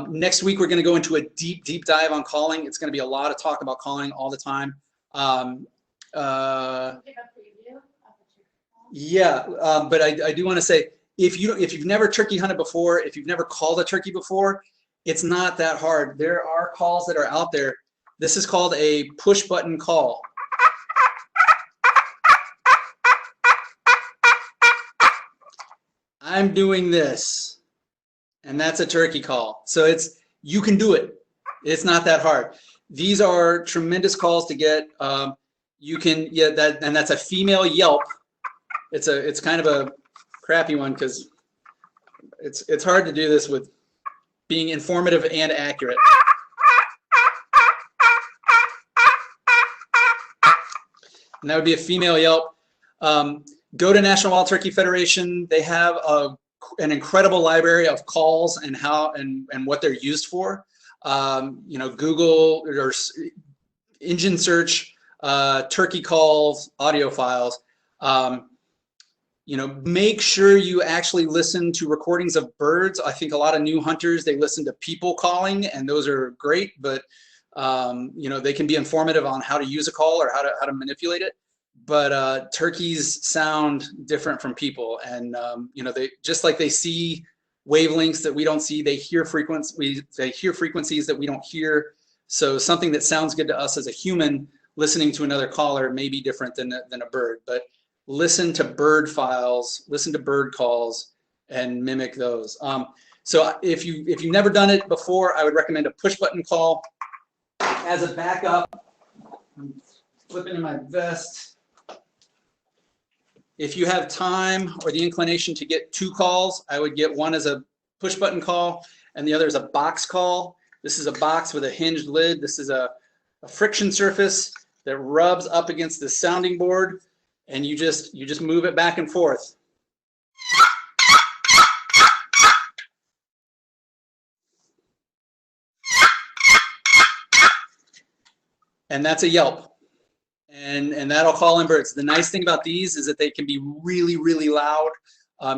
Next week, we're going to go into a deep dive on calling. It's going to be a lot of talk about calling all the time. Yeah, but I do want to say, if you've never turkey hunted before, if you've never called a turkey before, it's not that hard. There are calls that are out there. This is called a push button call. I'm doing this, and that's a turkey call. So you can do it. It's not that hard. These are tremendous calls to get. you can, yeah, and that's a female yelp. It's kind of a crappy one because it's hard to do this with being informative and accurate. And that would be a female yelp. Go to National Wild Turkey Federation. They have an incredible library of calls and how and what they're used for. You know, Google or engine search turkey calls, audio files. You know, make sure you actually listen to recordings of birds. I think a lot of new hunters, they listen to people calling, and those are great, but you know, they can be informative on how to use a call or how to manipulate it. But turkeys sound different from people, and you know, they just like they see wavelengths that we don't see, they hear frequencies that we don't hear. So something that sounds good to us as a human listening to another caller may be different than a bird. But listen to bird files, listen to bird calls, and mimic those. So if you've never done it before, I would recommend a push button call as a backup. I'm flipping in my vest. If you have time or the inclination to get 2 calls, I would get one as a push button call and the other is a box call. This is a box with a hinged lid. This is a friction surface that rubs up against the sounding board, and you just move it back and forth. And that's a yelp. And that'll call in birds. The nice thing about these is that they can be really, really loud.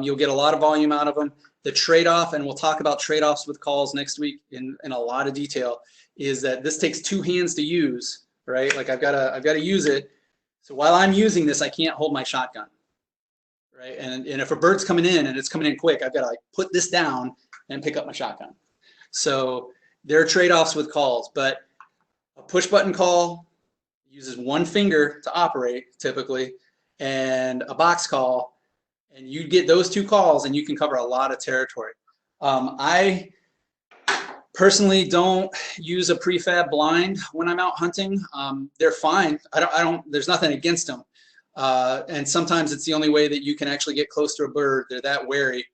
You'll get a lot of volume out of them. The trade-off, and we'll talk about trade-offs with calls next week in a lot of detail, is that this takes 2 hands to use, right? Like I've got to use it. So while I'm using this, I can't hold my shotgun, right? And if a bird's coming in and it's coming in quick, I've got to like put this down and pick up my shotgun. So there are trade-offs with calls, but a push button call uses 1 finger to operate typically, and a box call, and you get those 2 calls and you can cover a lot of territory. I personally don't use a prefab blind when I'm out hunting. They're fine. There's nothing against them. And sometimes it's the only way that you can actually get close to a bird. They're that wary.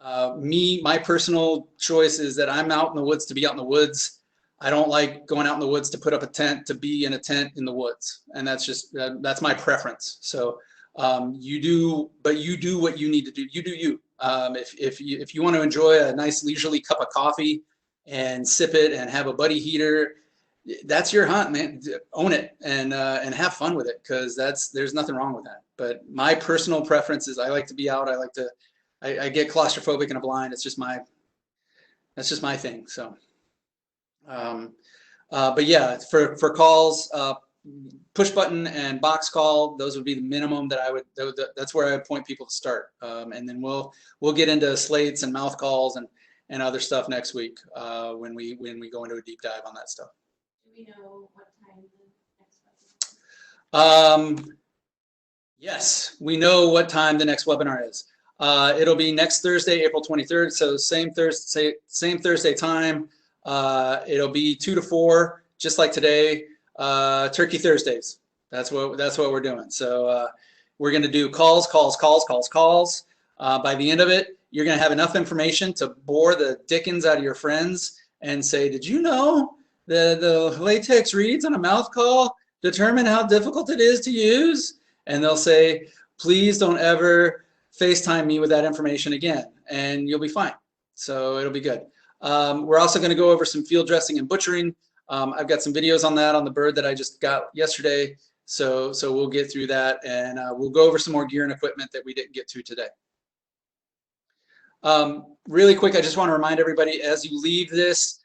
My personal choice is that I'm out in the woods to be out in the woods. I don't like going out in the woods to put up a tent, to be in a tent in the woods. And that's just, that's my preference. So you do what you need to do. You do you. If you want to enjoy a nice leisurely cup of coffee and sip it and have a buddy heater, that's your hunt, man. Own it and have fun with it, because there's nothing wrong with that. But my personal preference is I like to be out. I get claustrophobic in a blind. That's just my thing. So. But yeah, for calls, push button and box call, those would be the minimum that that's where I would point people to start. And then we'll get into slates and mouth calls and other stuff next week, when we go into a deep dive on that stuff. Do we know what time the next webinar is? Yes, we know what time the next webinar is. It'll be next Thursday, April 23rd. So same Thursday time. It'll be 2 to 4, just like today. Turkey Thursdays. That's what we're doing. So we're going to do calls. By the end of it, you're going to have enough information to bore the dickens out of your friends and say, did you know the latex reeds on a mouth call determine how difficult it is to use? And they'll say, please don't ever FaceTime me with that information again, and you'll be fine. So it'll be good. We're also going to go over some field dressing and butchering. I've got some videos on that on the bird that I just got yesterday. So we'll get through that, and we'll go over some more gear and equipment that we didn't get to today. Really quick, I just want to remind everybody as you leave this,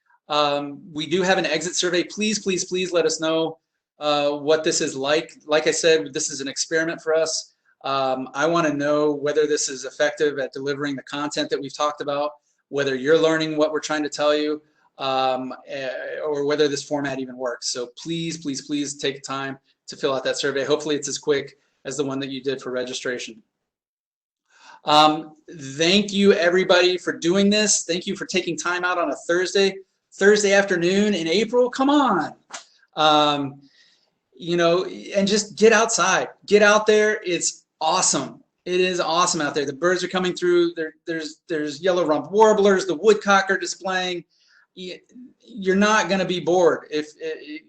we do have an exit survey. Please, please, please let us know what this is like. Like I said, this is an experiment for us. I want to know whether this is effective at delivering the content that we've talked about, whether you're learning what we're trying to tell you, or whether this format even works. So please, please, please take time to fill out that survey. Hopefully it's as quick as the one that you did for registration. Thank you everybody for doing this. Thank you for taking time out on a Thursday afternoon in April. Come on. you know, and just get outside, get out there. It's awesome. It is awesome out there. The birds are coming through. There's yellow-rumped warblers. The woodcock are displaying. You're not going to be bored. If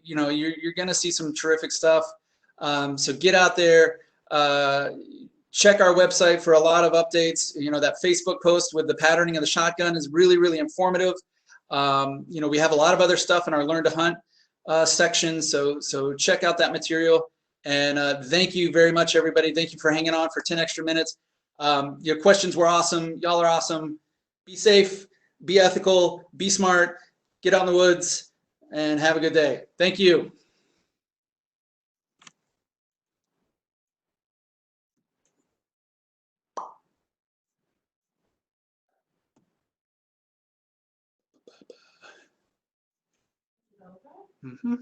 you know, you're going to see some terrific stuff. So get out there. Check our website for a lot of updates. You know, that Facebook post with the patterning of the shotgun is really, really informative. You know, we have a lot of other stuff in our Learn to Hunt section. So check out that material. And thank you very much, everybody. Thank you for hanging on for 10 extra minutes. Your questions were awesome. Y'all are awesome. Be safe, be ethical, be smart, get out in the woods, and have a good day. Thank you. Mm-hmm.